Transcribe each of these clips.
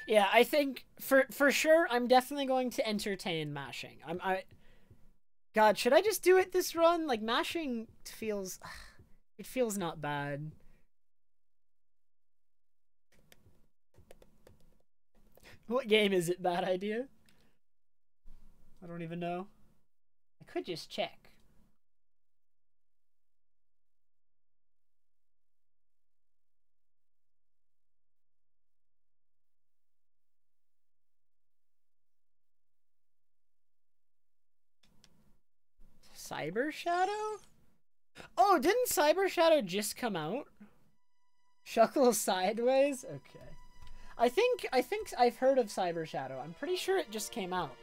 Yeah, I think for sure I'm definitely going to entertain mashing. God, should I just do it this run? Like mashing feels it feels not bad. What game is it? Bad idea? I don't even know. I could just check. Cyber Shadow? Oh, didn't Cyber Shadow just come out? Shuckle Sideways? Okay. I think I've heard of Cyber Shadow. I'm pretty sure it just came out.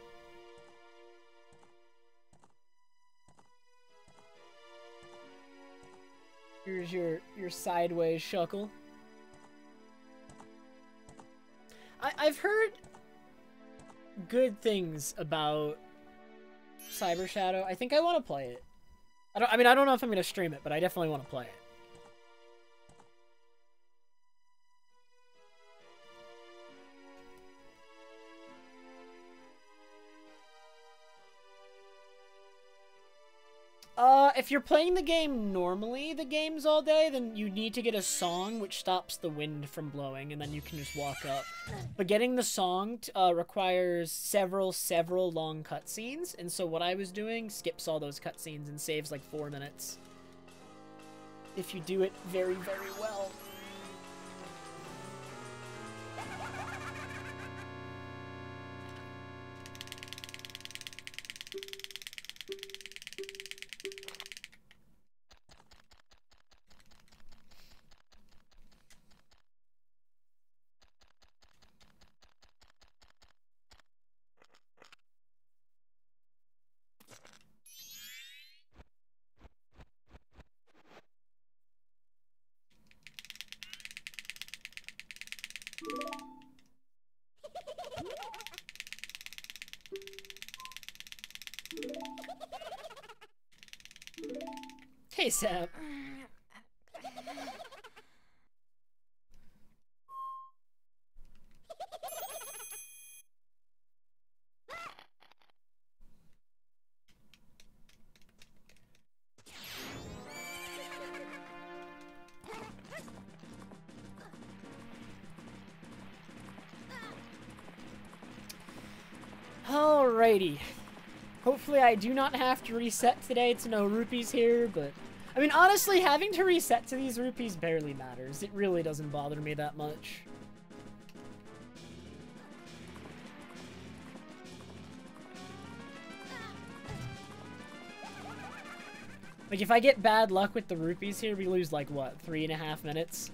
Here's your sideways Shuckle. I've heard good things about Cyber Shadow. I think I want to play it. I don't know if I'm going to stream it, but I definitely want to play it. If you're playing the game normally, the games all day, then you need to get a song which stops the wind from blowing, and then you can just walk up. But getting the song requires several long cutscenes, and so what I was doing skips all those cutscenes and saves like 4 minutes. If you do it very, very well. Hey, Sam. Alrighty. Hopefully I do not have to reset today to no rupees here, but... I mean, honestly, having to reset to these rupees barely matters. It really doesn't bother me that much. Like, if I get bad luck with the rupees here, we lose, like, what, 3.5 minutes?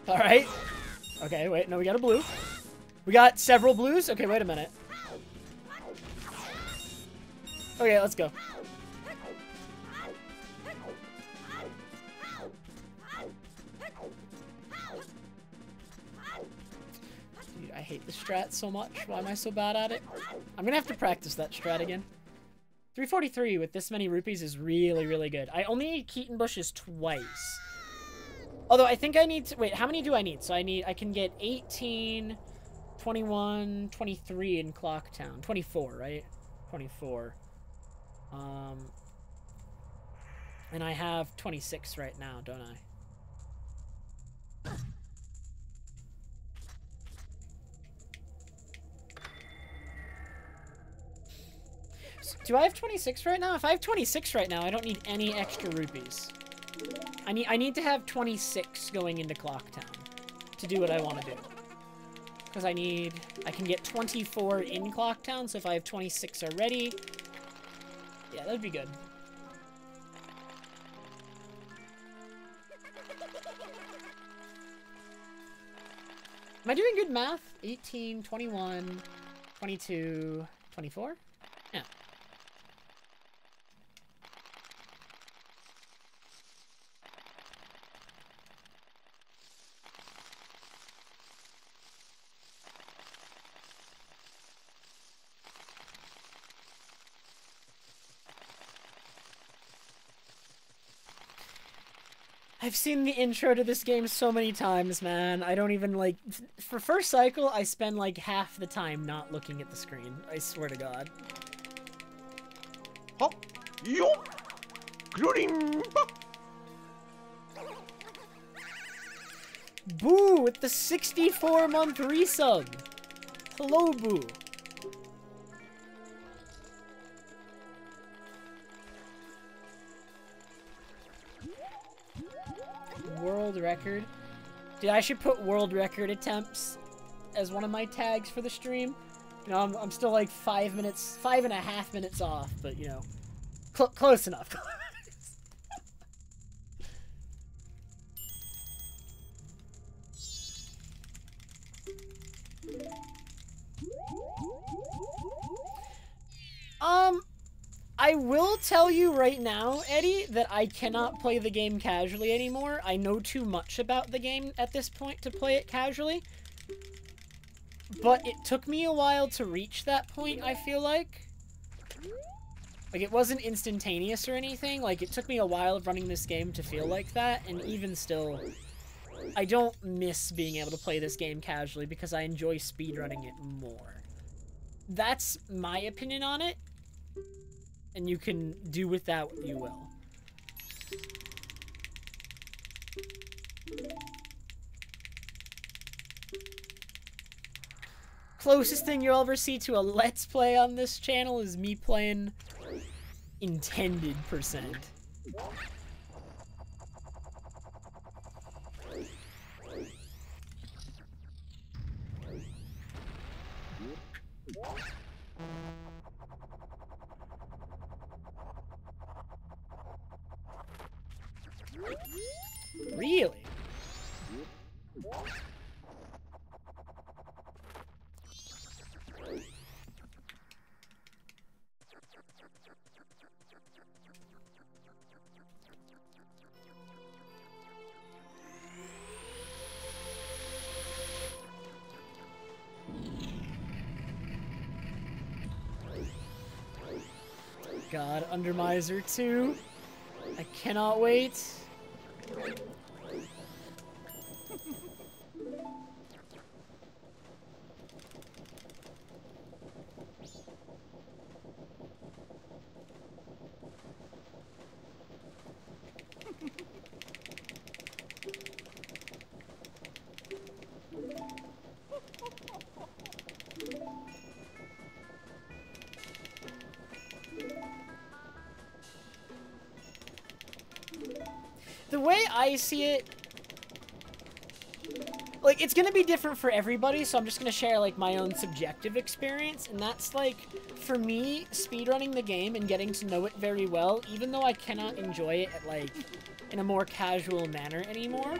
Alright. Okay, wait, no, we got a blue. We got several blues? Okay, wait a minute. Okay, let's go. Dude, I hate the strat so much. Why am I so bad at it? I'm gonna have to practice that strat again. 343 with this many rupees is really, really good. I only need Keaton Bushes twice. Although I think I need to... Wait, how many do I need? So I can get 18, 21, 23 in Clocktown. 24, right? 24. And I have 26 right now, don't I? Do I have 26 right now? If I have 26 right now, I don't need any extra rupees. I need to have 26 going into Clocktown to do what I want to do. Because I can get 24 in Clocktown, so if I have 26 already, yeah, that'd be good. Am I doing good math? 18, 21, 22, 24? Yeah. I've seen the intro to this game so many times, man. I don't even, like... For first cycle, I spend, like, half the time not looking at the screen. I swear to God. Hop! Yo! Boo with the 64-month resub. Hello, Boo. World record. Dude, I should put world record attempts as one of my tags for the stream. You know, I'm still like 5.5 minutes off, but you know, close enough. I will tell you right now, Eddie, that I cannot play the game casually anymore. I know too much about the game at this point to play it casually. But it took me a while to reach that point, I feel like. Like, it wasn't instantaneous or anything. Like, it took me a while running this game to feel like that. And even still, I don't miss being able to play this game casually because I enjoy speedrunning it more. That's my opinion on it. And you can do with that what you will. Closest thing you'll ever see to a Let's Play on this channel is me playing Intended %. Really? God, Under Miser 2. I cannot wait. The way I see it, like, it's gonna be different for everybody, so I'm just gonna share, like, my own subjective experience, and that's, like, for me, speedrunning the game and getting to know it very well, even though I cannot enjoy it at, like, in a more casual manner anymore,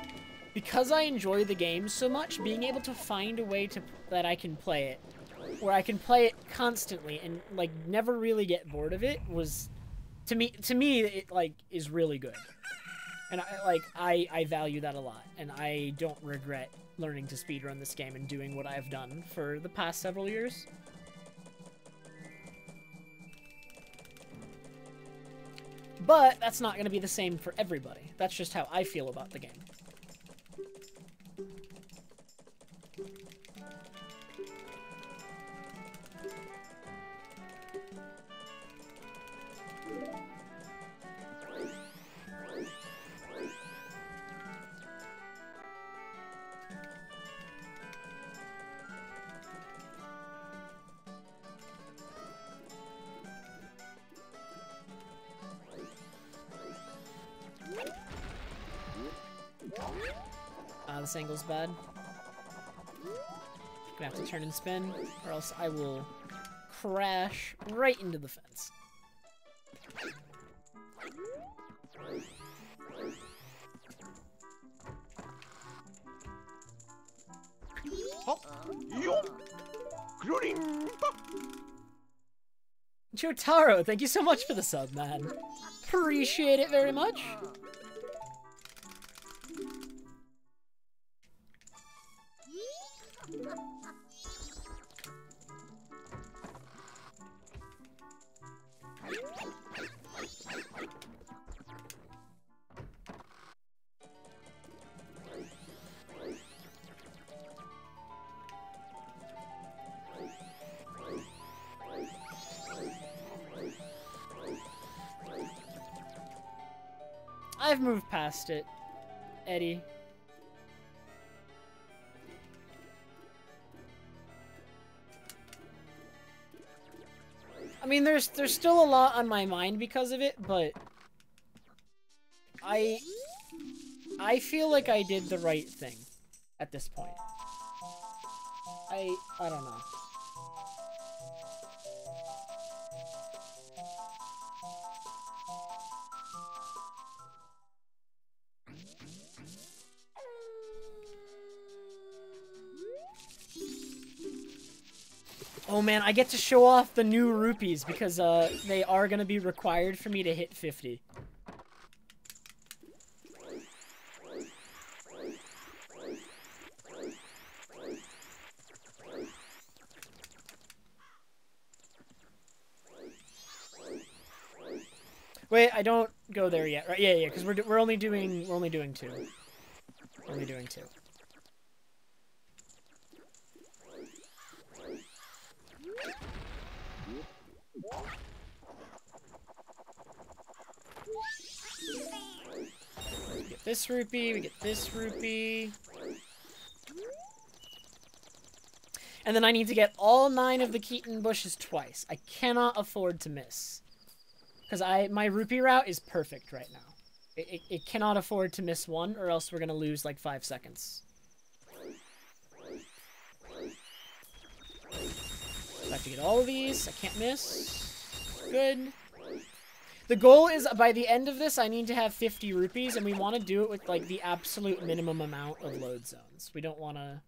because I enjoy the game so much, being able to find a way that I can play it, where I can play it constantly and, like, never really get bored of it was, to me, it, like, is really good. And I value that a lot, and I don't regret learning to speedrun this game and doing what I've done for the past several years. But that's not going to be the same for everybody. That's just how I feel about the game. This angle's bad. Gonna have to turn and spin, or else I will crash right into the fence. Jotaro, thank you so much for the sub, man. Appreciate it very much. I've moved past it, Eddie. I mean, there's still a lot on my mind because of it, but I feel like I did the right thing at this point. I don't know. Oh man, I get to show off the new rupees because they are going to be required for me to hit 50. Wait, I don't go there yet, right? Yeah, because we're only doing two. We're only doing two. We get this rupee, we get this rupee. And then I need to get all 9 of the Keaton bushes twice. I cannot afford to miss. Because my rupee route is perfect right now. It cannot afford to miss one, or else we're going to lose like 5 seconds. I have to get all of these. I can't miss. Good. The goal is, by the end of this, I need to have 50 rupees, and we want to do it with like the absolute minimum amount of load zones. We don't want to...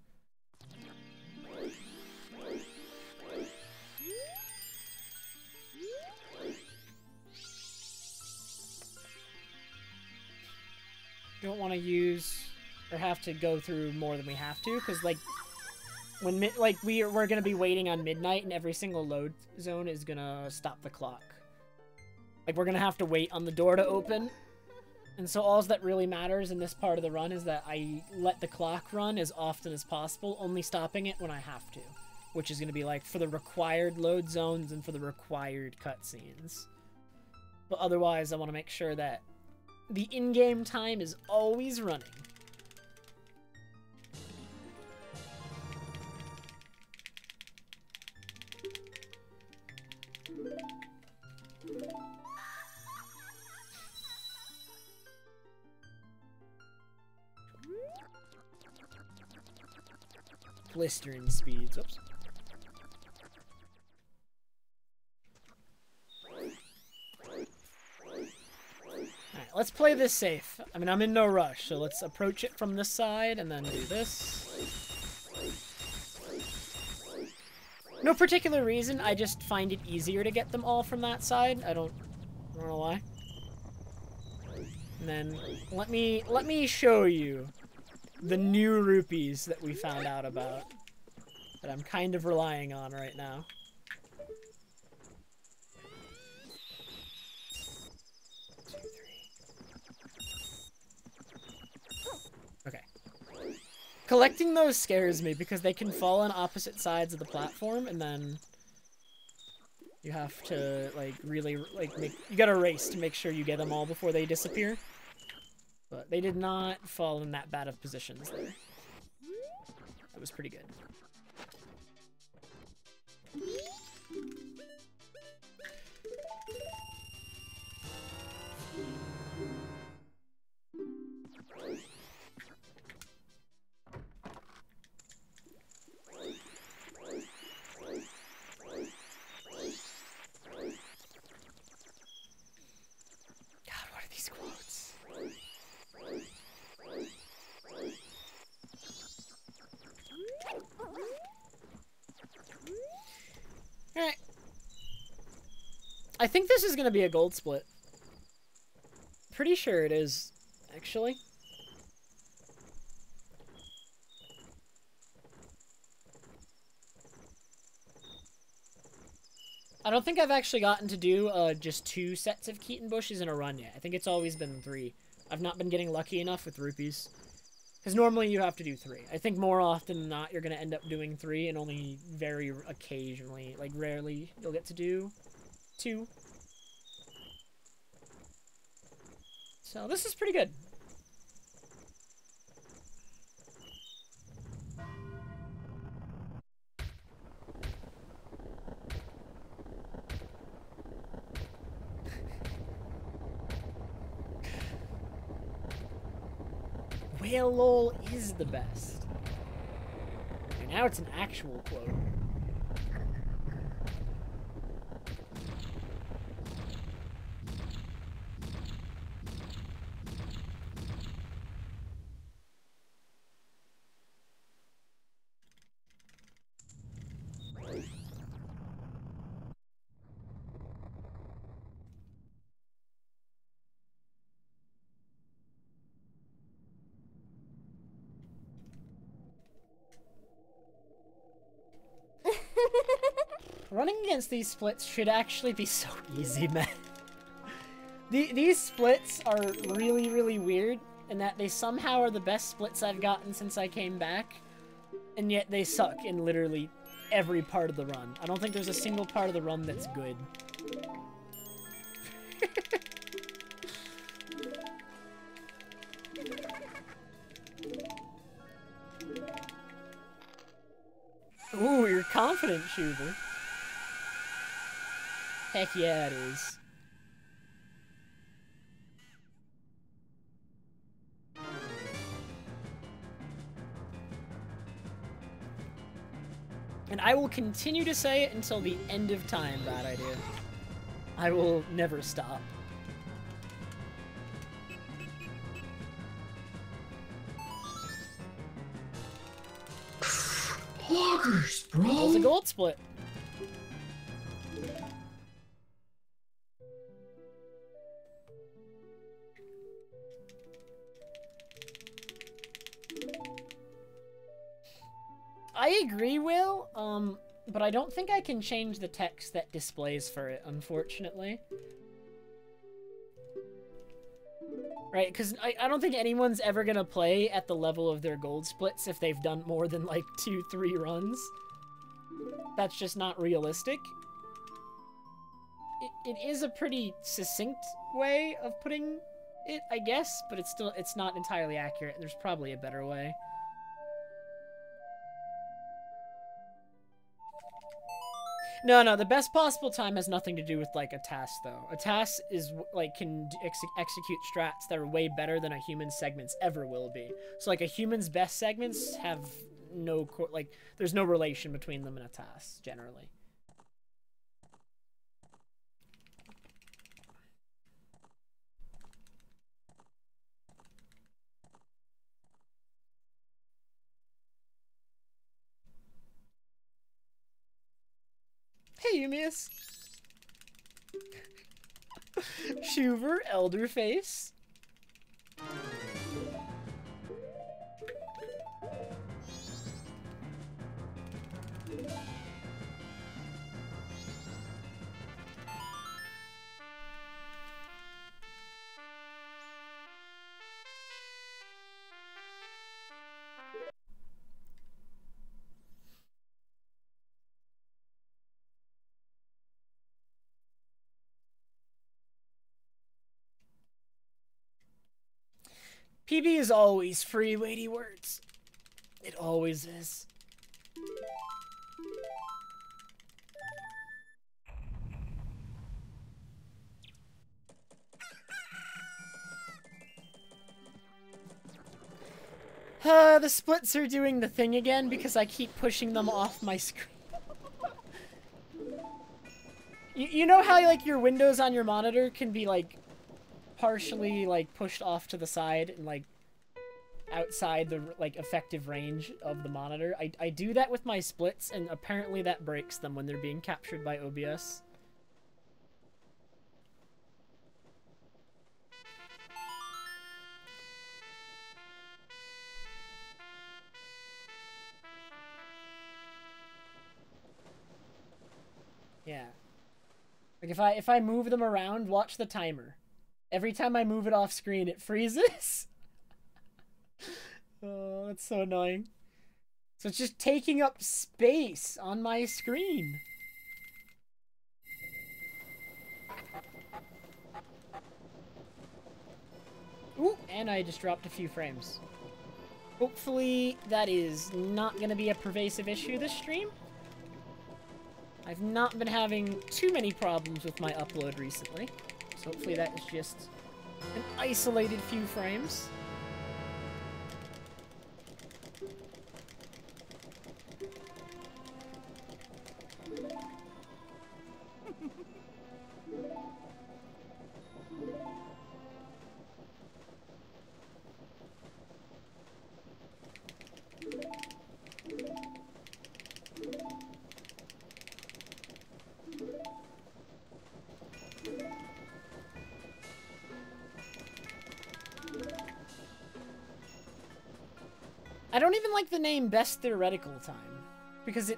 Don't want to use or have to go through more than we have to, because like when we're gonna be waiting on midnight, and every single load zone is gonna stop the clock. Like we're gonna have to wait on the door to open, and so all that really matters in this part of the run is that I let the clock run as often as possible, only stopping it when I have to, which is gonna be like for the required load zones and for the required cutscenes. But otherwise, I want to make sure that the in-game time is always running. Blistering speeds. Oops. Alright, let's play this safe. I mean, I'm in no rush, so let's approach it from this side and then do this. No particular reason, I just find it easier to get them all from that side. I don't know why. And then let me show you the new rupees that we found out about that I'm kind of relying on right now. Okay. Collecting those scares me because they can fall on opposite sides of the platform, and then you have to like really you gotta race to make sure you get them all before they disappear. But they did not fall in that bad of positions there. That was pretty good. Alright. I think this is going to be a gold split. Pretty sure it is, actually. I don't think I've actually gotten to do just 2 sets of Keaton bushes in a run yet. I think it's always been 3. I've not been getting lucky enough with rupees. Because normally you have to do 3. I think more often than not you're going to end up doing 3, and only very occasionally, like rarely, you'll get to do 2. So this is pretty good. Whale lol is the best. And now it's an actual quote. Running against these splits should actually be so easy, man. These splits are really, really weird in that they somehow are the best splits I've gotten since I came back, and yet they suck in literally every part of the run. I don't think there's a single part of the run that's good. Ooh, you're confident, Shuver. Heck yeah, it is. And I will continue to say it until the end of time, bad idea. I will never stop. Loggers, bro! That was a gold split. I agree, Will, but I don't think I can change the text that displays for it, unfortunately. Right, because I don't think anyone's ever gonna play at the level of their gold splits if they've done more than, like, 2-3 runs. That's just not realistic. It is a pretty succinct way of putting it, I guess, but it's not entirely accurate. There's probably a better way. No, the best possible time has nothing to do with, like, a task, though. A task is, like, can execute strats that are way better than a human's segments ever will be. So, like, a human's best segments have no, like, there's no relation between them and a task, generally. Hey, Eumius. Shuver, Elderface. PB is always free weighty words. It always is. The splits are doing the thing again because I keep pushing them off my screen. You know how, like, your windows on your monitor can be, like, partially, like, pushed off to the side and, like, outside the, like, effective range of the monitor? I do that with my splits, and apparently that breaks them when they're being captured by OBS. Yeah. Like, if I move them around, watch the timer. Every time I move it off screen, it freezes. Oh, that's so annoying. So it's just taking up space on my screen. Ooh, and I just dropped a few frames. Hopefully that is not going to be a pervasive issue this stream. I've not been having too many problems with my upload recently, so hopefully that is just an isolated few frames. I don't even like the name Best Theoretical Time, because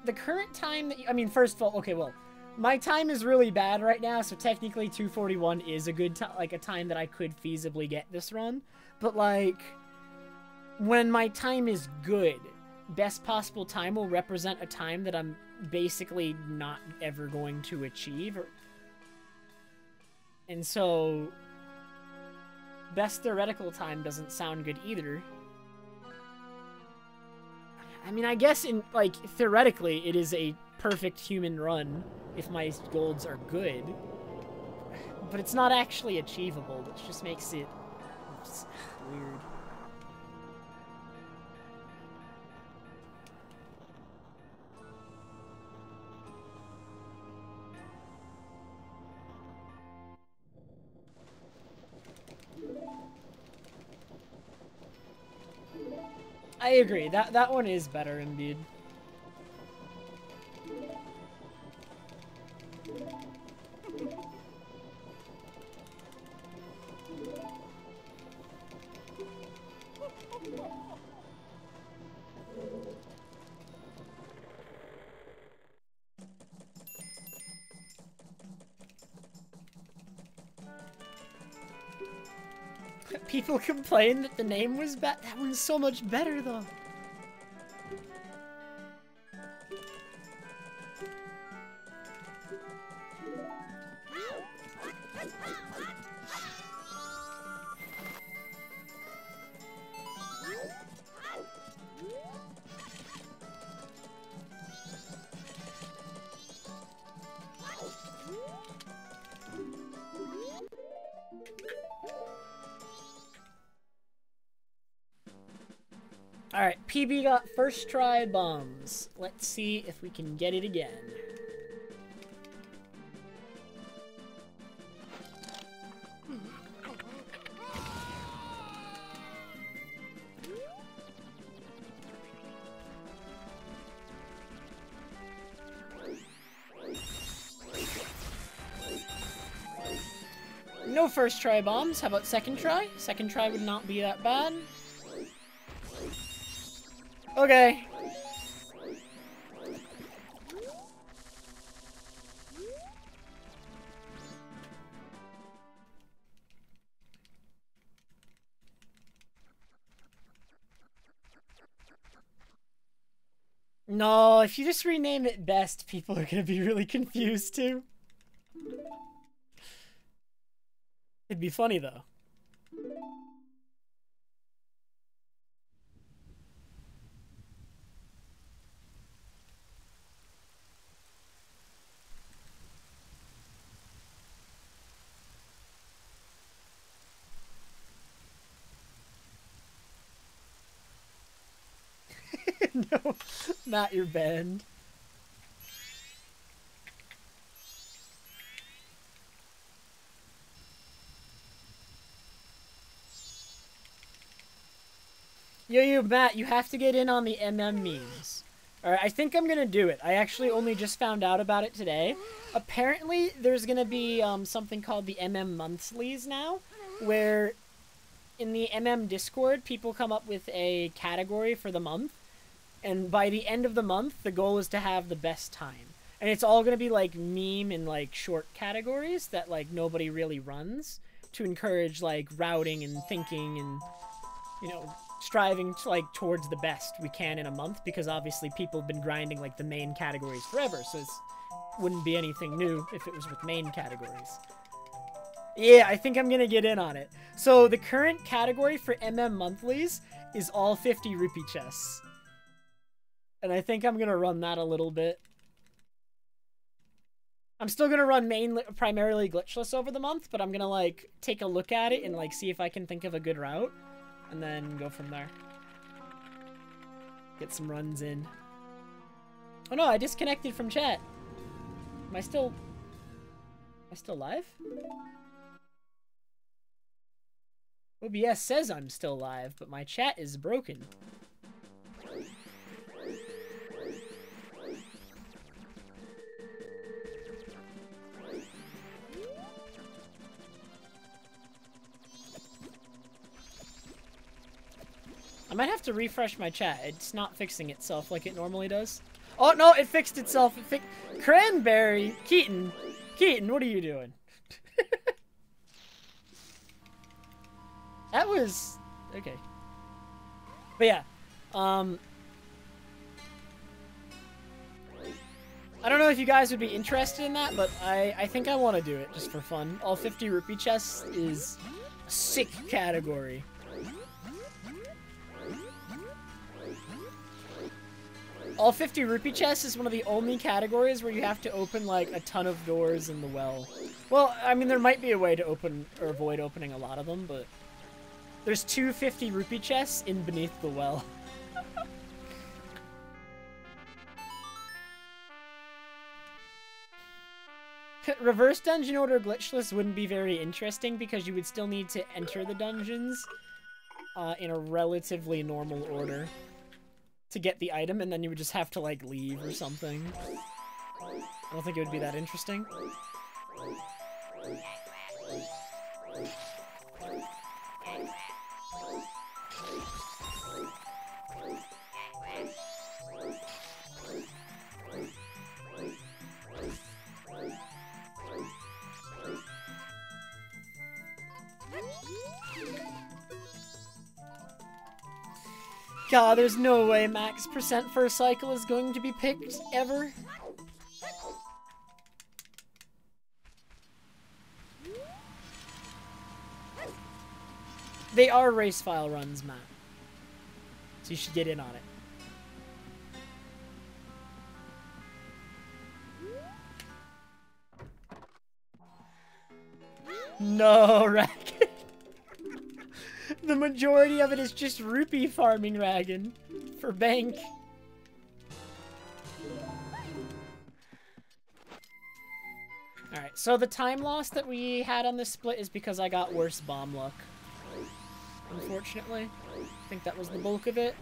the current time that I mean, first of all, okay, well, my time is really bad right now, so technically 2:41 is a good time, like a time that I could feasibly get this run, but like, when my time is good, best possible time will represent a time that I'm basically not ever going to achieve, and so Best Theoretical Time doesn't sound good either. I mean, I guess in, like, theoretically, it is a perfect human run if my golds are good. But it's not actually achievable, which just makes it weird. I agree. That one is better indeed. People complain that the name was bad. That one's so much better, though. Alright, PB got first try bombs. Let's see if we can get it again. No first try bombs. How about second try? Second try would not be that bad. Okay. No, if you just rename it Best, people are gonna be really confused too. It'd be funny though. No, not your band. Yo, Matt, you have to get in on the MM memes. Alright, I think I'm gonna do it. I actually only just found out about it today. Apparently, there's gonna be something called the MM monthlies now, where in the MM Discord, people come up with a category for the month, and by the end of the month, the goal is to have the best time. And it's all gonna be like meme and like short categories that like nobody really runs to encourage like routing and thinking and, you know, striving to, like, towards the best we can in a month, because obviously people have been grinding like the main categories forever, so it wouldn't be anything new if it was with main categories. Yeah, I think I'm gonna get in on it. So the current category for MM monthlies is all 50 rupee chests. And I think I'm gonna run that a little bit. I'm still gonna run primarily glitchless over the month, but I'm gonna like take a look at it and like see if I can think of a good route, and then go from there. Get some runs in. Oh no, I disconnected from chat. Am I still live? OBS says I'm still live, but my chat is broken. I might have to refresh my chat. It's not fixing itself like it normally does. Oh, no, it fixed itself. Cranberry. Keaton, what are you doing? That was... Okay. But yeah. I don't know if you guys would be interested in that, but I think I want to do it just for fun. All 50 rupee chests is a sick category. All 50 rupee chests is one of the only categories where you have to open, like, a ton of doors in the well. Well, I mean, there might be a way to open or avoid opening a lot of them, but there's 2 50 rupee chests in beneath the well. Reverse dungeon order glitchless wouldn't be very interesting because you would still need to enter the dungeons in a relatively normal order to get the item, and then you would just have to, like, leave or something. I don't think it would be that interesting. God, there's no way max percent first cycle is going to be picked, ever. They are race file runs, Matt. So you should get in on it. No, Raggin. The majority of it is just rupee farming, Raggin. For bank. Alright, so the time loss that we had on this split is because I got worse bomb luck. Unfortunately. I think that was the bulk of it.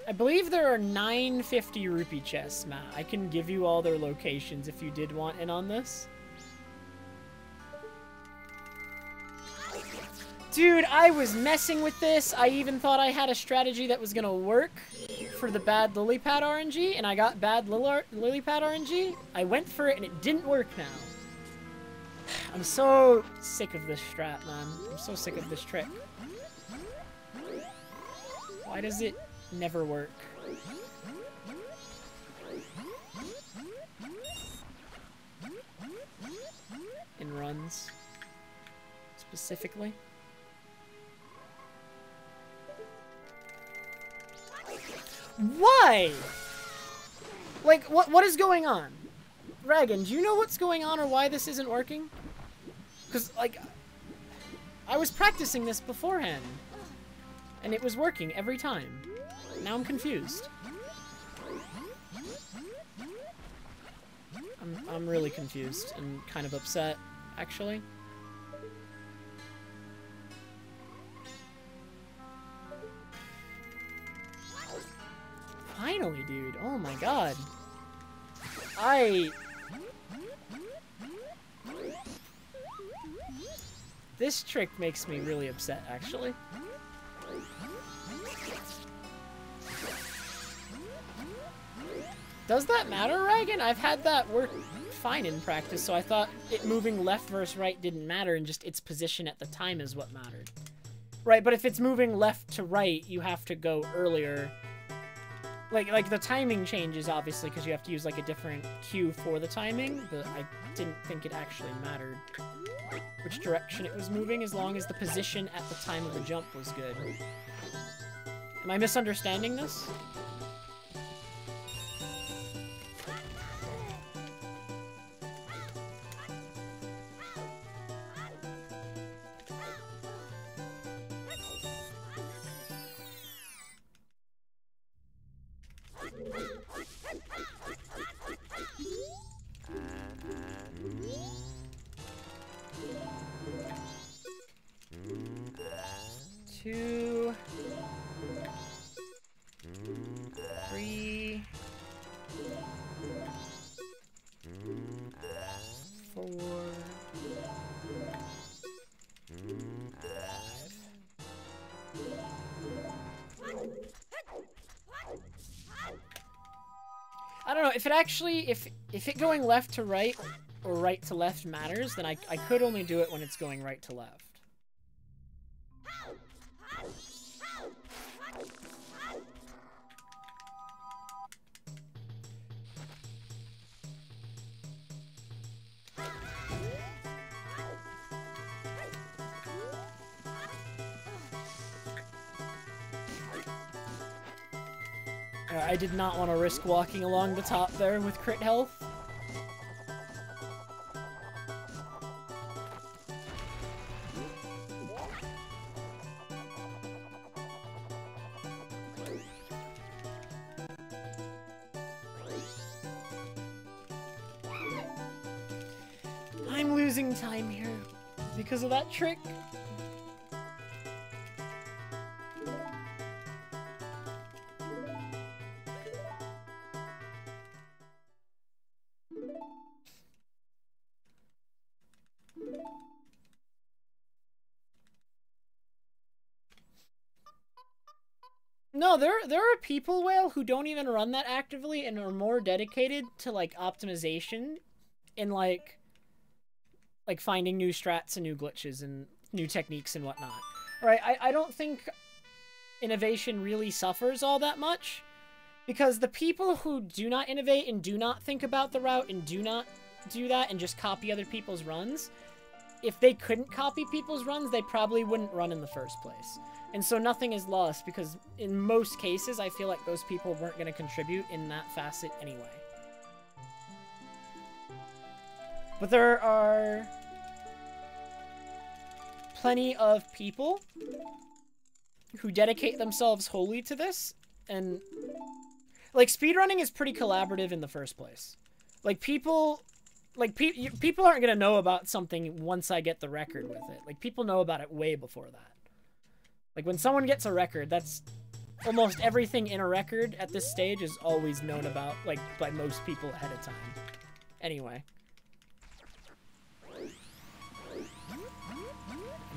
I believe there are 9 50 rupee chests, Matt. I can give you all their locations if you did want in on this. Dude, I was messing with this. I even thought I had a strategy that was gonna work for the bad lily pad RNG, and I got bad lily pad RNG. I went for it and it didn't work now. I'm so sick of this strat, man. I'm so sick of this trick. Why does it never work? In runs, specifically. Why? Like, what is going on? Dragon, do you know what's going on or why this isn't working? Because, like, I was practicing this beforehand, and it was working every time. Now I'm confused. I'm really confused and kind of upset, actually. Finally, dude. Oh my god. This trick makes me really upset, actually. Does that matter, Ragan? I've had that work fine in practice, so I thought it moving left versus right didn't matter, and just its position at the time is what mattered. Right, but if it's moving left to right, you have to go earlier. Like the timing changes, obviously, because you have to use, like, a different cue for the timing, but I didn't think it actually mattered which direction it was moving, as long as the position at the time of the jump was good. Am I misunderstanding this? Two, 3, 4, 5. I don't know, if it actually, if it going left to right or right to left matters, then I could only do it when it's going right to left. I did not want to risk walking along the top there with crit health. I'm losing time here because of that trick. No, there are people, Whale, who don't even run that actively and are more dedicated to, like, optimization and, like finding new strats and new glitches and new techniques and whatnot. Right? I don't think innovation really suffers all that much, because the people who do not innovate and do not think about the route and do not do that and just copy other people's runs, if they couldn't copy people's runs, they probably wouldn't run in the first place. And so nothing is lost, because in most cases, I feel like those people weren't going to contribute in that facet anyway. But there are plenty of people who dedicate themselves wholly to this, and like, speedrunning is pretty collaborative in the first place. Like, people aren't gonna know about something once I get the record with it. Like, people know about it way before that. Like, when someone gets a record, that's almost everything in a record at this stage is always known about, like, by most people ahead of time. Anyway. I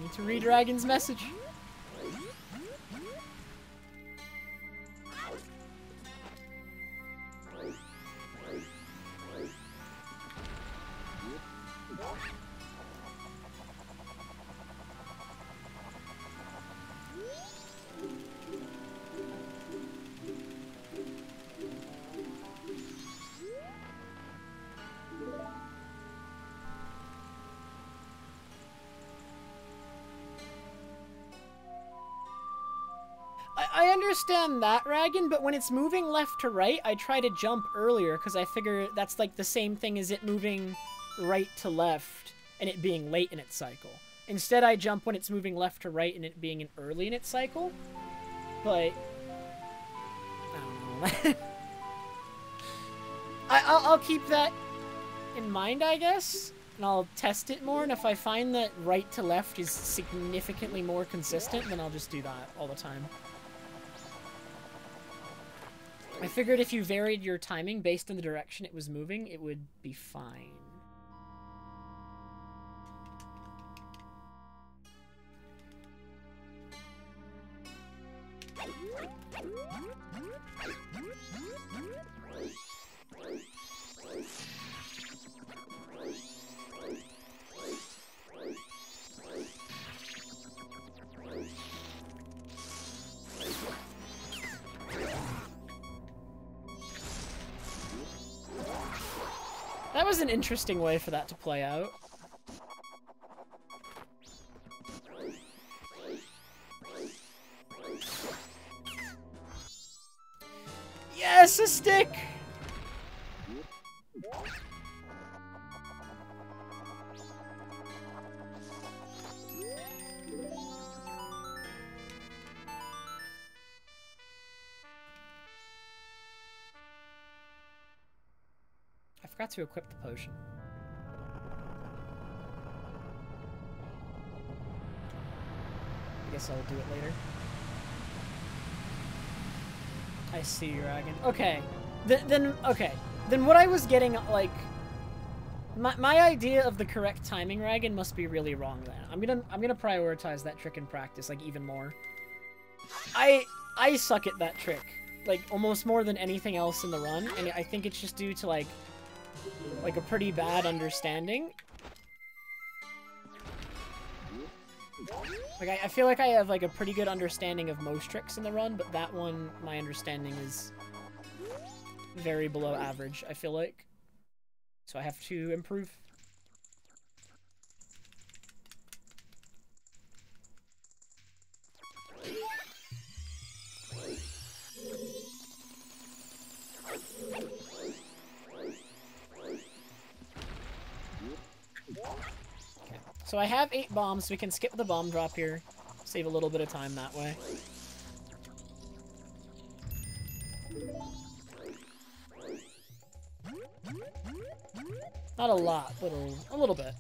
need to read Dragon's message. I understand that, Ragan, but when it's moving left to right, I try to jump earlier, because I figure that's like the same thing as it moving right to left and it being late in its cycle. Instead, I jump when it's moving left to right and it being early in its cycle. But I don't know. I'll keep that in mind, I guess, and I'll test it more, and if I find that right to left is significantly more consistent, then I'll just do that all the time. I figured if you varied your timing based on the direction it was moving, it would be fine. That was an interesting way for that to play out. Yes, a stick! I forgot to equip the potion. I guess I'll do it later. I see, Dragon. Okay. Then what I was getting, like... My idea of the correct timing, Dragon, must be really wrong then. I'm gonna prioritize that trick in practice, like, even more. I suck at that trick. Like, almost more than anything else in the run, and I think it's just due to, like a pretty bad understanding. Like, I feel like I have, like, a pretty good understanding of most tricks in the run, but that one, my understanding is very below average, I feel like. So I have to improve. So I have 8 bombs, so we can skip the bomb drop here. Save a little bit of time that way. Not a lot, but a little bit.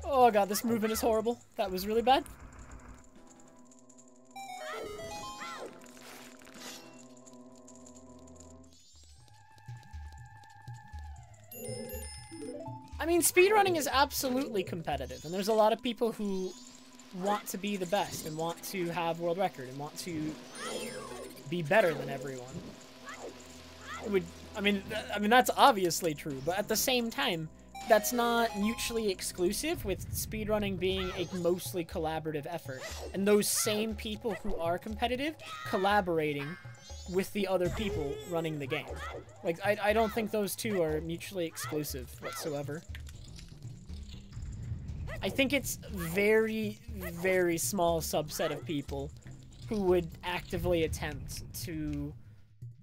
Oh god, this movement is horrible. That was really bad. I mean, speedrunning is absolutely competitive, and there's a lot of people who want to be the best, and want to have world record, and want to be better than everyone. I mean, that's obviously true, but at the same time, that's not mutually exclusive with speedrunning being a mostly collaborative effort. And those same people who are competitive collaborating with the other people running the game. Like, I don't think those two are mutually exclusive whatsoever. I think it's very, very small subset of people who would actively attempt to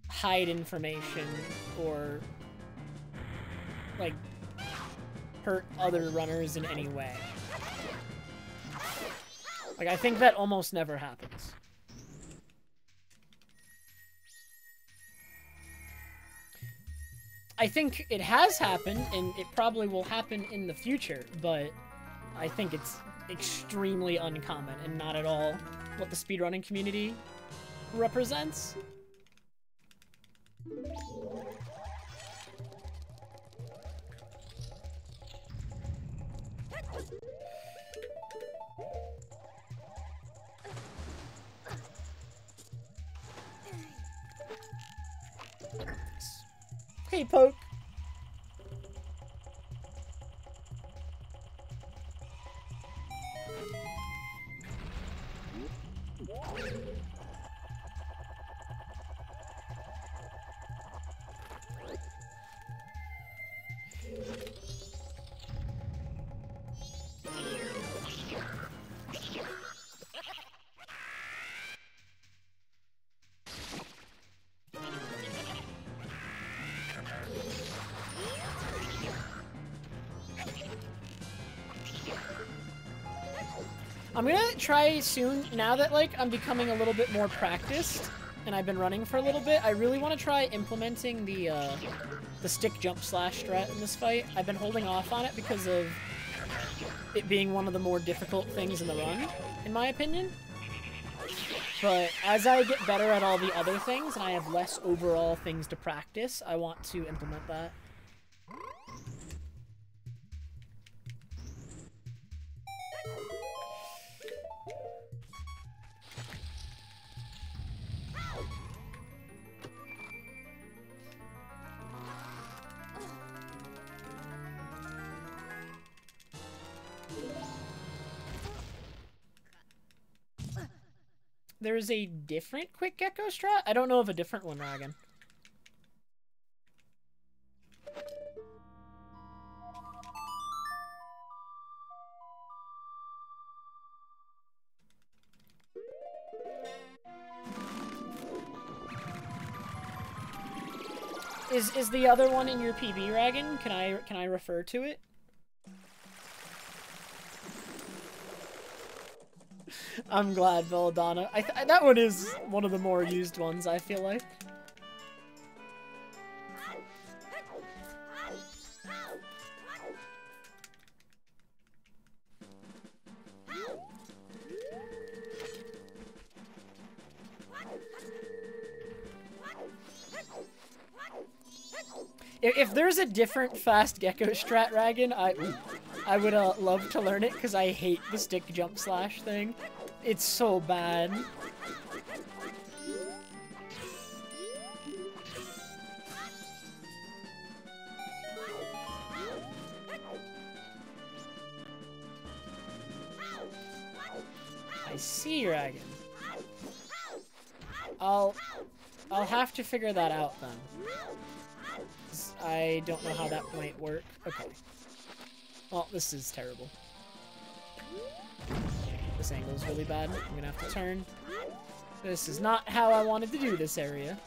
hide information or, like, hurt other runners in any way. Like, I think that almost never happens. I think it has happened, and it probably will happen in the future, but I think it's extremely uncommon and not at all what the speedrunning community represents. Hey, Poke. I'm gonna try soon, now that, like, I'm becoming a little bit more practiced, and I've been running for a little bit, I really want to try implementing the stick jump slash strat in this fight. I've been holding off on it because of it being one of the more difficult things in the run, in my opinion. But as I get better at all the other things, and I have less overall things to practice, I want to implement that. There's a different quick gecko strat? I don't know of a different one, Ragan. Is the other one in your PB, Ragan? Can I refer to it? I'm glad, Belladonna. That one is one of the more used ones, I feel like. If there's a different fast gecko strat, Ragan, I would love to learn it, because I hate the stick jump slash thing. It's so bad. I see, Ragan. I'll have to figure that out then. I don't know how that might work. Okay. Well, this is terrible. This angle is really bad. I'm gonna have to turn. This is not how I wanted to do this area.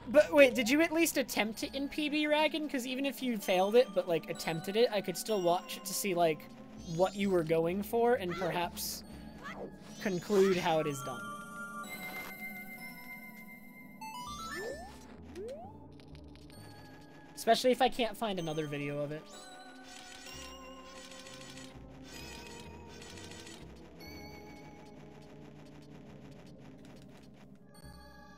But wait, did you at least attempt it in PB, Ragan? Because even if you failed it, but, like, attempted it, I could still watch it to see, like, what you were going for and perhaps conclude how it is done. Especially if I can't find another video of it.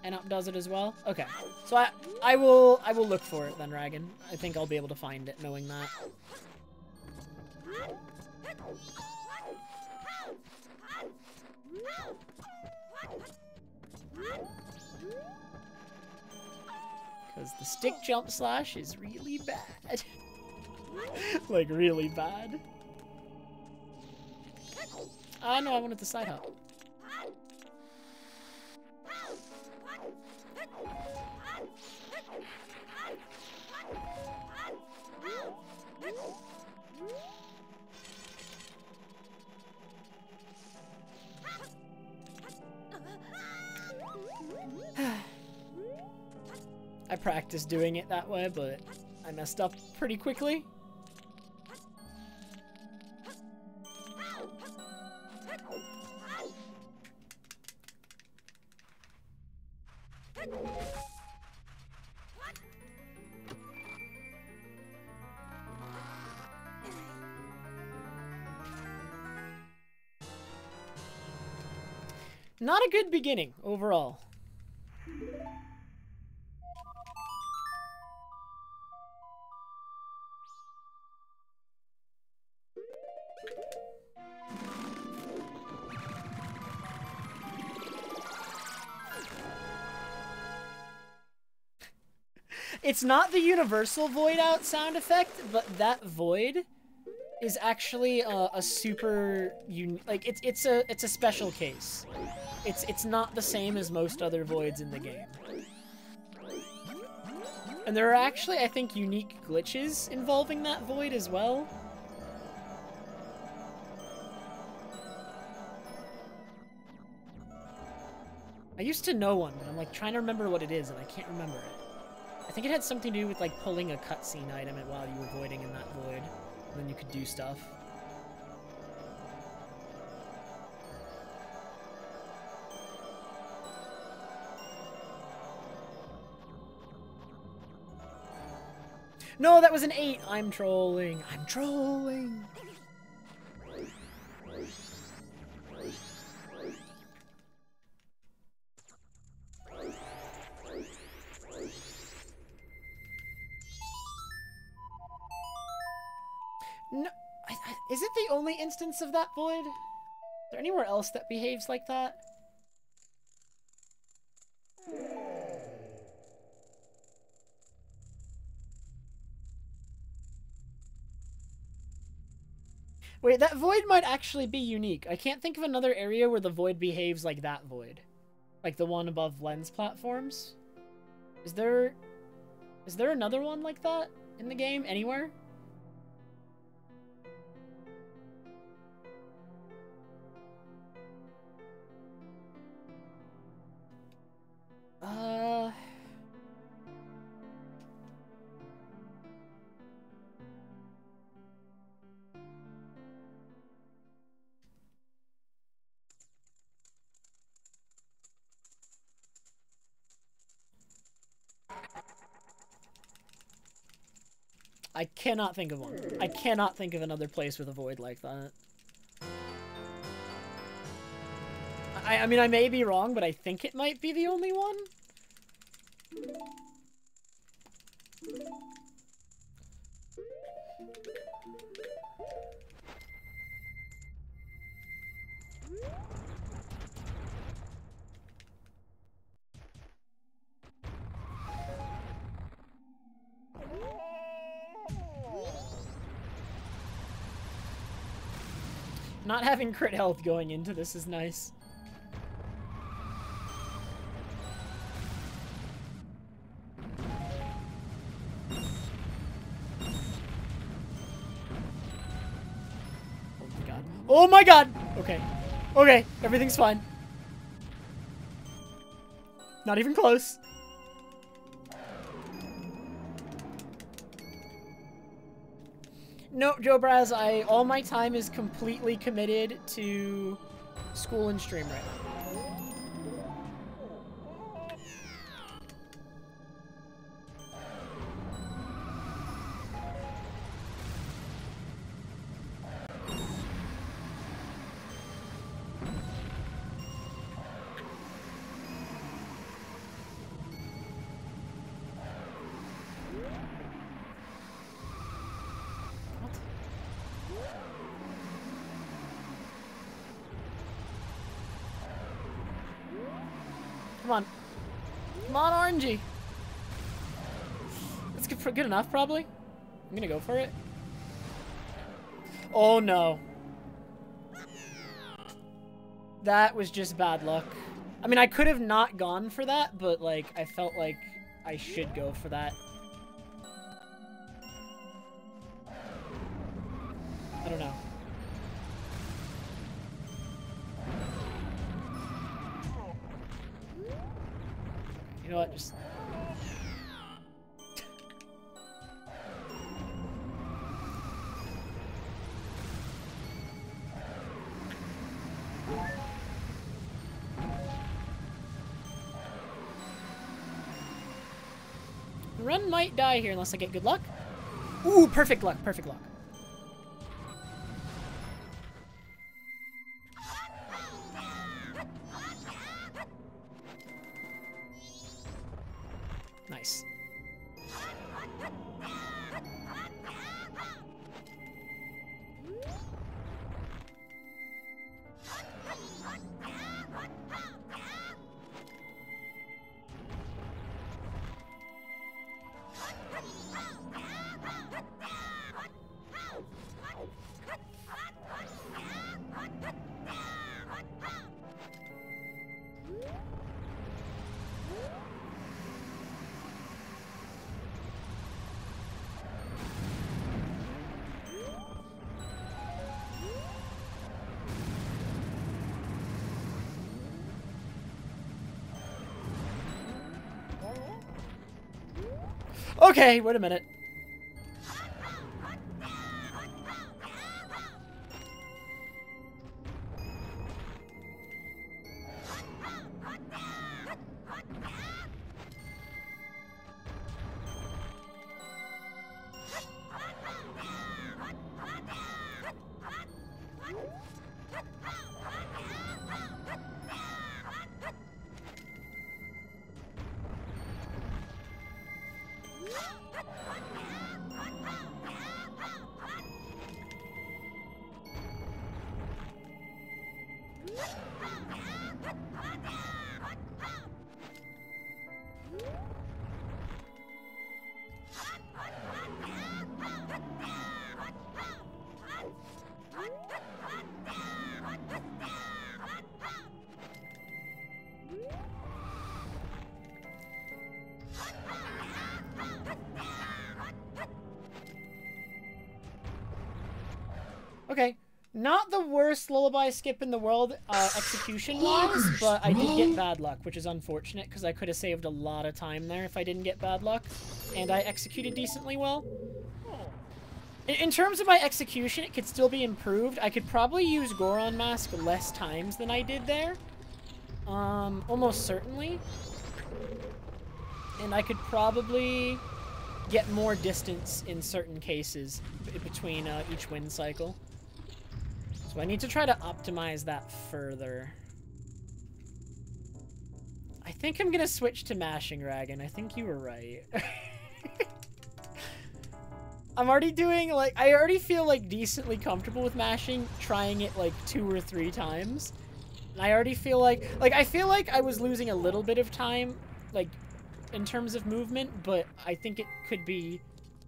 And up does it as well? Okay. So I will look for it then, Ragan. I think I'll be able to find it knowing that. Because the stick jump slash is really bad. Like, really bad. No, I wanted the side hop. I practiced doing it that way, but I messed up pretty quickly. Not a good beginning, overall. It's not the universal void out sound effect, but that void is actually a super like it's a special case. It's not the same as most other voids in the game. And there are actually, I think, unique glitches involving that void as well. I used to know one, but I'm like trying to remember what it is, and I can't remember it. I think it had something to do with like pulling a cutscene item while you were voiding in that void, and then you could do stuff. No, that was an 8. I'm trolling. I'm trolling. No, is it the only instance of that void? Is there anywhere else that behaves like that? Wait, that void might actually be unique. I can't think of another area where the void behaves like that void. Like the one above lens platforms. Is there another one like that in the game anywhere? I cannot think of one. I cannot think of another place with a void like that. I mean, I may be wrong, but I think it might be the only one. Not having crit health going into this is nice. Oh my god. Oh my god! Okay. Okay, everything's fine. Not even close. No, Joe Braz, all my time is completely committed to school and stream right now. Come on. Come on, RNG. That's good enough, probably. I'm gonna go for it. Oh, no. That was just bad luck. I mean, I could have not gone for that, but, like, I felt like I should go for that. I don't know. You know what, just... Ren might die here unless I get good luck. Ooh, perfect luck, perfect luck. Nice. Okay, wait a minute. Okay, not the worst lullaby skip in the world, execution-wise, but I did get bad luck, which is unfortunate, because I could have saved a lot of time there if I didn't get bad luck, and I executed decently well. In terms of my execution, it could still be improved. I could probably use Goron Mask less times than I did there. Almost certainly. And I could probably get more distance in certain cases between each wind cycle. So I need to try to optimize that further. I think I'm gonna switch to Mashing Dragon. I think you were right. I'm already doing, like, I already feel, like, decently comfortable with mashing, trying it, like, 2 or 3 times. And I already feel like, I feel like I was losing a little bit of time, like, in terms of movement, but I think it could be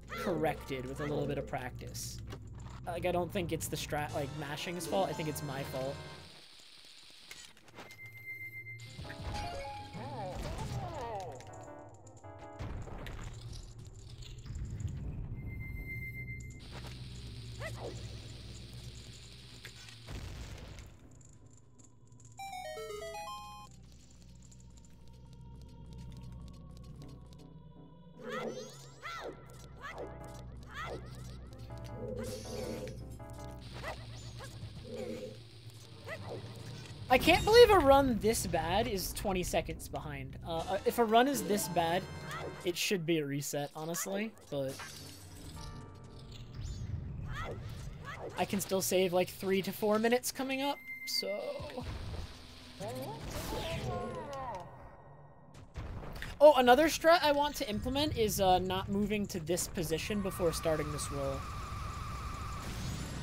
corrected with a little bit of practice. Like, I don't think it's the mashing's fault. I think it's my fault. I can't believe a run this bad is 20 seconds behind. If a run is this bad, it should be a reset, honestly, but I can still save like 3 to 4 minutes coming up, so... Oh, another strat I want to implement is not moving to this position before starting this roll.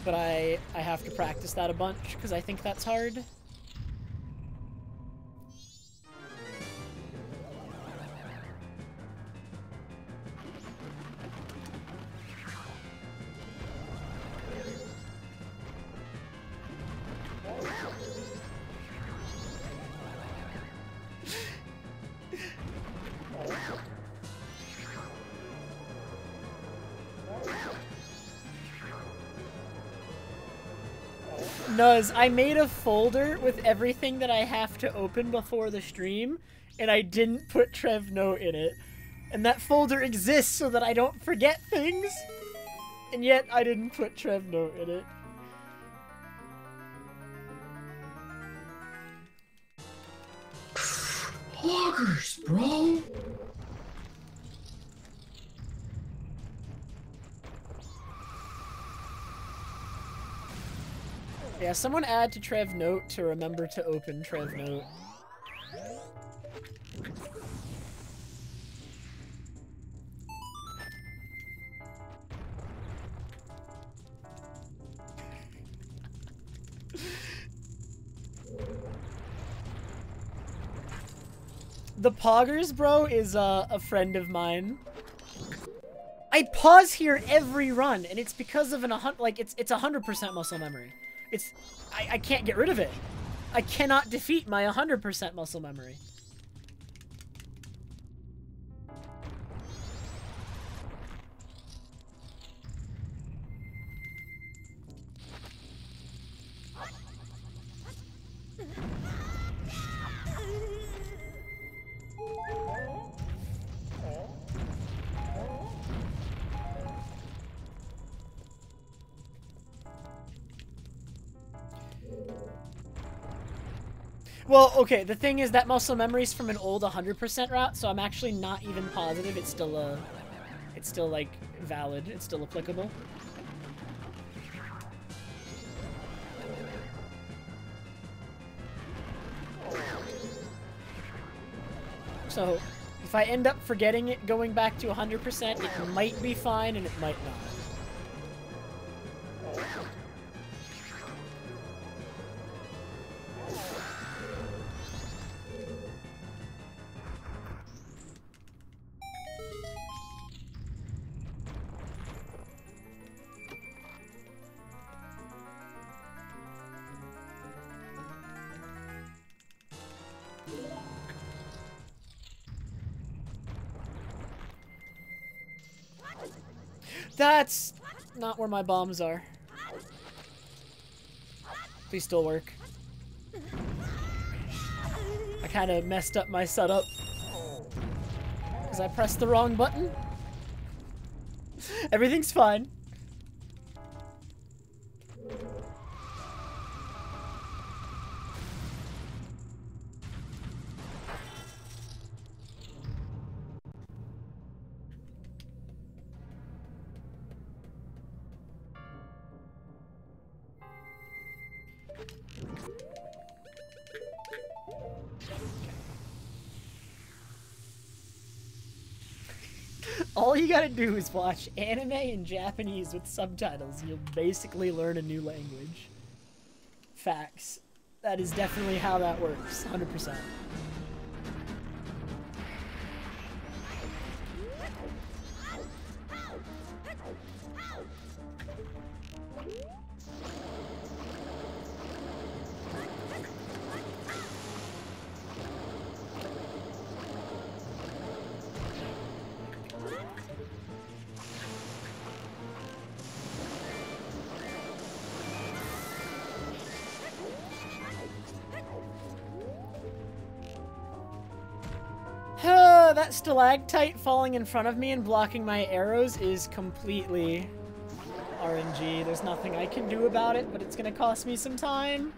But I have to practice that a bunch, because I think that's hard. Nuz, I made a folder with everything that I have to open before the stream, and I didn't put Trev Note in it. And that folder exists so that I don't forget things, and yet I didn't put Trev Note in it. Loggers, bro! Yeah, someone add to Trev Note to remember to open Trev Note. The Poggers, bro, is a friend of mine. I pause here every run, and it's because of it's 100% muscle memory. I can't get rid of it. I cannot defeat my 100% muscle memory. Well, okay, the thing is that muscle memory is from an old 100% route, so I'm actually not even positive it's still like valid, it's still applicable. So, if I end up forgetting it going back to 100%, it might be fine and it might not. That's not where my bombs are. Please still work. I kind of messed up my setup because I pressed the wrong button. Everything's fine. All you gotta do is watch anime in Japanese with subtitles. You'll basically learn a new language. Facts. That is definitely how that works. 100%. That stalactite falling in front of me and blocking my arrows is completely RNG. There's nothing I can do about it, but it's gonna cost me some time.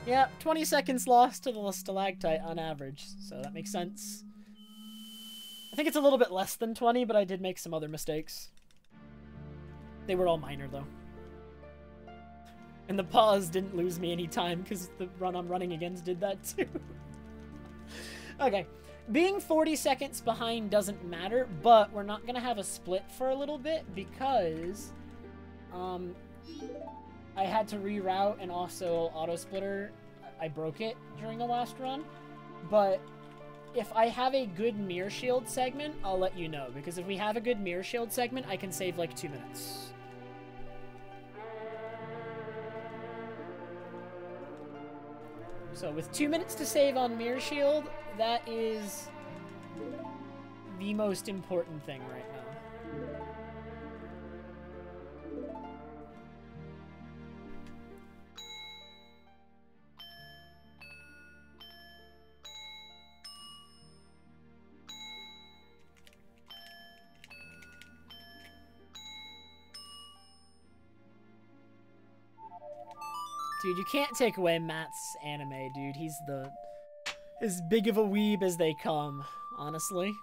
Yeah, 20 seconds lost to the stalactite on average, so that makes sense. I think it's a little bit less than 20, but I did make some other mistakes. They were all minor, though. And the pause didn't lose me any time, because the run I'm running against did that too. Okay, being 40 seconds behind doesn't matter, but we're not going to have a split for a little bit, because I had to reroute and also auto-splitter. I broke it during the last run. But if I have a good mirror shield segment, I'll let you know. Because if we have a good mirror shield segment, I can save like 2 minutes. So with 2 minutes to save on mirror shield, that is the most important thing right now. Dude, you can't take away Matt's anime, dude. He's as big of a weeb as they come, honestly.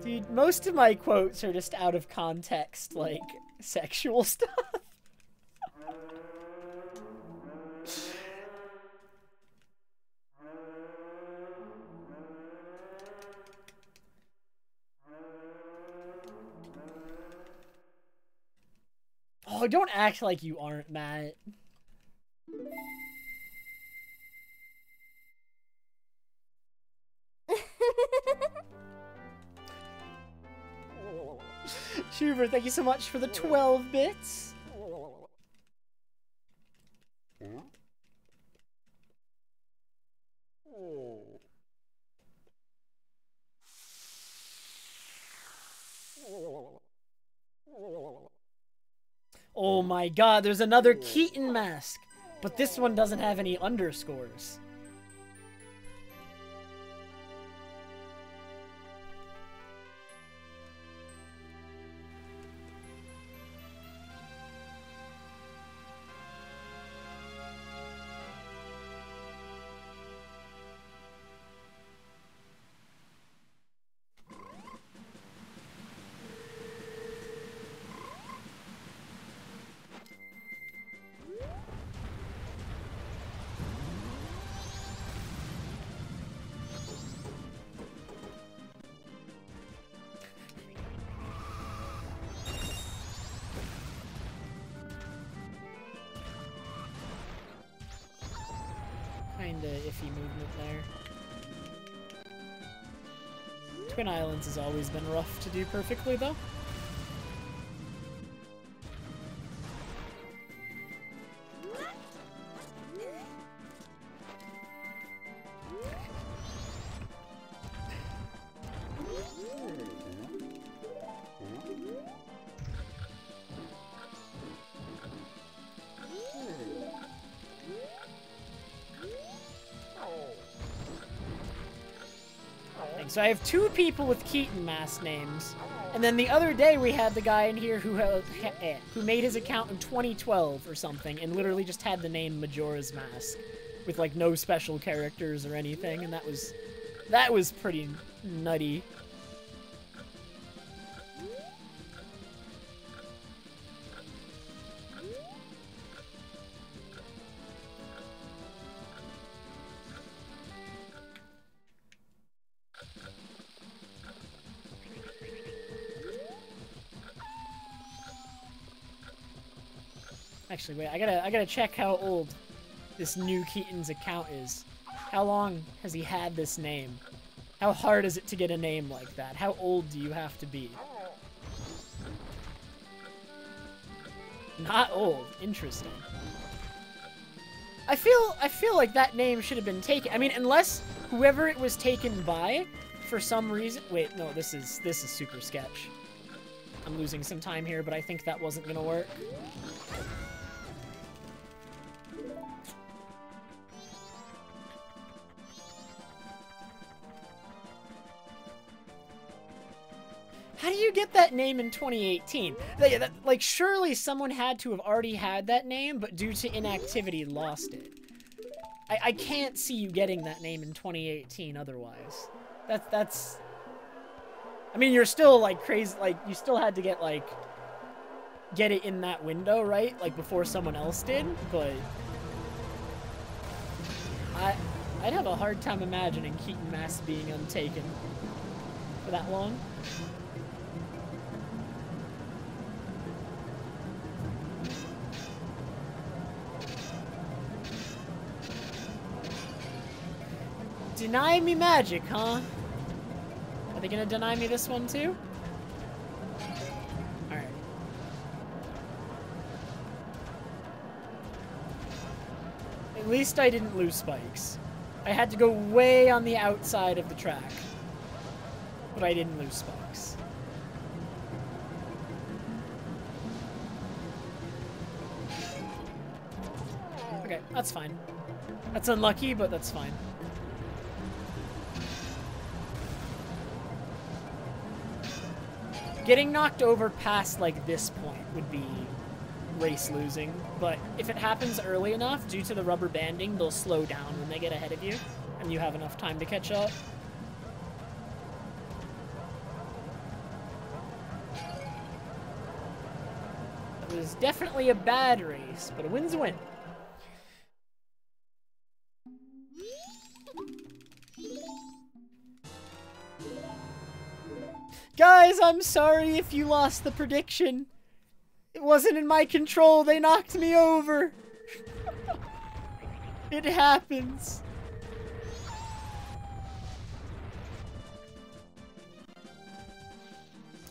Dude, most of my quotes are just out of context, like, sexual stuff. Oh, don't act like you aren't, Matt. Schubert, thank you so much for the 12 bits. Oh my god, there's another Keaton mask. But this one doesn't have any underscores. Kinda iffy movement there. Twin Islands has always been rough to do perfectly, though. So I have 2 people with Keaton mask names, and then the other day we had the guy in here who made his account in 2012 or something, and literally just had the name Majora's Mask, with like no special characters or anything, and that was pretty nutty. Actually, wait, I gotta check how old this new Keaton's account is. How long has he had this name? How hard is it to get a name like that? How old do you have to be? Not old. Interesting. I feel like that name should have been taken. I mean, unless whoever it was taken by, for some reason. Wait, no, this is super sketch. I'm losing some time here, but I think that wasn't gonna work. How do you get that name in 2018? Like, surely someone had to have already had that name, but due to inactivity, lost it. I can't see you getting that name in 2018 otherwise. That's... I mean, you're still, like, crazy, like, you still had to get, like, get it in that window, right? Like, before someone else did, but... I'd have a hard time imagining Keaton Mask being untaken for that long. Deny me magic, huh? Are they gonna deny me this one too? Alright. At least I didn't lose spikes. I had to go way on the outside of the track. But I didn't lose spikes. Okay, that's fine. That's unlucky, but that's fine. Getting knocked over past, like, this point would be race losing, but if it happens early enough, due to the rubber banding, they'll slow down when they get ahead of you, and you have enough time to catch up. It was definitely a bad race, but a win's a win. Guys, I'm sorry if you lost the prediction. It wasn't in my control. They knocked me over. It happens.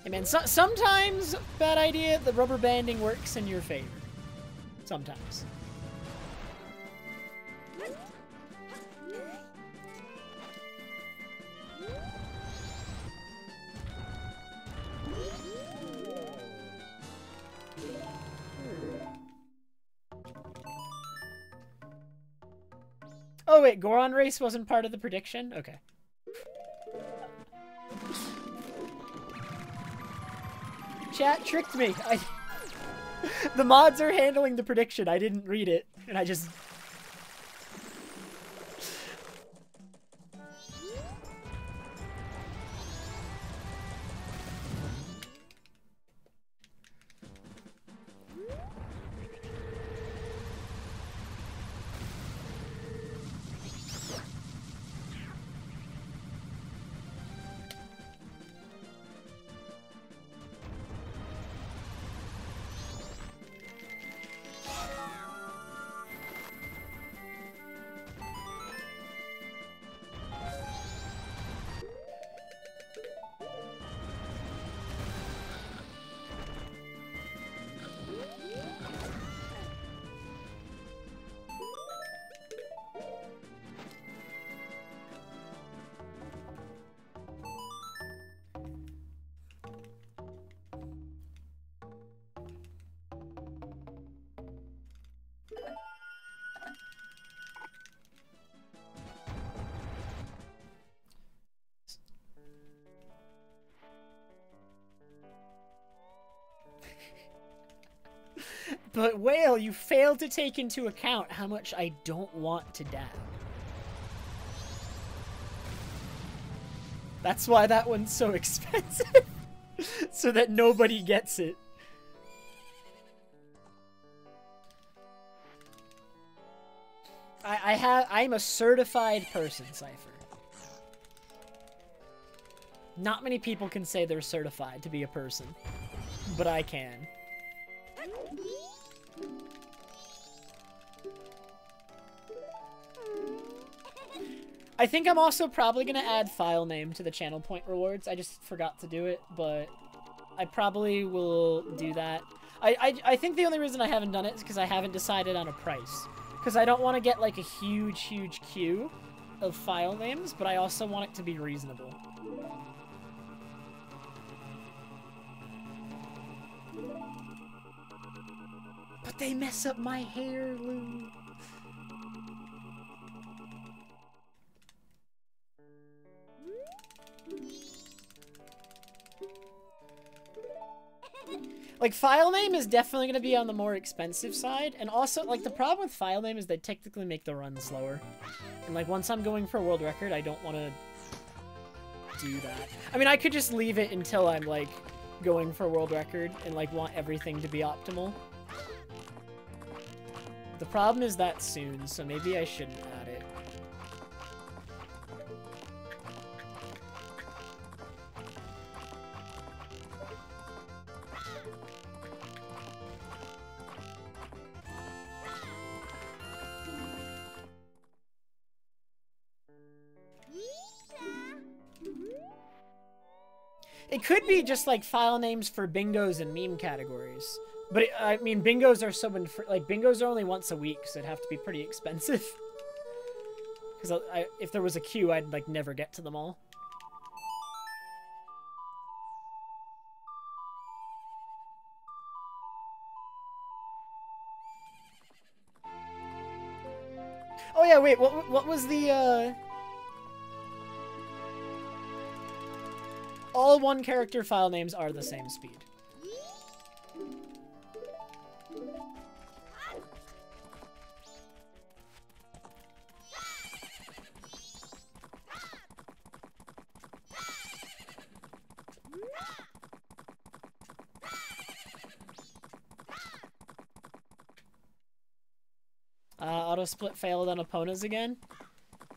Hey man, sometimes, bad idea, the rubber banding works in your favor. Sometimes. Oh wait, Goron race wasn't part of the prediction? Okay. Chat tricked me. The mods are handling the prediction. I didn't read it, and I just... But Whale, you failed to take into account how much I don't want to dab. That's why that one's so expensive. So that nobody gets it. I'm a certified person, Cypher. Not many people can say they're certified to be a person, but I can. I think I'm also probably going to add file name to the channel point rewards. I just forgot to do it, but I probably will do that. I think the only reason I haven't done it is because I haven't decided on a price. Because I don't want to get like a huge queue of file names, but I also want it to be reasonable. But they mess up my hair, Lou. Like, file name is definitely going to be on the more expensive side. And also, like, the problem with file name is they technically make the run slower. And, like, once I'm going for a world record, I don't want to do that. I mean, I could just leave it until I'm, like, going for a world record and, like, want everything to be optimal. The problem is that soon, so maybe I shouldn't add it. It could be just, like, file names for bingos and meme categories. But, I mean, bingos are so... Like, bingos are only once a week, so it'd have to be pretty expensive. Because if there was a queue, I'd, like, never get to them all. Oh, yeah, wait, what was the, All one-character file names are the same speed. Auto-split failed on Eponas again.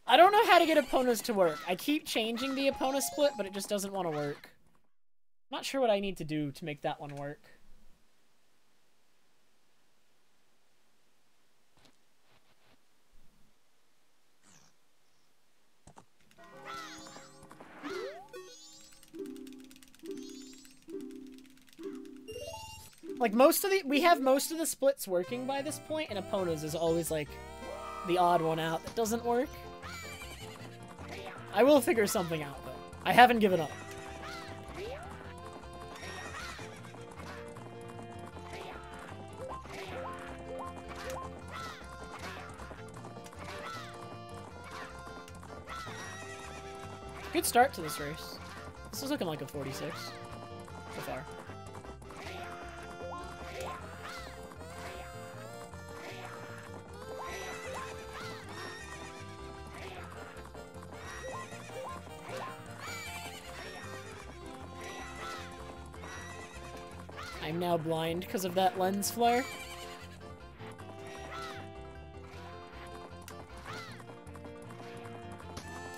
I don't know how to get Eponas to work. I keep changing the Epona split, but it just doesn't want to work. I'm not sure what I need to do to make that one work. Like, we have most of the splits working by this point, and Epona's is always, like, the odd one out that doesn't work. I will figure something out, though. I haven't given up. Good start to this race. This is looking like a 46 so far. I'm now blind because of that lens flare.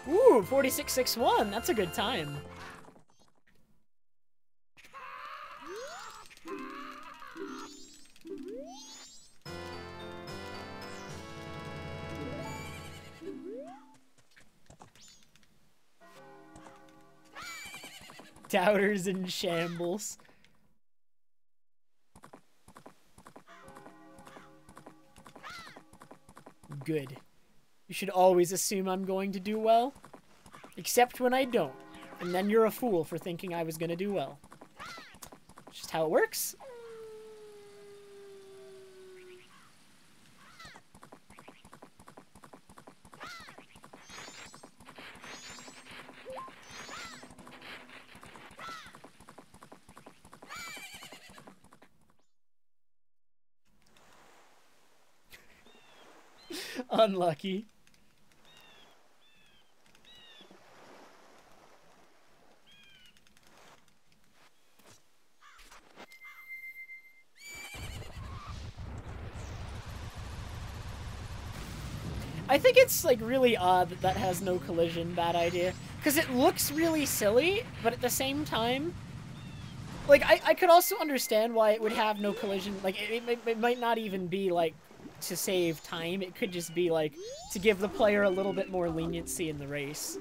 Ooh, 46.61. That's a good time. Doubters in shambles. Good. You should always assume I'm going to do well. Except when I don't. And then you're a fool for thinking I was going to do well. It's just how it works. Unlucky. I think it's, like, really odd that that has no collision. Bad idea. Because it looks really silly, but at the same time... Like, I could also understand why it would have no collision. Like, it might not even be, like, to save time. It could just be, like, to give the player a little bit more leniency in the race.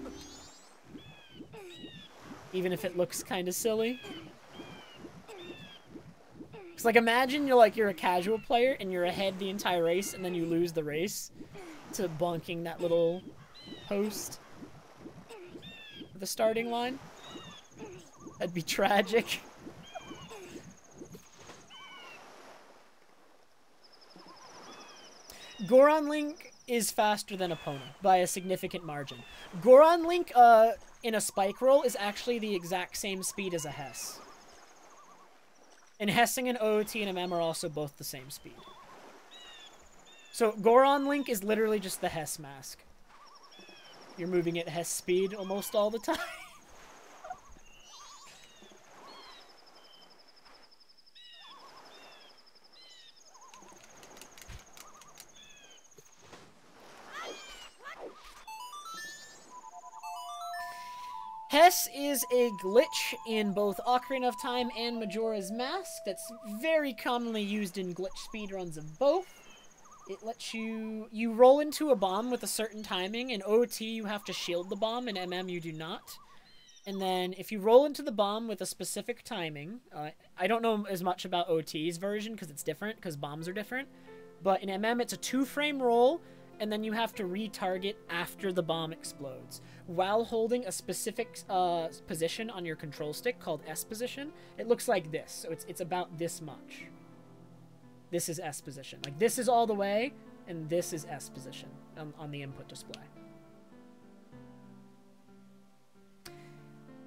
Even if it looks kind of silly. It's like, imagine you're a casual player and you're ahead the entire race and then you lose the race to bonking that little post at the starting line. That'd be tragic. Goron Link is faster than Epona by a significant margin. Goron Link in a spike roll is actually the exact same speed as a Hess. And Hessing and OOT and MM are also both the same speed. So Goron Link is literally just the Hess mask. You're moving at Hess speed almost all the time. Hess is a glitch in both Ocarina of Time and Majora's Mask that's very commonly used in glitch speedruns of both. It lets you roll into a bomb with a certain timing. In OT, you have to shield the bomb. In MM, you do not. And then if you roll into the bomb with a specific timing, I don't know as much about OT's version because it's different, because bombs are different. But in MM, it's a 2-frame roll, and then you have to retarget after the bomb explodes, while holding a specific position on your control stick called S position. It looks like this, so it's about this much. This is S position. Like, this is all the way, and this is S position on the input display.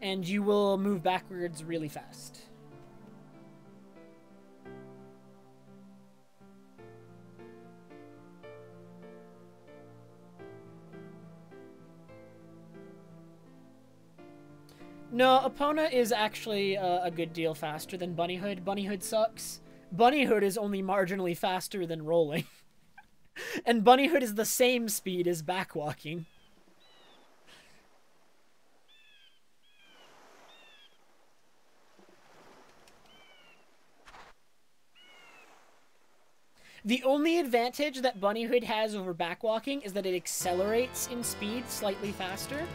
And you will move backwards really fast. No, Epona is actually a good deal faster than Bunnyhood. Bunnyhood sucks. Bunnyhood is only marginally faster than rolling. And Bunnyhood is the same speed as backwalking. The only advantage that Bunnyhood has over backwalking is that it accelerates in speed slightly faster.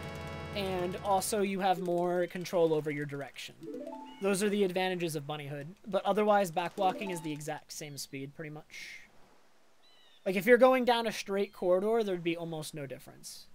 and also you have more control over your direction. Those are the advantages of bunnyhood, but otherwise backwalking is the exact same speed, pretty much. Like, if you're going down a straight corridor, there'd be almost no difference.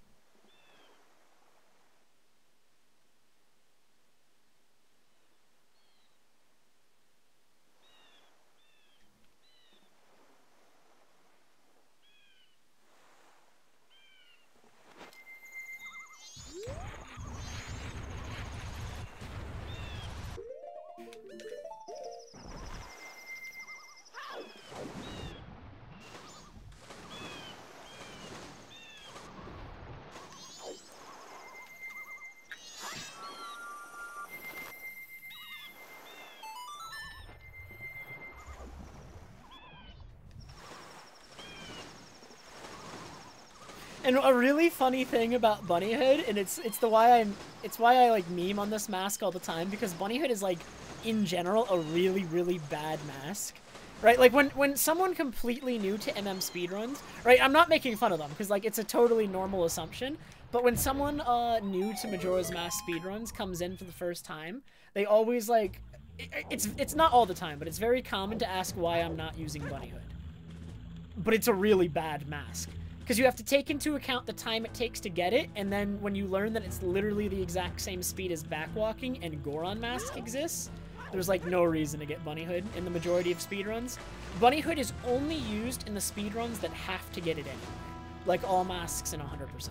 And a really funny thing about bunnyhood, and it's why I like meme on this mask all the time, because bunnyhood is like in general a really, really bad mask. Right? Like when someone completely new to MM speedruns, right? I'm not making fun of them because like it's a totally normal assumption, but when someone new to Majora's Mask speedruns comes in for the first time, they always like it's not all the time, but it's very common to ask why I'm not using bunnyhood. But it's a really bad mask. Because you have to take into account the time it takes to get it, and then when you learn that it's literally the exact same speed as backwalking and Goron Mask exists, there's like no reason to get bunnyhood in the majority of speedruns. Bunnyhood is only used in the speedruns that have to get it anyway. Like all masks in 100%.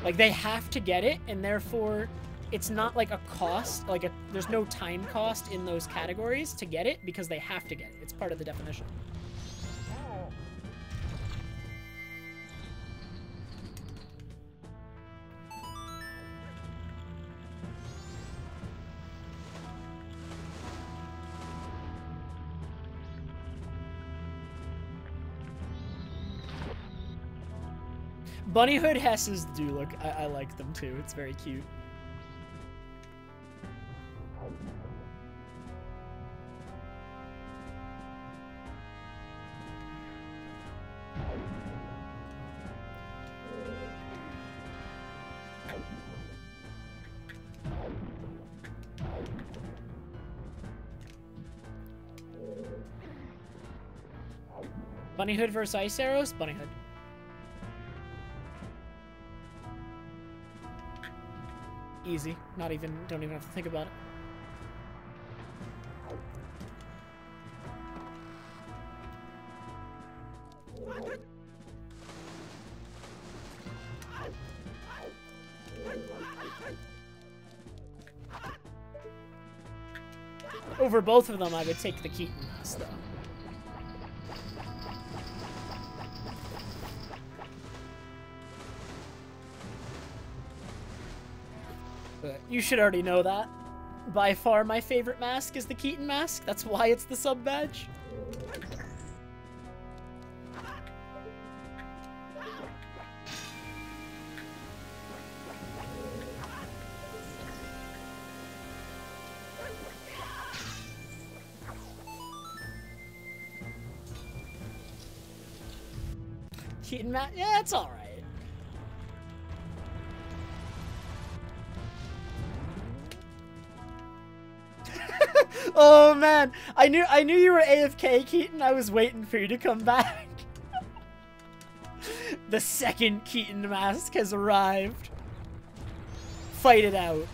Like they have to get it, and therefore it's not like a cost, like there's no time cost in those categories to get it because they have to get it. It's part of the definition. Bunnyhood Hesses do look, I like them too. It's very cute. Bunnyhood versus Ice Arrows? Bunnyhood. Easy. Don't even have to think about it. Over both of them, I would take the Keaton Mask, though. But you should already know that. By far my favorite mask is the Keaton Mask. That's why it's the sub badge. Keaton Mask? Yeah, it's alright. Oh man, I knew you were AFK, Keaton. I was waiting for you to come back. The second Keaton Mask has arrived. Fight it out.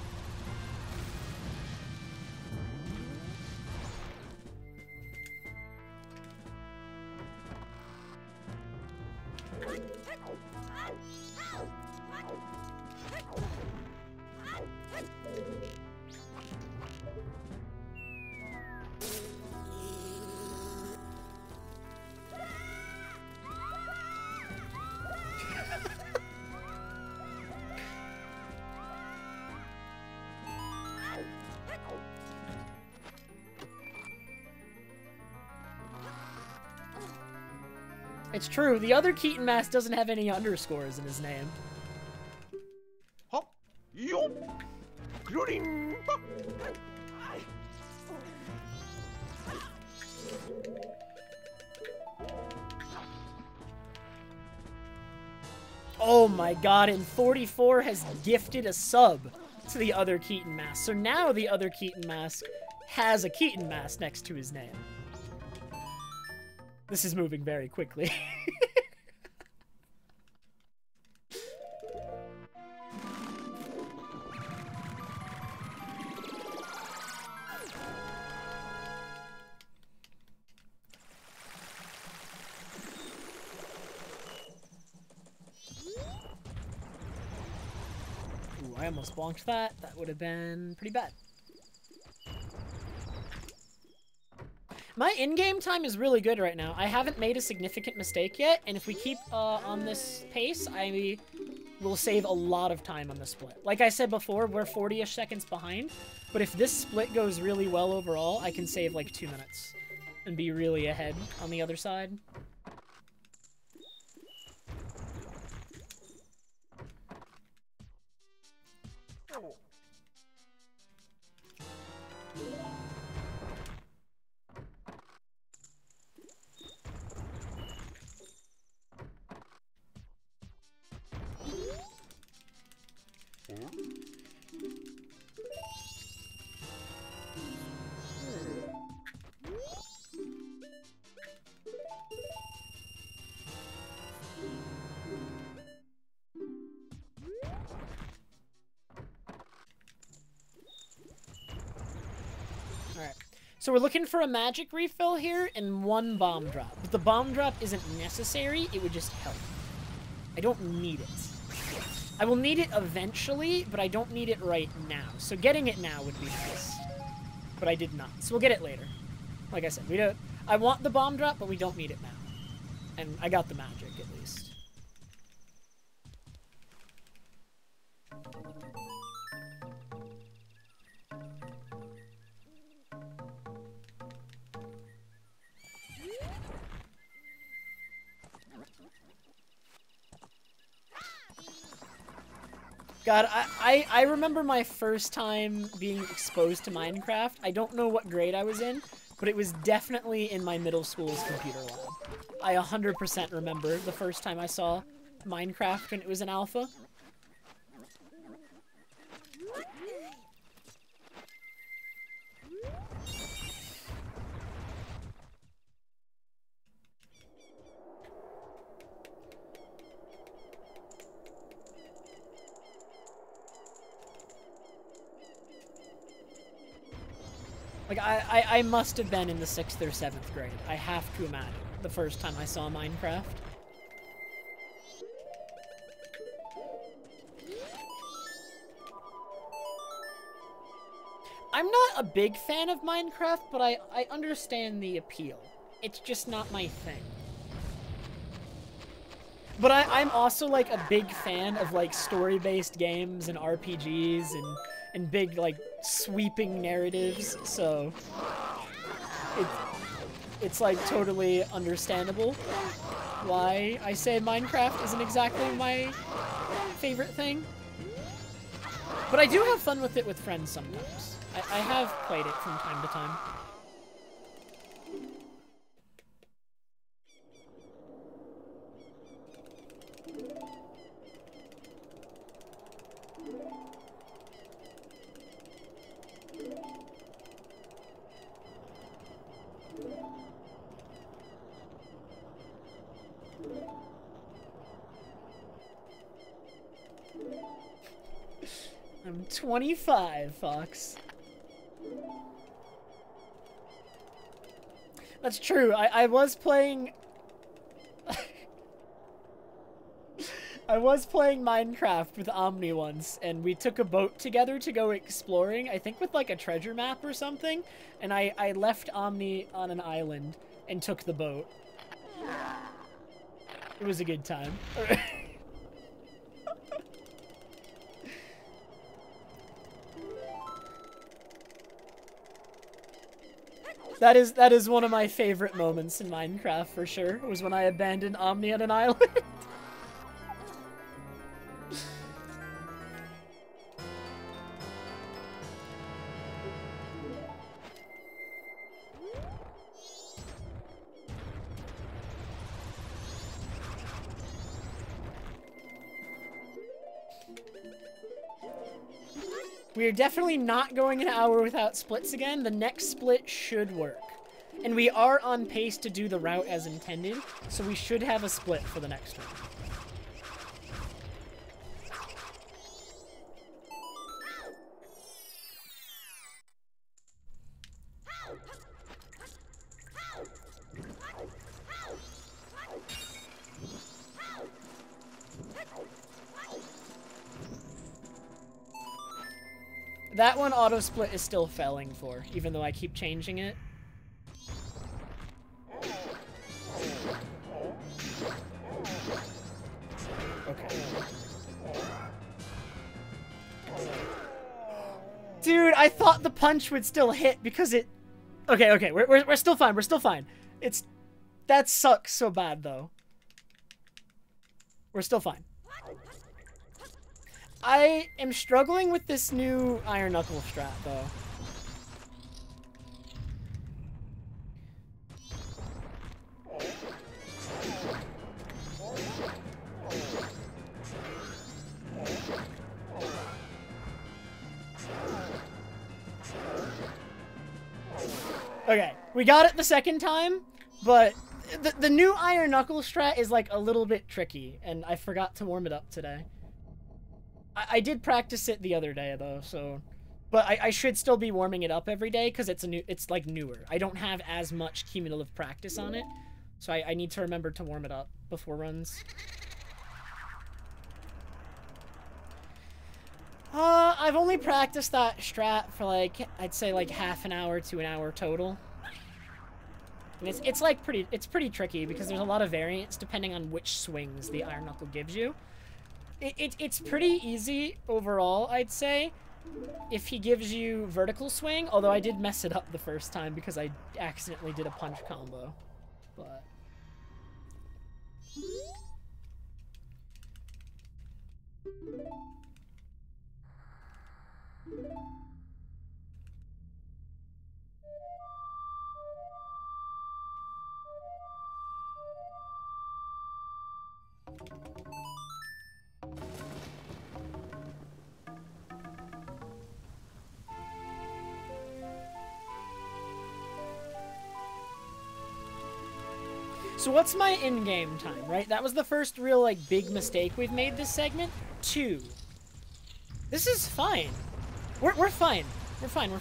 It's true. The other Keaton Mask doesn't have any underscores in his name. Oh my god, and 44 has gifted a sub to the other Keaton mask. So now the other Keaton mask has a Keaton mask next to his name. This is moving very quickly. Ooh, I almost bonked that. That would have been pretty bad. My in-game time is really good right now. I haven't made a significant mistake yet, and if we keep on this pace, I will save a lot of time on the split. Like I said before, we're 40-ish seconds behind, but if this split goes really well overall, I can save like 2 minutes and be really ahead on the other side. So we're looking for a magic refill here and 1 bomb drop. But the bomb drop isn't necessary, it would just help. I don't need it. I will need it eventually, but I don't need it right now. So getting it now would be nice. But I did not. So we'll get it later. Like I said, we don't. I want the bomb drop, but we don't need it now. And I got the magic at least. God, I remember my first time being exposed to Minecraft. I don't know what grade I was in, but it was definitely in my middle school's computer lab. I 100% remember the first time I saw Minecraft when it was in alpha. Like, I must have been in the 6th or 7th grade. I have to imagine. The first time I saw Minecraft. I'm not a big fan of Minecraft, but I understand the appeal. It's just not my thing. But I'm also, like, a big fan of, like, story-based games and RPGs and big, like, sweeping narratives, so it's like totally understandable why I say Minecraft isn't exactly my favorite thing. But I do have fun with it with friends sometimes. I have played it from time to time. I'm 25, Fox. That's true. I was playing... I was playing Minecraft with Omni once, and we took a boat together to go exploring, I think with like a treasure map or something, and I left Omni on an island and took the boat. It was a good time. That is one of my favorite moments in Minecraft for sure. Was when I abandoned Omni on an island. We are definitely not going an hour without splits again. The next split should work. And we are on pace to do the route as intended, so we should have a split for the next one. That one auto split is still failing for, even though I keep changing it. Okay. Dude, I thought the punch would still hit because it... Okay, we're still fine, we're still fine. That sucks so bad, though. We're still fine. I am struggling with this new Iron Knuckle strat, though. Okay, we got it the second time, but the new Iron Knuckle strat is like a little bit tricky, and I forgot to warm it up today. I did practice it the other day though, so, but I should still be warming it up every day because it's like newer. I don't have as much cumulative practice on it, so I need to remember to warm it up before runs. I've only practiced that strat for like, I'd say like half an hour to an hour total. And it's pretty tricky because there's a lot of variance depending on which swings the Iron Knuckle gives you. It's pretty easy overall, I'd say, if he gives you vertical swing, although I did mess it up the first time because I accidentally did a punch combo. But so what's my in-game time, right? That was the first real, like, big mistake we've made this segment. 2. This is fine. We're fine. We're fine.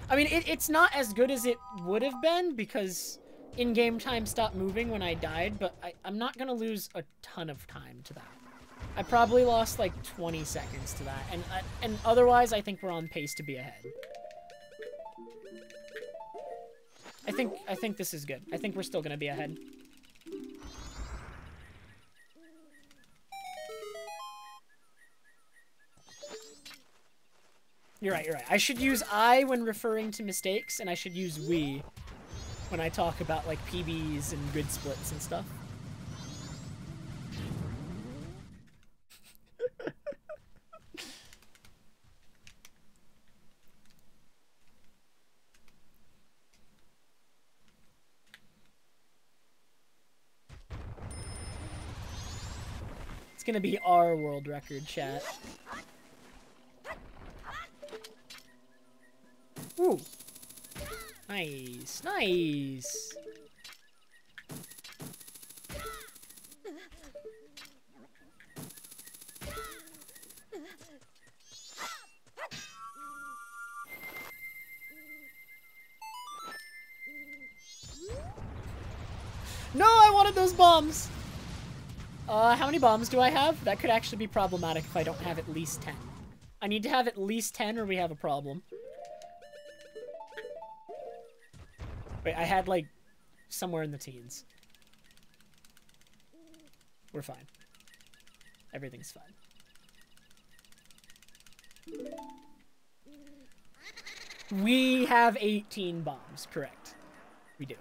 I mean, it's not as good as it would have been because in-game time stopped moving when I died, but I'm not gonna lose a ton of time to that. I probably lost, like, 20 seconds to that, and otherwise I think we're on pace to be ahead. I think this is good. I think we're still gonna be ahead. You're right. I should use I when referring to mistakes, and I should use we when I talk about, like, PBs and good splits and stuff. It's gonna be our world record, chat. Ooh. Nice. No, I wanted those bombs! How many bombs do I have? That could actually be problematic if I don't have at least 10. I need to have at least 10 or we have a problem. Wait, I had, like, somewhere in the teens. We're fine. Everything's fine. We have 18 bombs, correct. We do.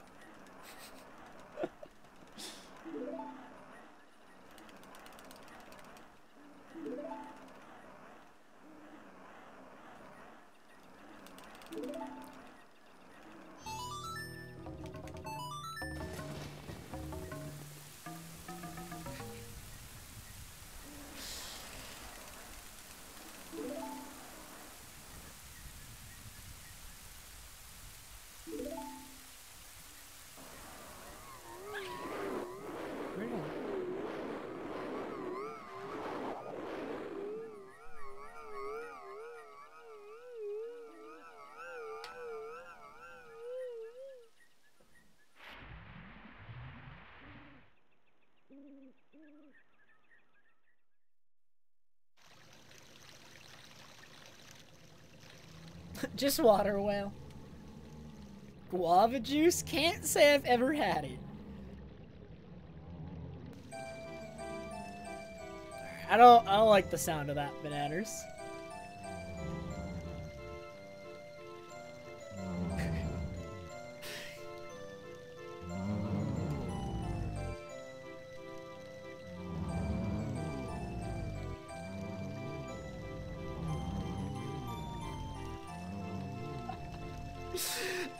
Just water whale. Guava juice? Can't say I've ever had it. I don't like the sound of that, bananas.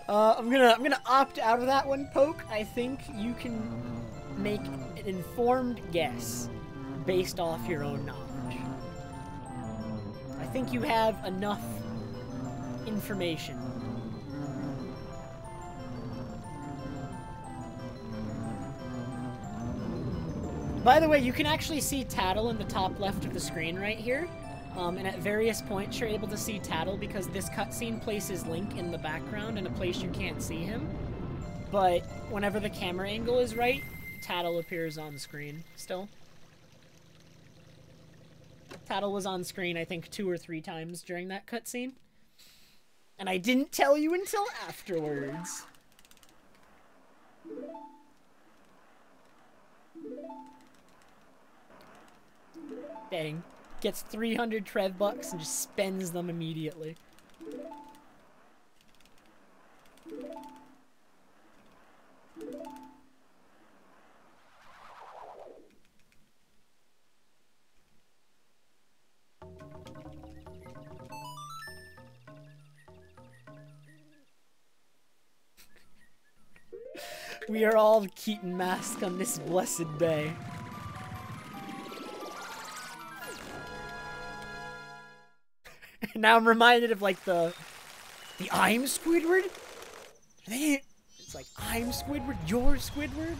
I'm gonna opt out of that one, Poke. I think you can make an informed guess based off your own knowledge. I think you have enough information. By the way, you can actually see Tattle in the top left of the screen right here. And at various points, you're able to see Tattle because this cutscene places Link in the background in a place you can't see him. But whenever the camera angle is right, Tattle appears on screen still. Tattle was on screen, I think, 2 or 3 times during that cutscene. And I didn't tell you until afterwards. Dang. Gets 300 Trev bucks and just spends them immediately. We are all Keaton masked on this blessed bay. Now I'm reminded of like the I'm Squidward. It's like I'm Squidward, you're Squidward.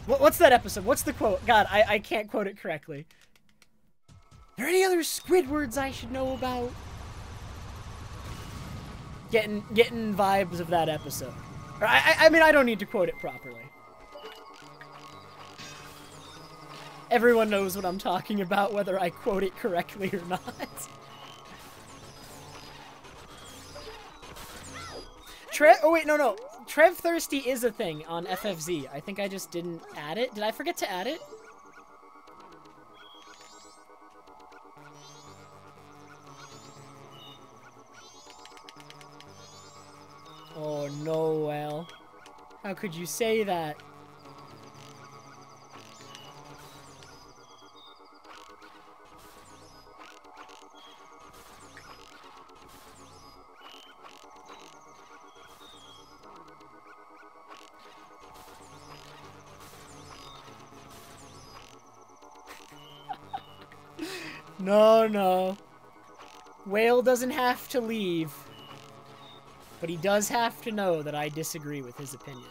What's that episode? What's the quote? God, I can't quote it correctly. Are there any other Squidwards I should know about? Getting vibes of that episode. I mean, I don't need to quote it properly. Everyone knows what I'm talking about, whether I quote it correctly or not. Oh wait, no. Trev Thirsty is a thing on FFZ. I think I just didn't add it. Did I forget to add it? Oh no, Well. How could you say that? No. Whale doesn't have to leave. But he does have to know that I disagree with his opinion.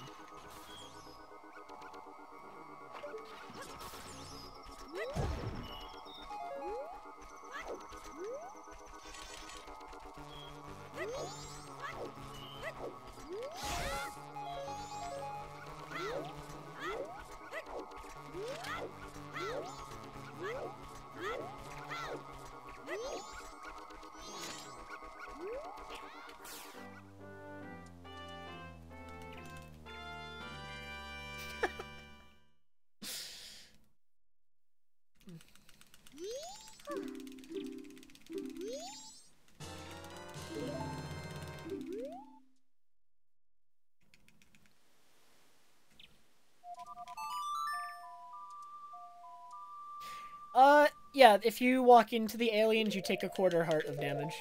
Yeah, if you walk into the aliens, you take a quarter heart of damage.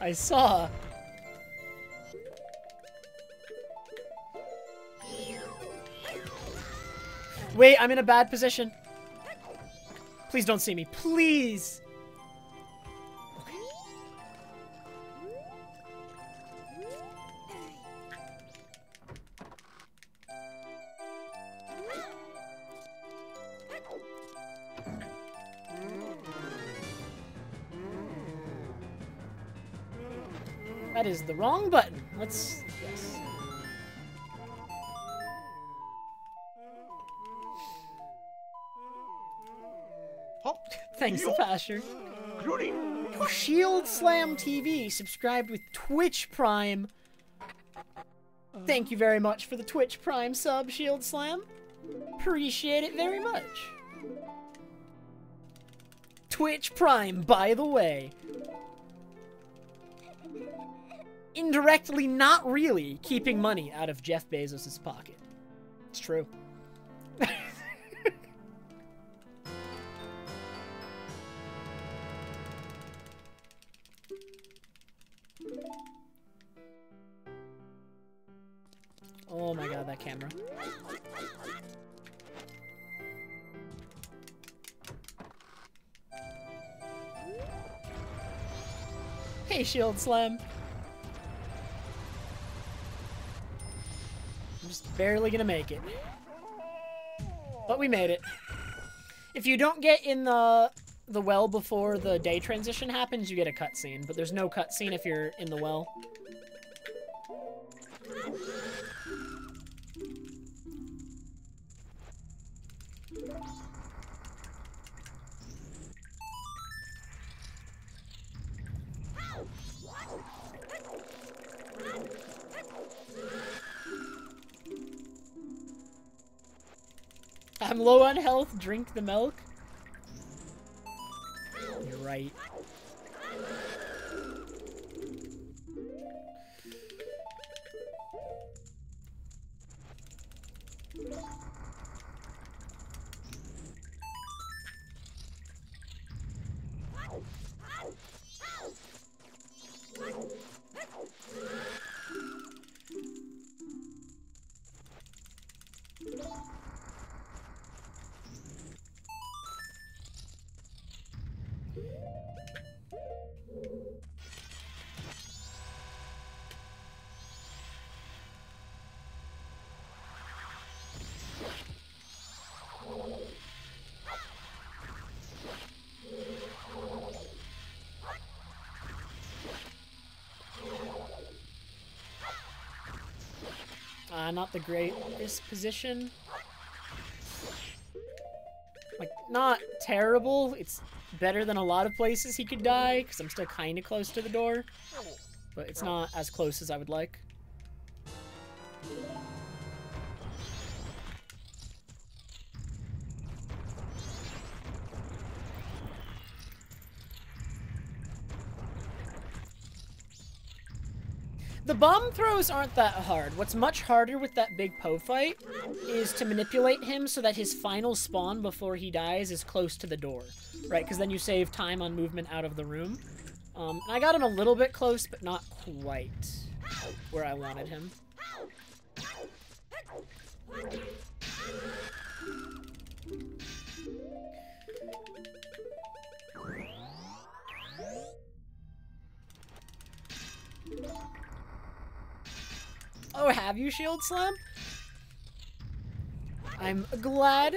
I saw. Wait, I'm in a bad position. Please don't see me. Please. Okay. That is the wrong button. Let's... Yes. Oh, thanks to Pasher. Shield Slam TV subscribed with Twitch Prime. Thank you very much for the Twitch Prime sub, Shield Slam. Appreciate it very much. Twitch Prime, by the way. Indirectly, not really, keeping money out of Jeff Bezos' pocket. It's true. Oh my god, that camera. Hey, Shield Slam. I'm just barely gonna make it. But we made it. If you don't get in the well before the day transition happens, you get a cutscene. But there's no cutscene if you're in the well. I'm low on health, drink the milk. You're right. Not the greatest position. Like, not terrible. It's better than a lot of places he could die, because I'm still kind of close to the door. But it's not as close as I would like. The bomb throws aren't that hard. What's much harder with that big Poe fight is to manipulate him so that his final spawn before he dies is close to the door, right? Because then you save time on movement out of the room. And I got him a little bit close, but not quite where I wanted him. Oh, have you, Shield Slam? I'm glad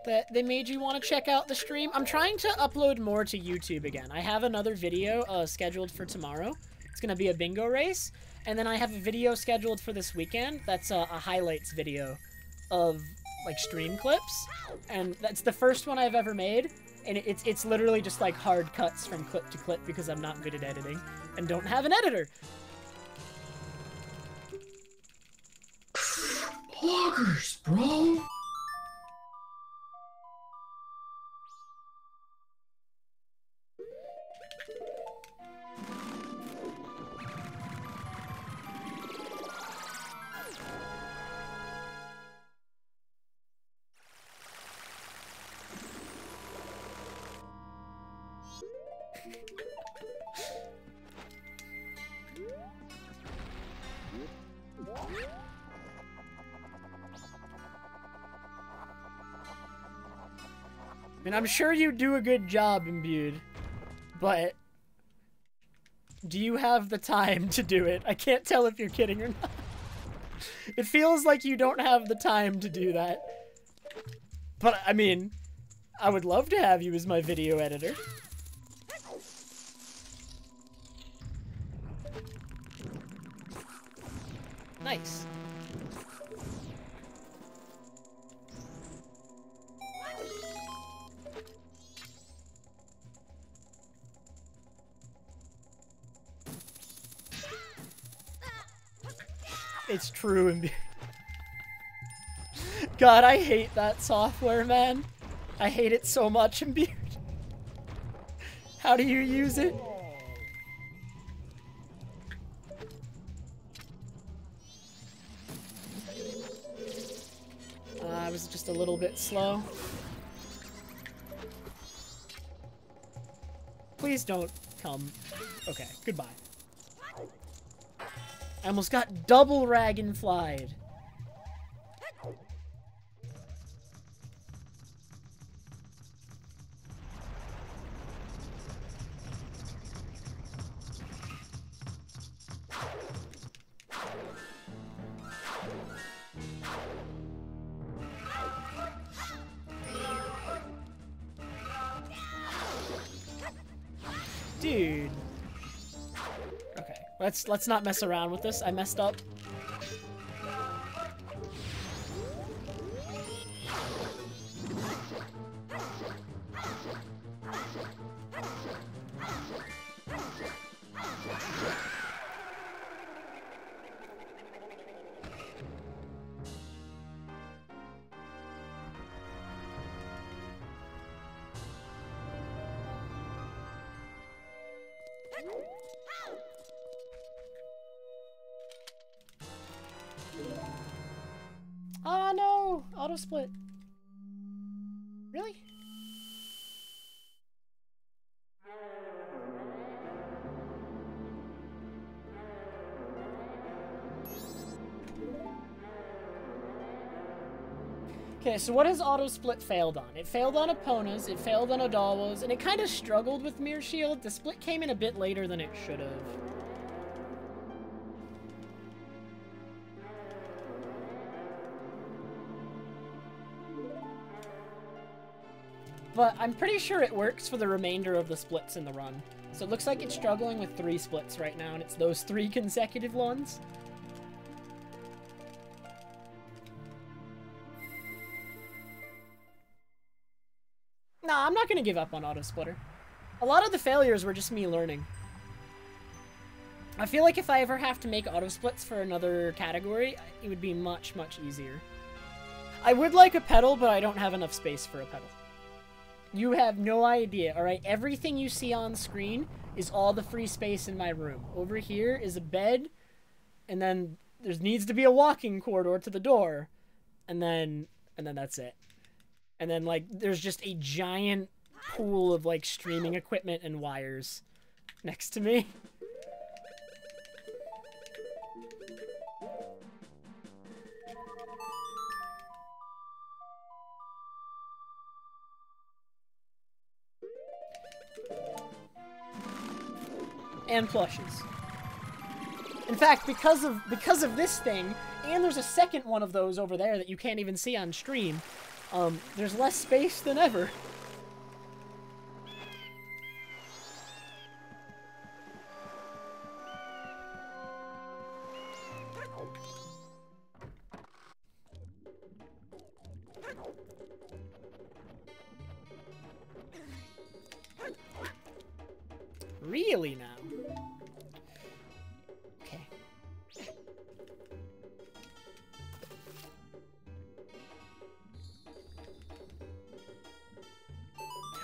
that they made you want to check out the stream. I'm trying to upload more to YouTube again. I have another video scheduled for tomorrow. It's going to be a bingo race. And then I have a video scheduled for this weekend that's a highlights video of, like, stream clips. And that's the first one I've ever made. And it's literally just, like, hard cuts from clip to clip because I'm not good at editing and don't have an editor. Bloggers, bro! And I'm sure you do a good job, Imbued, but do you have the time to do it? I can't tell if you're kidding or not. It feels like you don't have the time to do that. But, I mean, I would love to have you as my video editor. It's true and God, I hate that software, man. I hate it so much, Imbued. How do you use it? I was just a little bit slow. Please don't come. Okay, goodbye. I almost got double dragonflied. Dude. Okay, let's not mess around with this. I messed up. Ah, no! Auto split. Really? Okay, so what has auto split failed on? It failed on Epona's, it failed on Odawa's, and it kind of struggled with Mirror Shield. The split came in a bit later than it should have. But I'm pretty sure it works for the remainder of the splits in the run. So it looks like it's struggling with 3 splits right now, and it's those 3 consecutive ones. Nah, I'm not gonna give up on Auto Splitter. A lot of the failures were just me learning. I feel like if I ever have to make auto splits for another category, it would be much, much easier. I would like a pedal, but I don't have enough space for a pedal. You have no idea, alright? Everything you see on screen is all the free space in my room. Over here is a bed, and then there needs to be a walking corridor to the door, and then that's it. And then, like, there's just a giant pool of, like, streaming equipment and wires next to me. And plushes. In fact, because of this thing, and there's a second one of those over there that you can't even see on stream, there's less space than ever. Really now? Okay.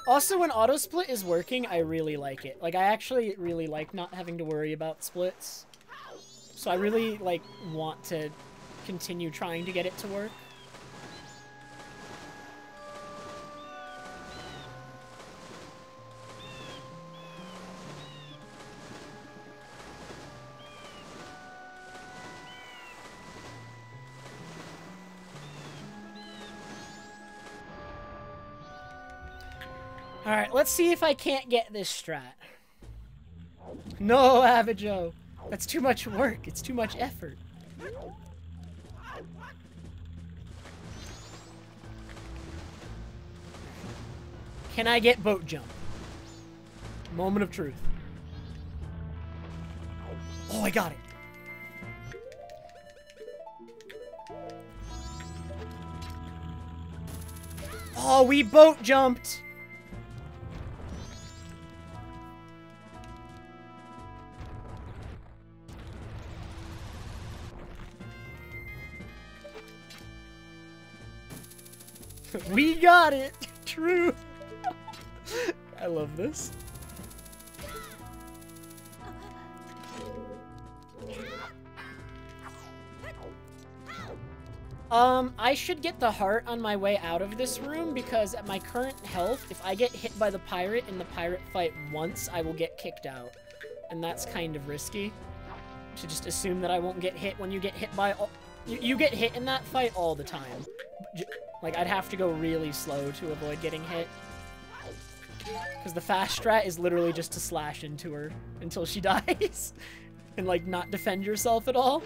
Also, when auto split is working, I really like it. Like, I actually really like not having to worry about splits. So I really, like, want to continue trying to get it to work. Alright, let's see if I can't get this strat. No, Avajo. That's too much work. It's too much effort. Can I get boat jump? Moment of truth. Oh, I got it. Oh, we boat jumped. We got it! True! I love this. I should get the heart on my way out of this room, because at my current health, if I get hit by the pirate in the pirate fight once, I will get kicked out. And that's kind of risky. To just assume that I won't get hit when you get hit by all... You get hit in that fight all the time. Like, I'd have to go really slow to avoid getting hit. Because the fast strat is literally just to slash into her until she dies. And, like, not defend yourself at all.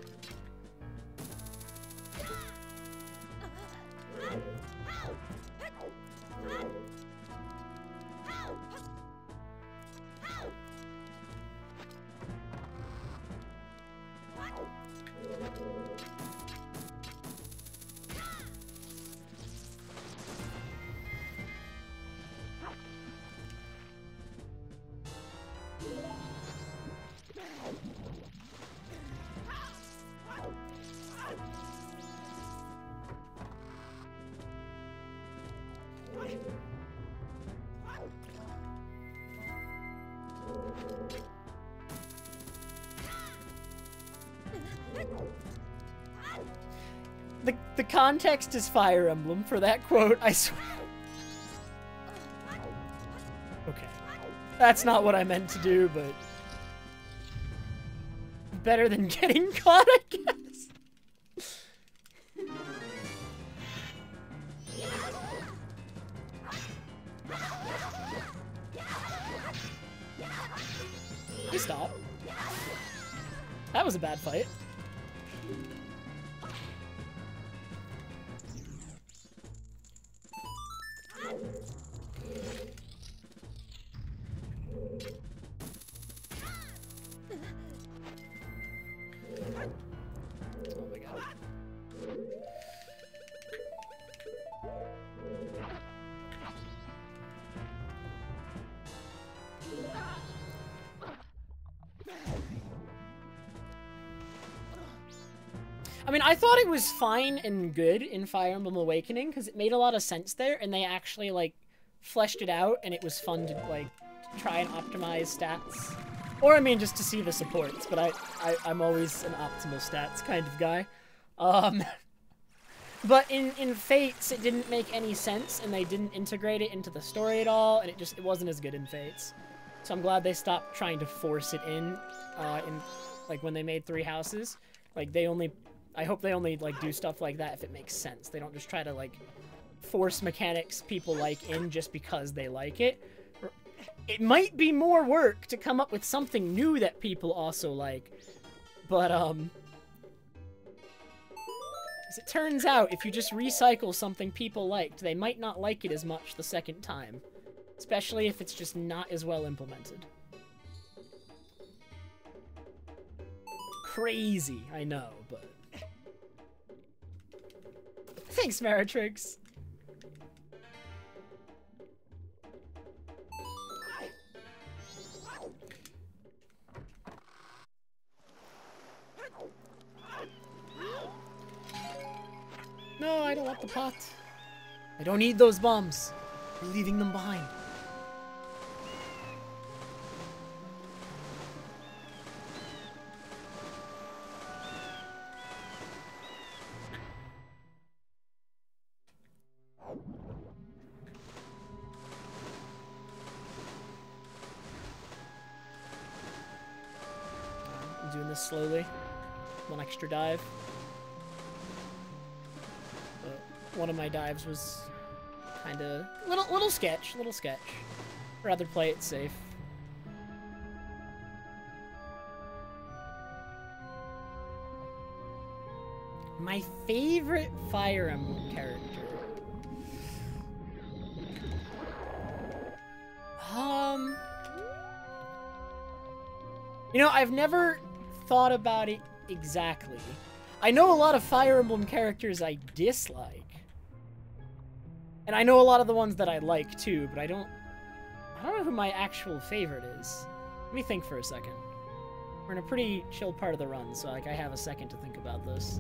The context is Fire Emblem for that quote, I swear. Okay. That's not what I meant to do, but... better than getting caught, I guess. Please stop. That was a bad fight. I mean, I thought it was fine and good in Fire Emblem Awakening, because it made a lot of sense there, and they actually, like, fleshed it out, and it was fun to, like, try and optimize stats. Or, I mean, just to see the supports, but I'm always an optimal stats kind of guy. But in Fates, it didn't make any sense, and they didn't integrate it into the story at all, and it wasn't as good in Fates. So I'm glad they stopped trying to force it in like, when they made 3 Houses. Like, I hope they only, like, do stuff like that if it makes sense. They don't just try to, like, force mechanics people like in just because they like it. It might be more work to come up with something new that people also like. But, as it turns out, if you just recycle something people liked, they might not like it as much the second time. Especially if it's just not as well implemented. Crazy, I know, but... Thanks, Maritrix. No, I don't want the pot. I don't need those bombs. We're leaving them behind. I'm doing this slowly. One extra dive. One of my dives was kind of little sketch. Rather play it safe. My favorite Fire Emblem character. You know, I've never thought about it exactly. I know a lot of Fire Emblem characters I dislike. And I know a lot of the ones that I like too, but I don't know who my actual favorite is. Let me think for a second. We're in a pretty chill part of the run, so like I have a second to think about this.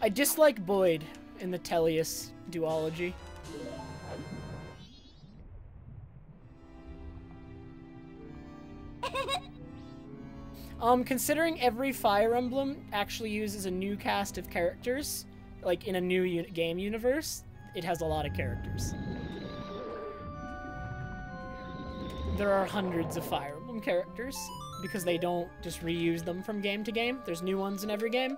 I dislike Boyd in the Teleus duology. Considering every Fire Emblem actually uses a new cast of characters, like in a new game universe, it has a lot of characters. There are hundreds of Fire Emblem characters, because they don't just reuse them from game to game. There's new ones in every game.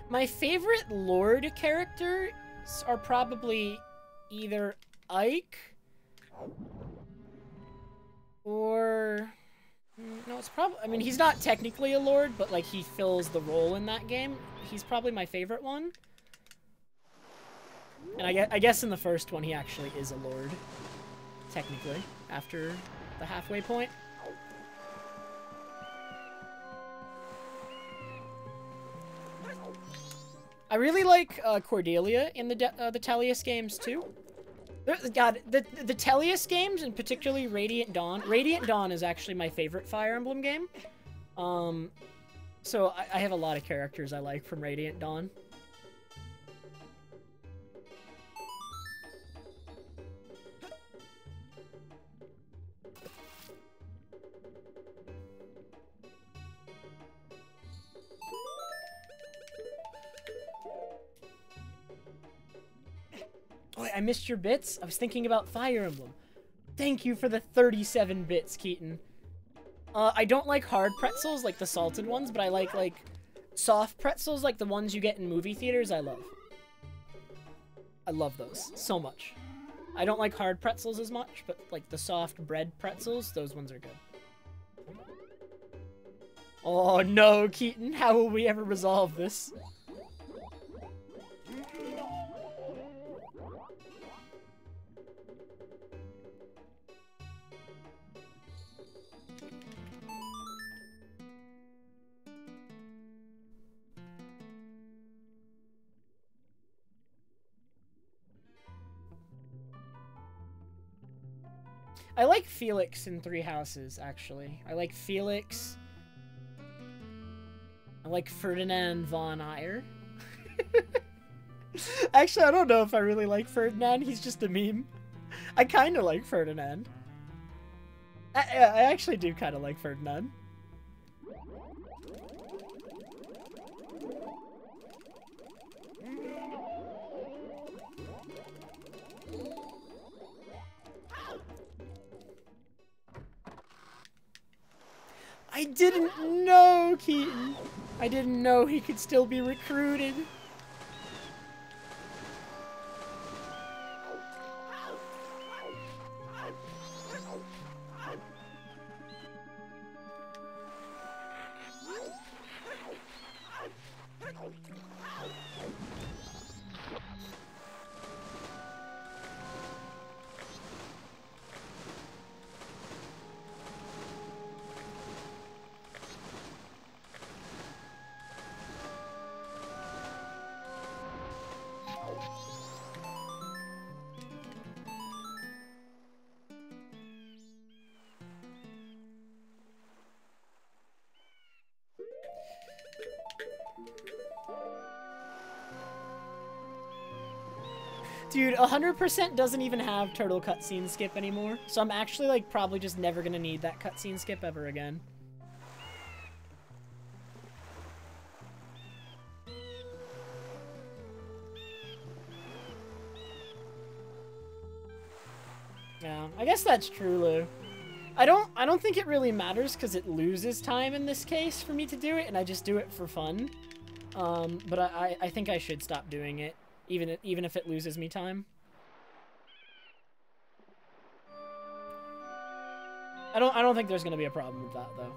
My favorite Lord characters are probably either Ike or... No, it's probably... I mean, he's not technically a Lord, but, like, he fills the role in that game. He's probably my favorite one. And I guess in the first one, he actually is a Lord, technically, after the halfway point. I really like Cordelia in the Teleus games, too. God, the Teleus games, and particularly Radiant Dawn. Radiant Dawn is actually my favorite Fire Emblem game. So I have a lot of characters I like from Radiant Dawn. Oh, I missed your bits? I was thinking about Fire Emblem. Thank you for the 37 bits, Keaton. I don't like hard pretzels, like the salted ones, but I like soft pretzels, like the ones you get in movie theaters, I love. I love those so much. I don't like hard pretzels as much, but like the soft bread pretzels, those ones are good. Oh no, Keaton, how will we ever resolve this? I like Felix in Three Houses, actually. I like Felix. I like Ferdinand von Aegir. Actually, I don't know if I really like Ferdinand. He's just a meme. I kind of like Ferdinand. I actually do kind of like Ferdinand. I didn't know, Keaton. I didn't know he could still be recruited. Dude, 100% doesn't even have turtle cutscene skip anymore, so I'm actually, like, probably just never gonna need that cutscene skip ever again. Yeah, I guess that's true, Lou. I don't think it really matters because it loses time in this case for me to do it, and I just do it for fun. But I think I should stop doing it, even if it loses me time. I don't think there's gonna be a problem with that though,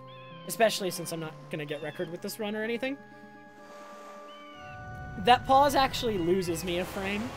especially since I'm not gonna get record with this run or anything. That pause actually loses me a frame.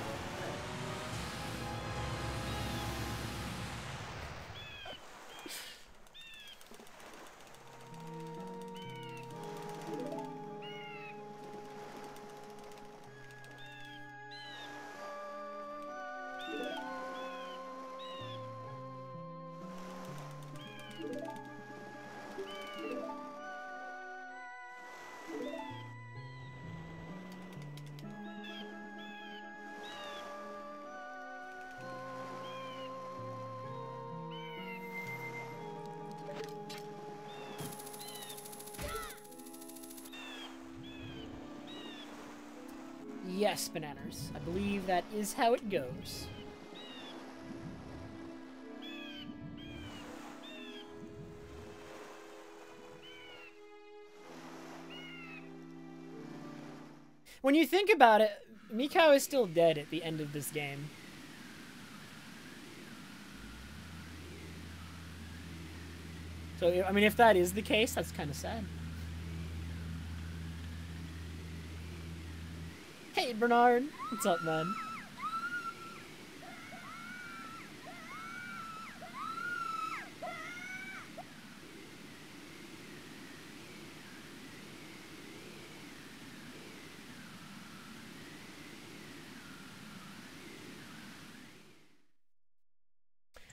Yes, bananas. I believe that is how it goes. When you think about it, Mikau is still dead at the end of this game. So, I mean, if that is the case, that's kind of sad. Hey, Bernard. What's up, man?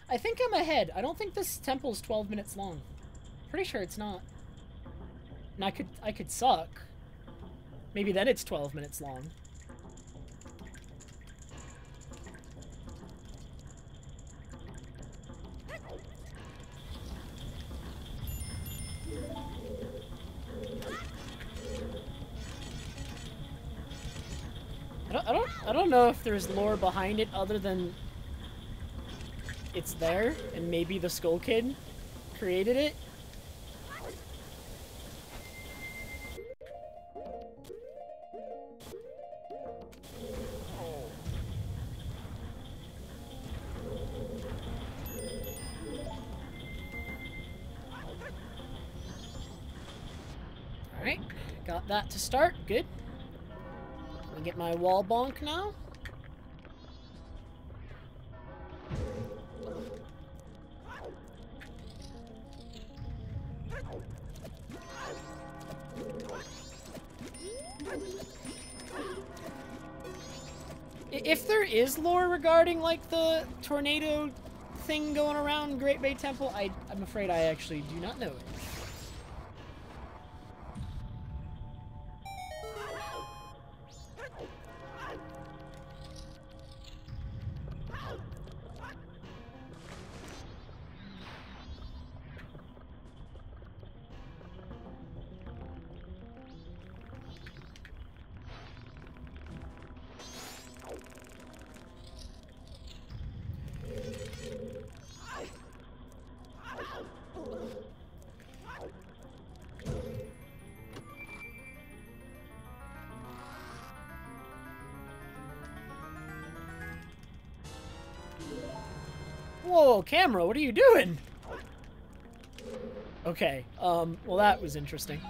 I think I'm ahead. I don't think this temple's 12 minutes long. Pretty sure it's not. And I could suck. Maybe then it's 12 minutes long. I don't know if there's lore behind it other than it's there and maybe the Skull Kid created it. Alright, got that to start. Good. Let me get my wall bonk now. If there is lore regarding, like, the tornado thing going around Great Bay Temple, I'm afraid I actually do not know it. Whoa, camera, what are you doing? Okay, well that was interesting.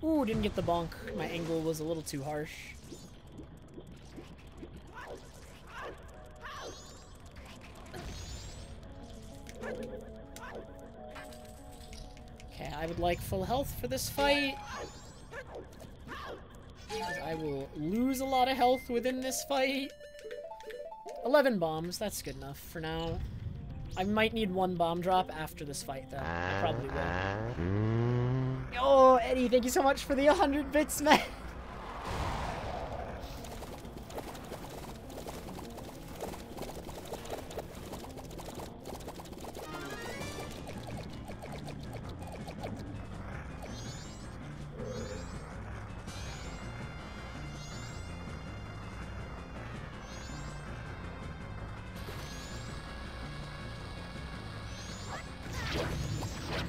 Ooh, didn't get the bonk. My angle was a little too harsh. Okay, I would like full health for this fight. I will lose a lot of health within this fight. 11 bombs, that's good enough for now. I might need one bomb drop after this fight, though. I probably will. Oh, Eddie, thank you so much for the 100 bits, man.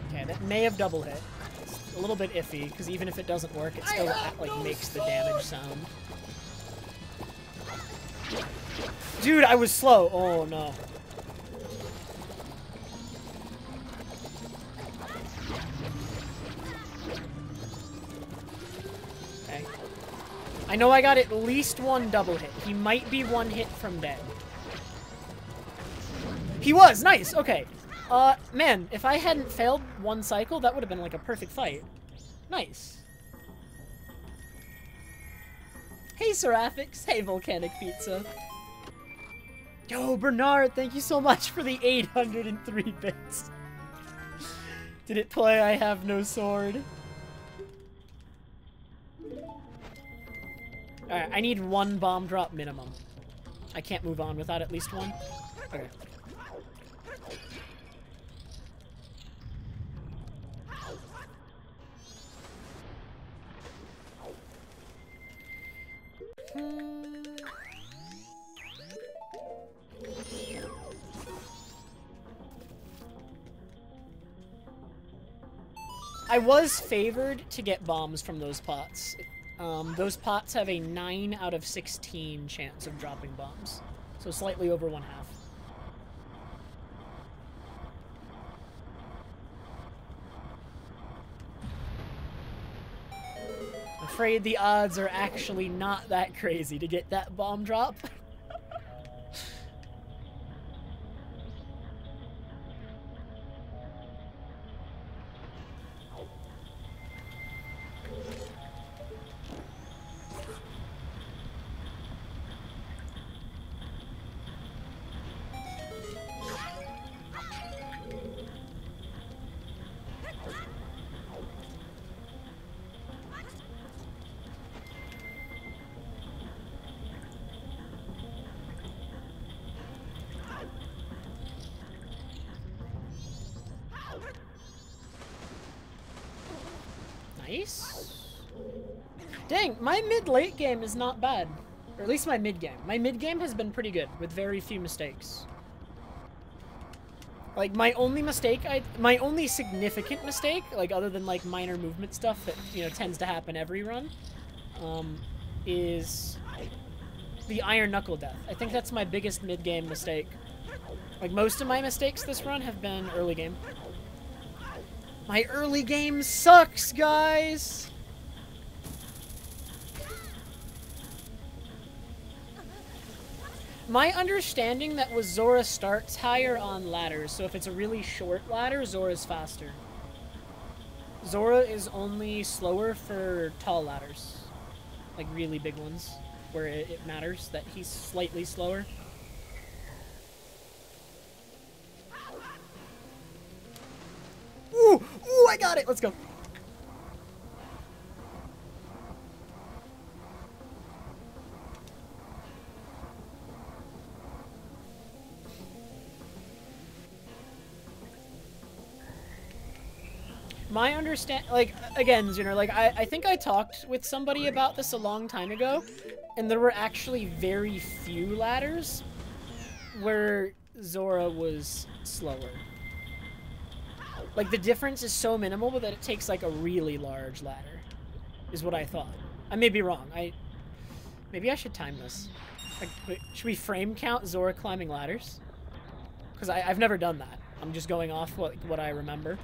Okay, that may have double hit. It's a little bit iffy, because even if it doesn't work, it still like makes the damage sound. Dude, I was slow. Oh no. Okay. I know I got at least one double hit. He might be one hit from dead. He was! Nice! Okay. Man, if I hadn't failed one cycle, that would have been like a perfect fight. Nice. Hey, Seraphix. Hey, Volcanic Pizza. Yo, Bernard, thank you so much for the 803 bits. Did it play I Have No Sword? Alright, I need 1 bomb drop minimum. I can't move on without at least 1. Okay. I was favored to get bombs from those pots. Those pots have a 9 out of 16 chance of dropping bombs. So slightly over 1/2. I'm afraid the odds are actually not that crazy to get that bomb drop. Nice. Dang, my mid-late game is not bad. Or at least my mid-game. My mid-game has been pretty good, with very few mistakes. Like, my only significant mistake, like, other than, like, minor movement stuff that, you know, tends to happen every run, is the Iron Knuckle death. I think that's my biggest mid-game mistake. Like, most of my mistakes this run have been early game. My early game sucks, guys! My understanding that was Zora starts higher on ladders, so if it's a really short ladder, Zora's faster. Zora is only slower for tall ladders. Like really big ones, where it matters that he's slightly slower. Ooh! Ooh, I got it! Let's go! My like, again, you know, like, I think I talked with somebody about this a long time ago, and there were actually very few ladders where Zora was slower. Like, the difference is so minimal that it takes, like, a really large ladder, is what I thought. I may be wrong. Maybe I should time this. Like, wait, should we frame count Zora climbing ladders? Because I've never done that. I'm just going off what I remember.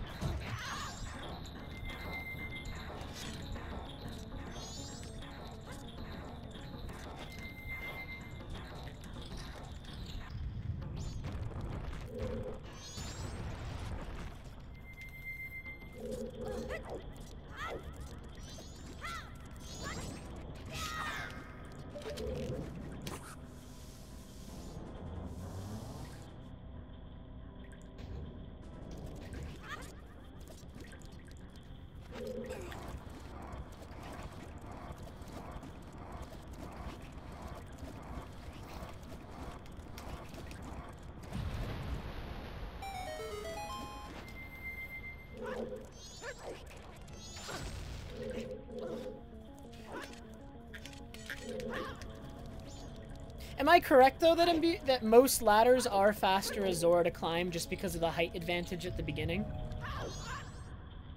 Am I correct, though, that most ladders are faster as Zora to climb just because of the height advantage at the beginning?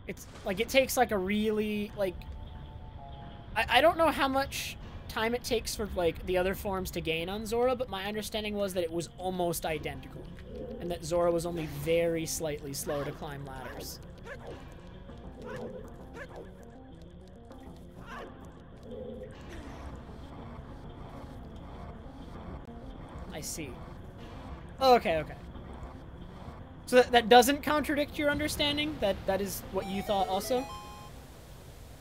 It's, like, it takes, like, a really, like... I don't know how much time it takes for, like, the other forms to gain on Zora, but my understanding was that it was almost identical. And that Zora was only very slightly slower to climb ladders. I see. Oh, okay, okay. So that doesn't contradict your understanding? That is what you thought also?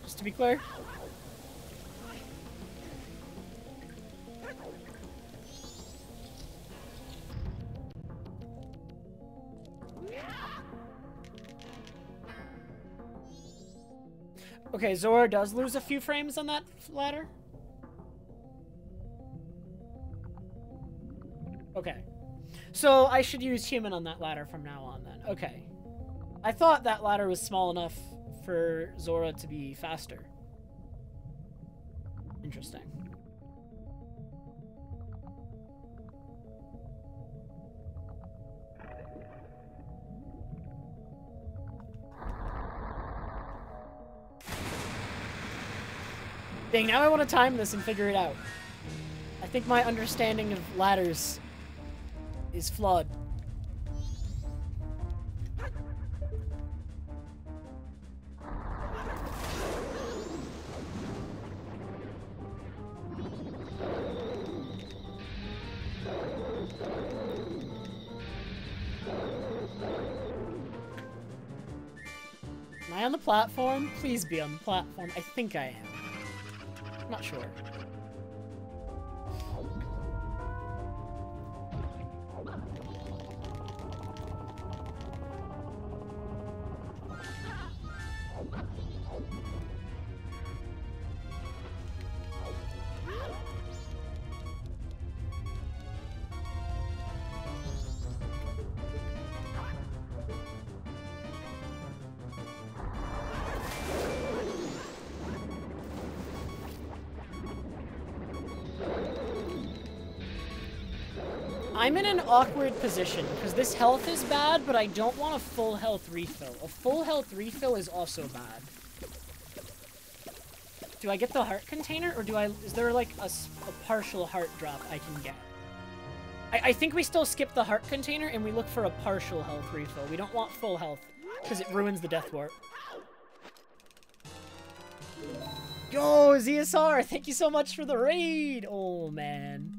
Just to be clear? Okay, Zora does lose a few frames on that ladder. Okay. So I should use human on that ladder from now on then. Okay. I thought that ladder was small enough for Zora to be faster. Interesting. Dang, now I want to time this and figure it out. I think my understanding of ladders is flawed. Am I on the platform? Please be on the platform. I think I am. I'm not sure. I'm in an awkward position, because this health is bad, but I don't want a full health refill. A full health refill is also bad. Do I get the heart container, or is there like a partial heart drop I can get? I think we still skip the heart container, and we look for a partial health refill. We don't want full health, because it ruins the death warp. Yo, ZSR, thank you so much for the raid! Oh, man.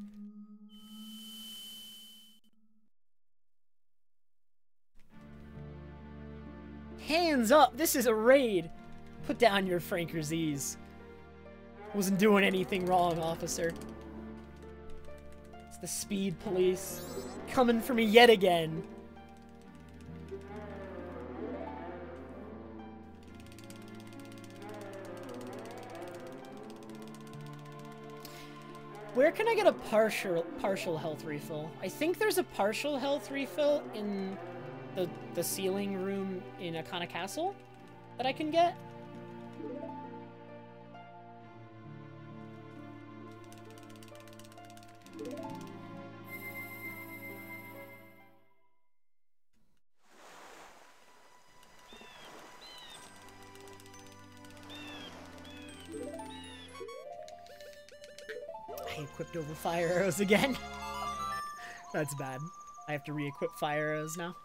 Hands up! This is a raid! Put down your Franker Z's. Wasn't doing anything wrong, officer. It's the speed police. Coming for me yet again. Where can I get a partial health refill? I think there's a partial health refill in the ceiling room in Akana Castle that I can get. I equipped over fire arrows again. That's bad. I have to re-equip fire arrows now.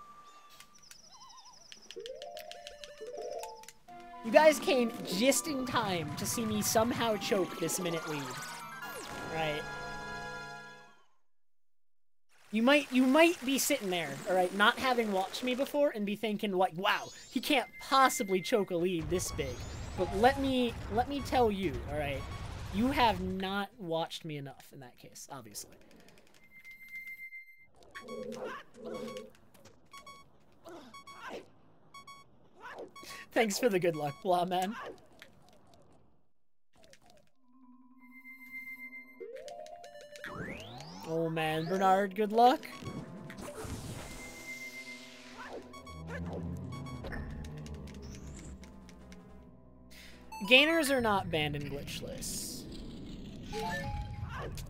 You guys came just in time to see me somehow choke this minute lead. Right. You might be sitting there, alright, not having watched me before and be thinking like, wow, he can't possibly choke a lead this big. But let me tell you, alright, you have not watched me enough in that case, obviously. Thanks for the good luck, blah, man. Oh man, Bernard, good luck. Gainers are not banned in Glitchless.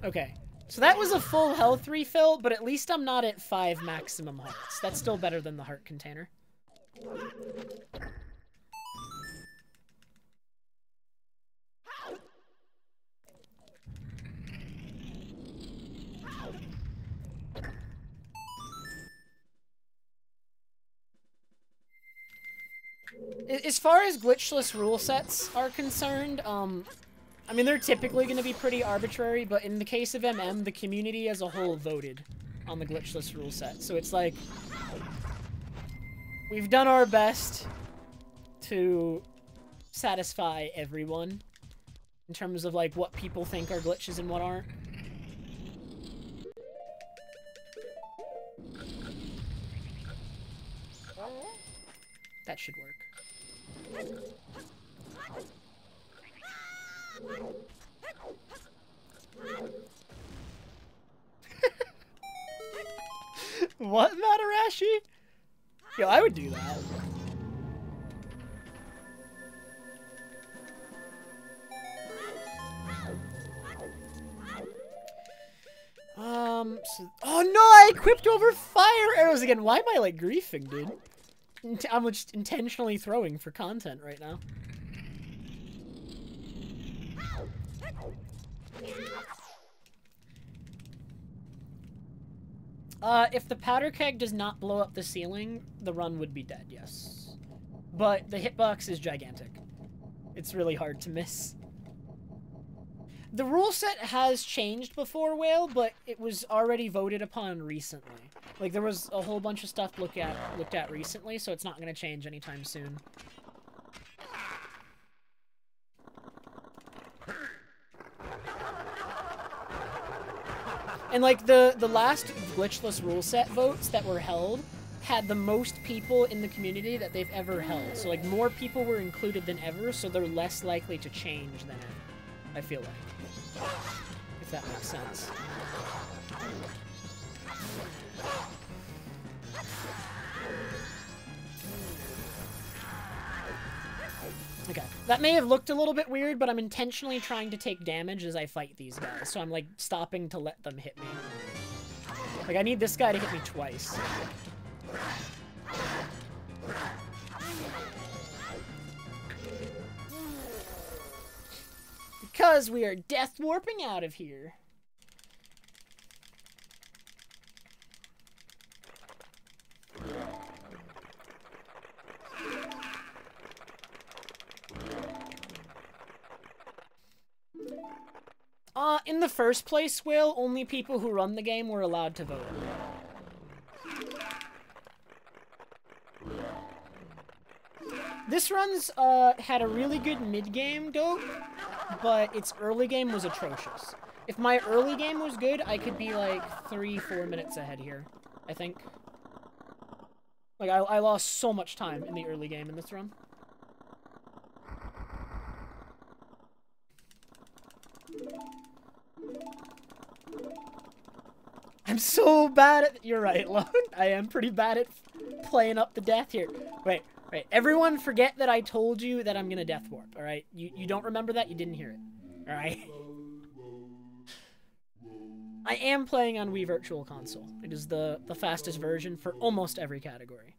Okay, so that was a full health refill, but at least I'm not at 5 maximum hearts. That's still better than the heart container. As far as glitchless rule sets are concerned, I mean, they're typically going to be pretty arbitrary, but in the case of MM, the community as a whole voted on the glitchless rule set. So it's like, we've done our best to satisfy everyone in terms of, like, what people think are glitches and what aren't. That should work. What, Matarashi? Yo, I would do that. Oh no, I equipped over fire arrows again. Why am I, like, griefing, dude? I'm just intentionally throwing for content right now. If the powder keg does not blow up the ceiling, the run would be dead, yes. But the hitbox is gigantic. It's really hard to miss. The rule set has changed before, Whale, but it was already voted upon recently. Like, there was a whole bunch of stuff looked at recently, so it's not going to change anytime soon. And, like, the last glitchless rule set votes that were held had the most people in the community that they've ever held. So, like, more people were included than ever, so they're less likely to change than ever, I feel like. If that makes sense. Okay, that may have looked a little bit weird, but I'm intentionally trying to take damage as I fight these guys, so I'm, like, stopping to let them hit me. Like, I need this guy to hit me twice. Because we are death warping out of here. In the first place, Will, only people who run the game were allowed to vote. This run's had a really good mid-game dope, but its early game was atrocious. If my early game was good, I could be like 3-4 minutes ahead here, I think. Like, I lost so much time in the early game in this run. I'm so bad at... You're right, Lone. I am pretty bad at playing up the death here. Wait. Everyone forget that I told you that I'm gonna death warp, alright? You don't remember that? You didn't hear it. Alright? I am playing on Wii Virtual Console. It is the fastest version for almost every category.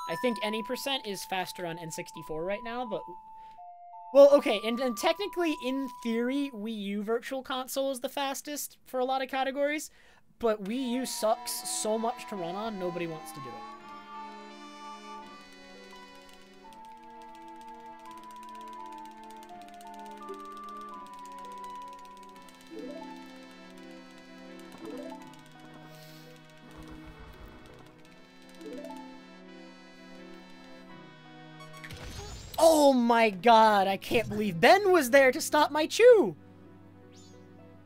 I think any percent is faster on N64 right now, but... Well, okay, and technically, in theory, Wii U Virtual Console is the fastest for a lot of categories, but Wii U sucks so much to run on, nobody wants to do it. Oh my god, I can't believe Ben was there to stop my chew!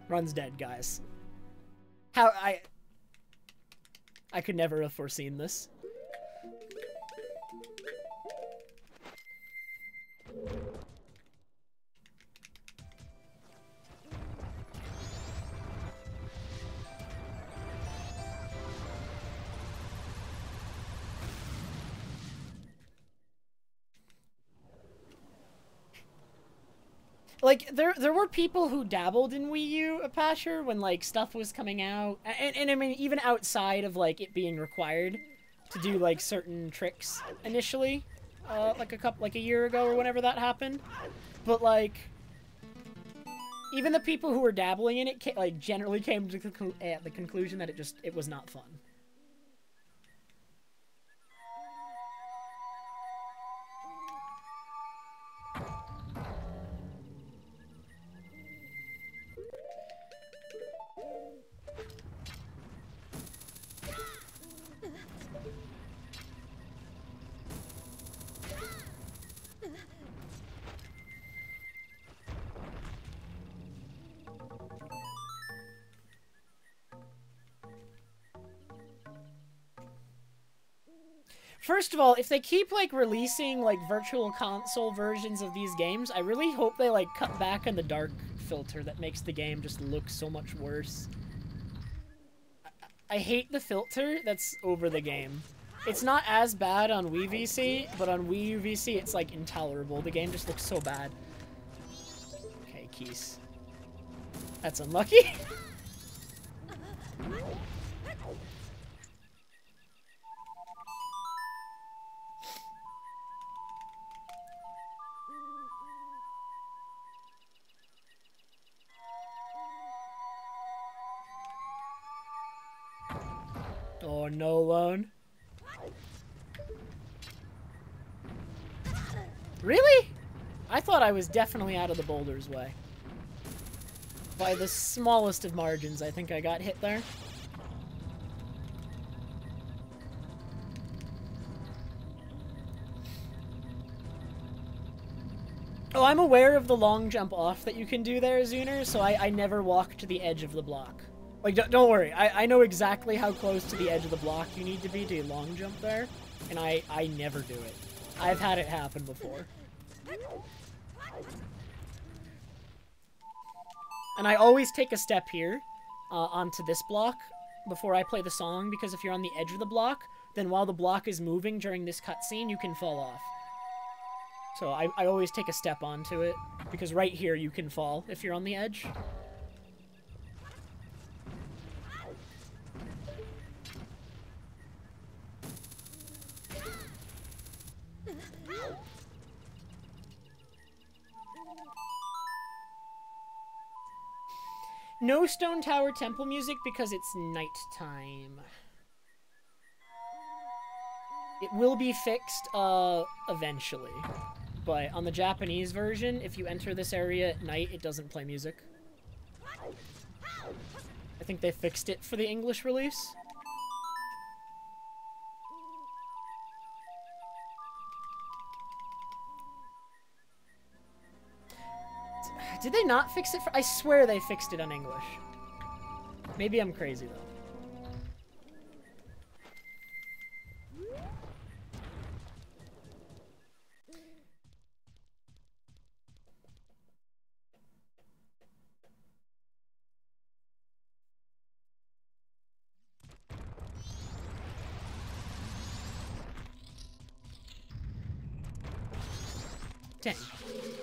Run's dead, guys. How I could never have foreseen this. Like, there were people who dabbled in Wii U, Apasher, when, like, stuff was coming out. And I mean, even outside of, like, it being required to do, like, certain tricks initially. Like a year ago or whenever that happened. But, like, even the people who were dabbling in it, like, generally came to the conclusion that it was not fun. First of all, if they keep, like, releasing, like, virtual console versions of these games, I really hope they, like, cut back on the dark filter that makes the game just look so much worse. I hate the filter that's over the game. It's not as bad on Wii VC, but on Wii U VC, it's like intolerable. The game just looks so bad. Okay, keys. That's unlucky. Oh, no loan. Really? I thought I was definitely out of the boulder's way. By the smallest of margins, I think I got hit there. Oh, I'm aware of the long jump off that you can do there, Zuner, so I never walk to the edge of the block. Like, don't worry, I know exactly how close to the edge of the block you need to be to long jump there, and I never do it. I've had it happen before. And I always take a step here onto this block before I play the song, because if you're on the edge of the block, then while the block is moving during this cutscene, you can fall off. So I always take a step onto it, because right here you can fall if you're on the edge. No Stone Tower Temple music because it's nighttime. It will be fixed eventually. But on the Japanese version, if you enter this area at night, it doesn't play music. I think they fixed it for the English release. Did they not fix it for... I swear they fixed it on English. Maybe I'm crazy, though. Dang.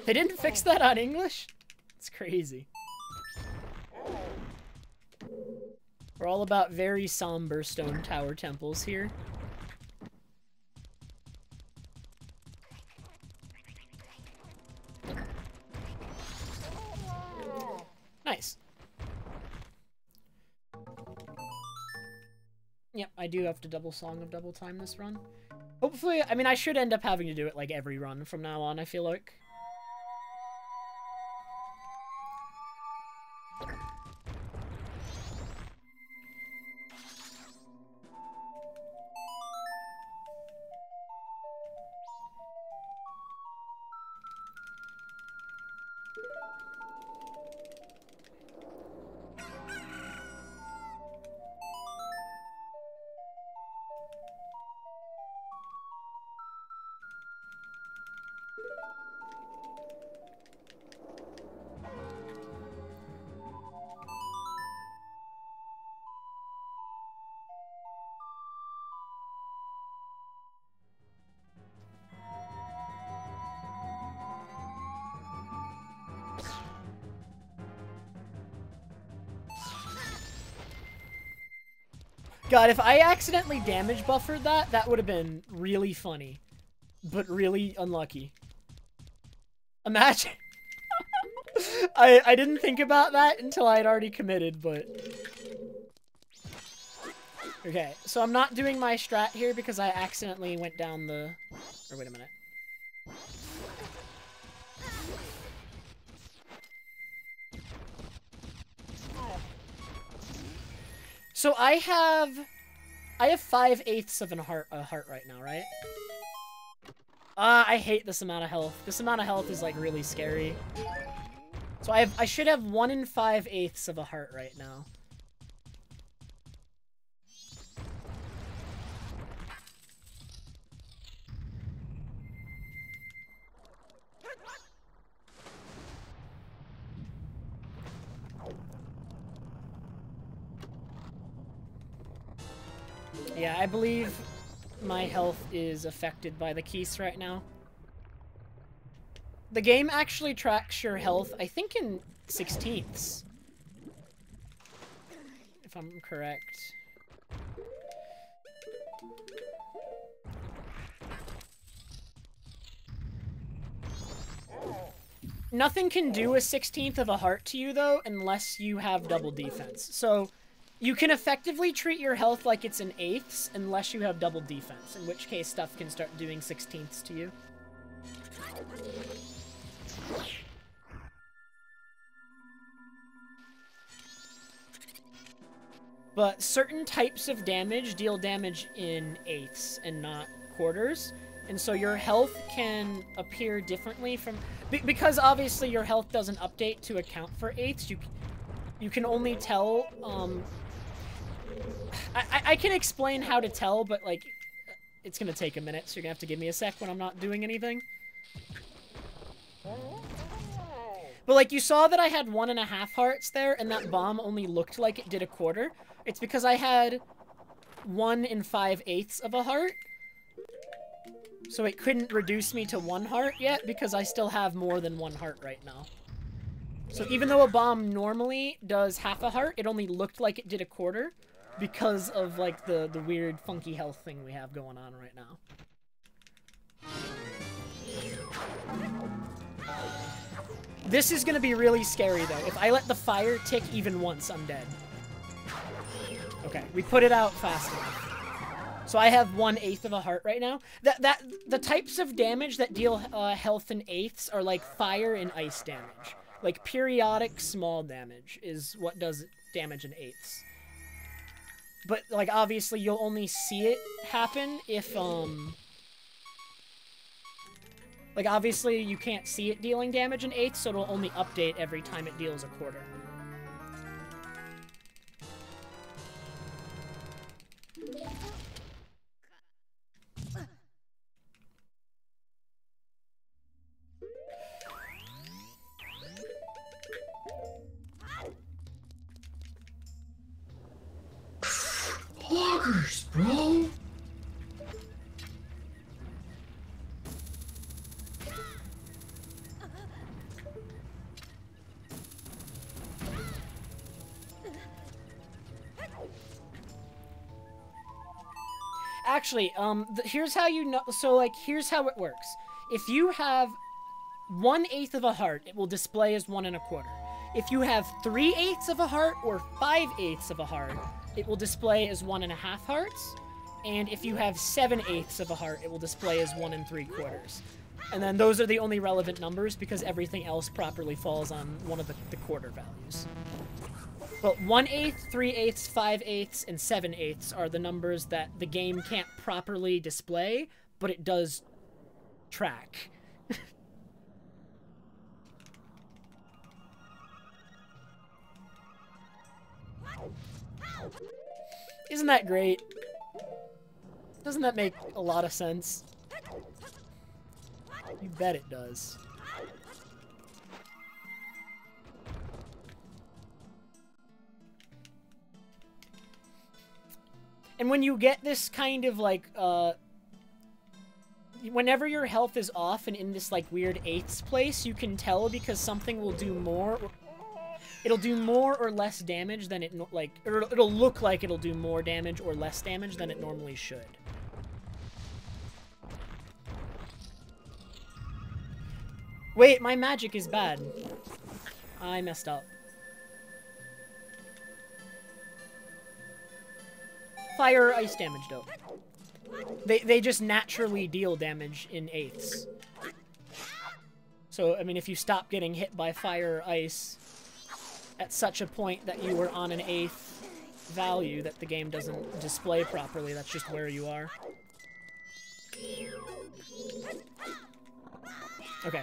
They didn't fix that on English? It's crazy. We're all about very somber stone tower temples here. Nice. Yep, I do have to double Song of Double Time this run. Hopefully, I mean, I should end up having to do it like every run from now on, I feel like. God, if I accidentally damage buffered that, that would have been really funny. But really unlucky. Imagine. I didn't think about that until I had already committed, but... Okay, so I'm not doing my strat here because I accidentally went down the... Or wait a minute. So I have 5/8 of a heart right now, right? I hate this amount of health. This amount of health is like really scary. So I should have 1 5/8 of a heart right now. Yeah, I believe my health is affected by the keys right now. The game actually tracks your health, I think, in 16ths. If I'm correct. Nothing can do a 16th of a heart to you, though, unless you have double defense. So, you can effectively treat your health like it's an 8ths unless you have double defense, in which case stuff can start doing 16ths to you. But certain types of damage deal damage in 8ths and not quarters. And so your health can appear differently from... Because obviously your health doesn't update to account for 8ths, you can only tell... I can explain how to tell, but, like, it's gonna take a minute, so you're gonna have to give me a sec when I'm not doing anything. But, like, you saw that I had 1.5 hearts there, and that bomb only looked like it did a quarter. It's because I had 1 5/8 of a heart. So it couldn't reduce me to 1 heart yet, because I still have more than 1 heart right now. So even though a bomb normally does half a heart, it only looked like it did a quarter, because of, like, the weird, funky health thing we have going on right now. This is gonna be really scary, though. If I let the fire tick even once, I'm dead. Okay, we put it out fast enough. So I have 1/8 of a heart right now. The types of damage that deal health in 8ths are like fire and ice damage. Like periodic small damage is what does damage in 8ths. But like obviously you'll only see it happen if like obviously you can't see it dealing damage in 8ths, so it'll only update every time it deals a quarter. Loggers, bro. Actually, here's how you know. So, like, here's how it works. If you have 1/8 of a heart, it will display as 1 1/4. If you have 3/8 of a heart or 5/8 of a heart, it will display as 1.5 hearts. And if you have 7/8 of a heart, it will display as 1 3/4. And then those are the only relevant numbers because everything else properly falls on one of the quarter values. But 1/8, 3/8, 5/8, and 7/8 are the numbers that the game can't properly display, but it does track. Isn't that great? Doesn't that make a lot of sense? You bet it does. And when you get this kind of, like, whenever your health is off and in this, like, weird 8ths place, you can tell because something will do more... It'll do more or less damage than it, like... Or it'll look like it'll do more damage or less damage than it normally should. Wait, my magic is bad. I messed up. Fire or ice damage, though. They just naturally deal damage in 8ths. So, I mean, if you stop getting hit by fire or ice at such a point that you were on an 8th value that the game doesn't display properly, that's just where you are. Okay.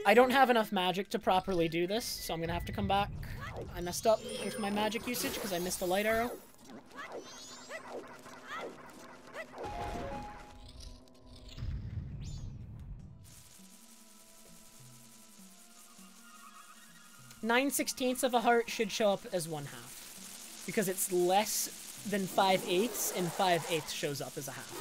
I don't have enough magic to properly do this, so I'm gonna have to come back. I messed up with my magic usage because I missed the light arrow. (9/16) of a heart should show up as 1/2. Because it's less than 5/8, and 5/8 shows up as a half.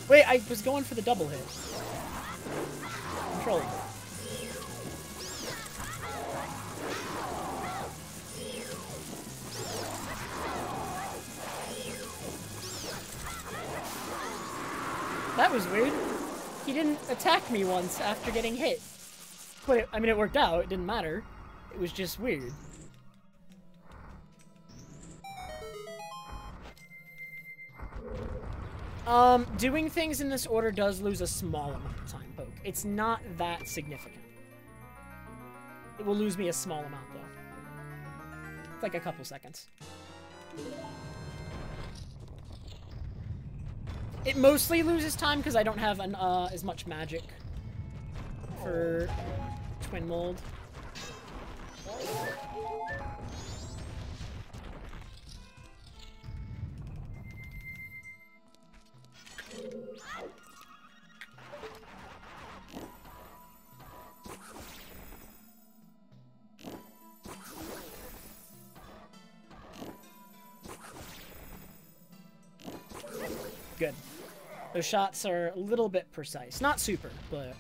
Wait, I was going for the double hit. Control. That was weird. He didn't attack me once after getting hit. But I mean, it worked out. It didn't matter. It was just weird. Doing things in this order does lose a small amount of time, Poke. It's not that significant. It will lose me a small amount, though. It's like a couple seconds. It mostly loses time because I don't have as much magic for Twin Mold. Good. Those shots are a little bit precise. Not super, but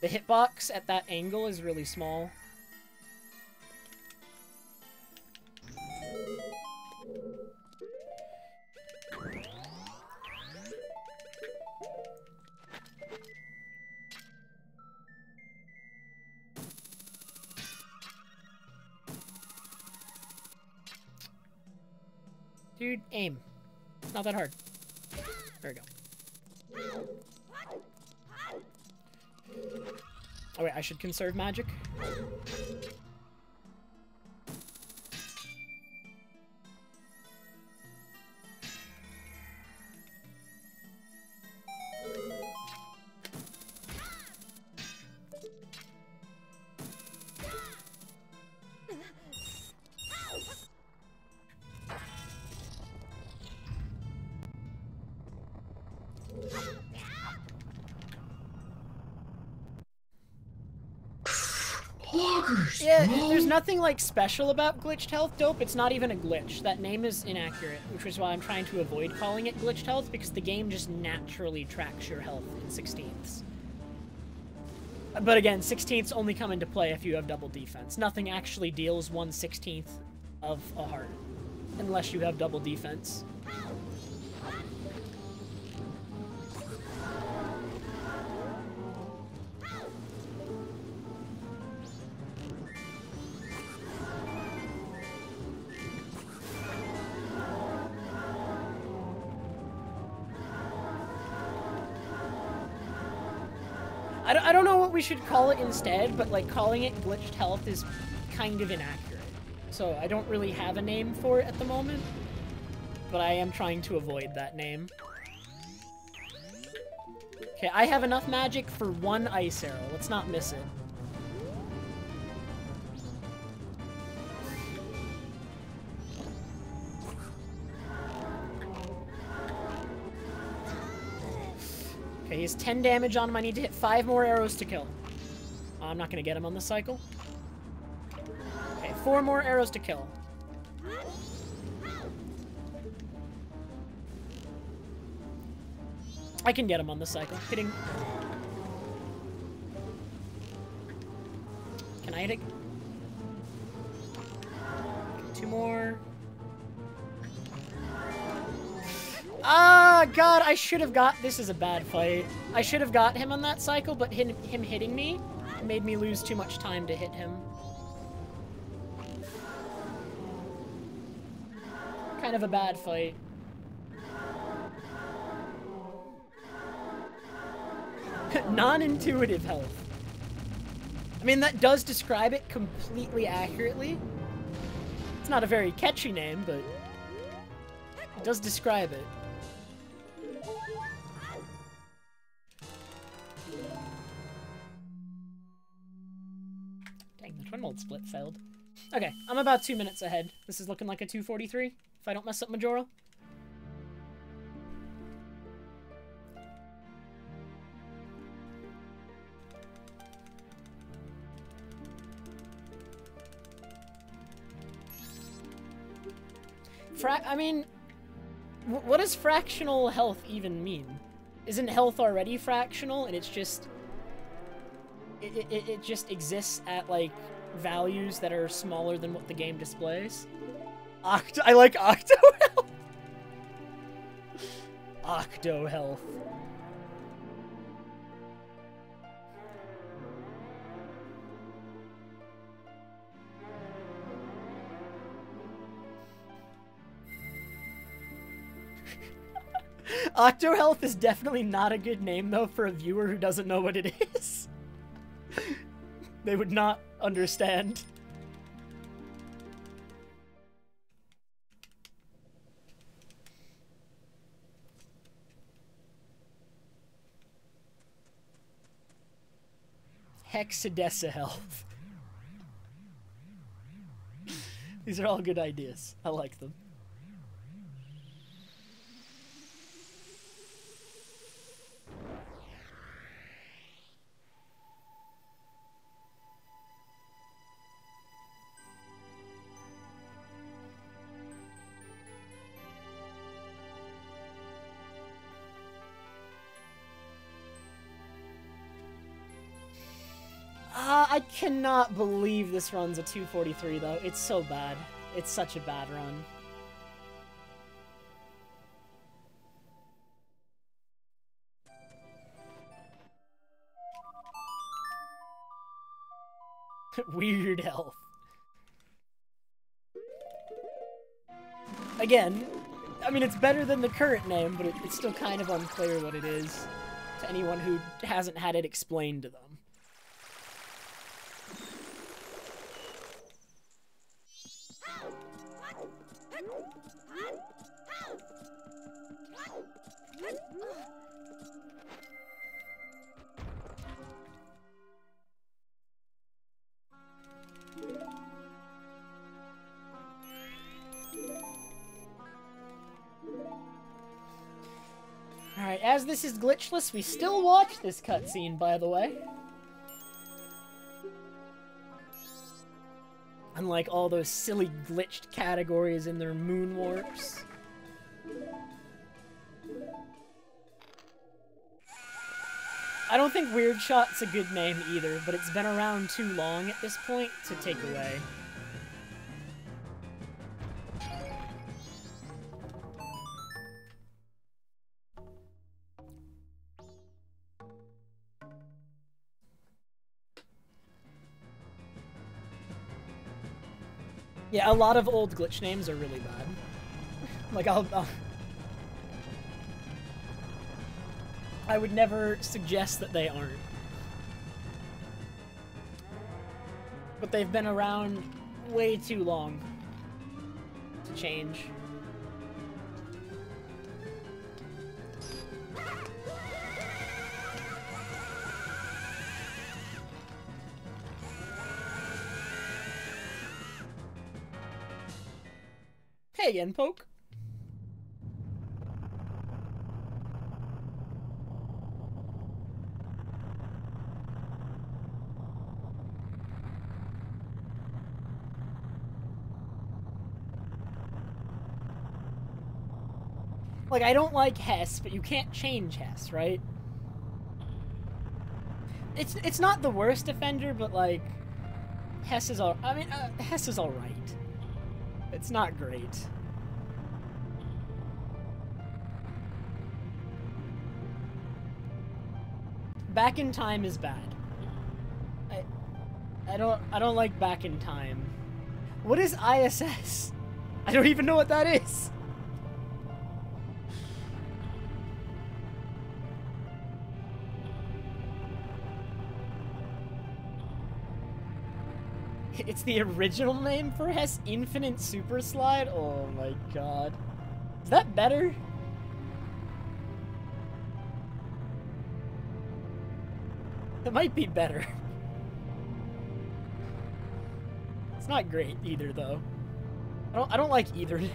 the hitbox at that angle is really small. Dude, aim. It's not that hard. There we go. Oh wait, I should conserve magic. Yeah, there's nothing like special about glitched health dope. It's not even a glitch. That name is inaccurate, which is why I'm trying to avoid calling it glitched health, because the game just naturally tracks your health in 16ths. But again, 16ths only come into play if you have double defense. Nothing actually deals 1/16 of a heart, unless you have double defense. I don't know what we should call it instead, but like calling it glitched health is kind of inaccurate. So I don't really have a name for it at the moment, but I am trying to avoid that name. Okay, I have enough magic for one ice arrow. Let's not miss it. Okay, he has 10 damage on him. I need to hit 5 more arrows to kill. Oh, I'm not going to get him on this cycle. Okay, 4 more arrows to kill. I can get him on this cycle. Hitting. Can I hit it? 2 more. Ah, God, I should have got... This is a bad fight. I should have got him on that cycle, but him hitting me made me lose too much time to hit him. Kind of a bad fight. Non-intuitive health. I mean, that does describe it completely accurately. It's not a very catchy name, but it does describe it. Dang, the twin mold split failed. Okay, I'm about 2 minutes ahead. This is looking like a 243, if I don't mess up Majora. I mean, what does fractional health even mean? Isn't health already fractional, and it's just... It just exists at, like, values that are smaller than what the game displays? I like Octo Health! Octo Health. Octo Health is definitely not a good name, though, for a viewer who doesn't know what it is. They would not understand. Hexadecimal Health. These are all good ideas. I like them. I cannot believe this run's a 243, though. It's so bad. It's such a bad run. Weird health. Again, I mean, it's better than the current name, but it's still kind of unclear what it is to anyone who hasn't had it explained to them. Alright, as this is glitchless, we still watch this cutscene, by the way. Unlike all those silly glitched categories in their moon warps. I don't think Weird Shot's a good name either, but it's been around too long at this point to take away. Yeah, a lot of old glitch names are really bad. Like, I would never suggest that they aren't. But they've been around way too long to change. Hey again, Poke. Like, I don't like Hess, but you can't change Hess, right? It's not the worst offender, but like, Hess is Hess is alright. It's not great. Back in Time is bad. I don't like Back in Time. What is ISS? I don't even know what that is. It's the original name for Hess Infinite Super Slide? Oh my god. Is that better? That might be better. It's not great either, though. I don't like either name.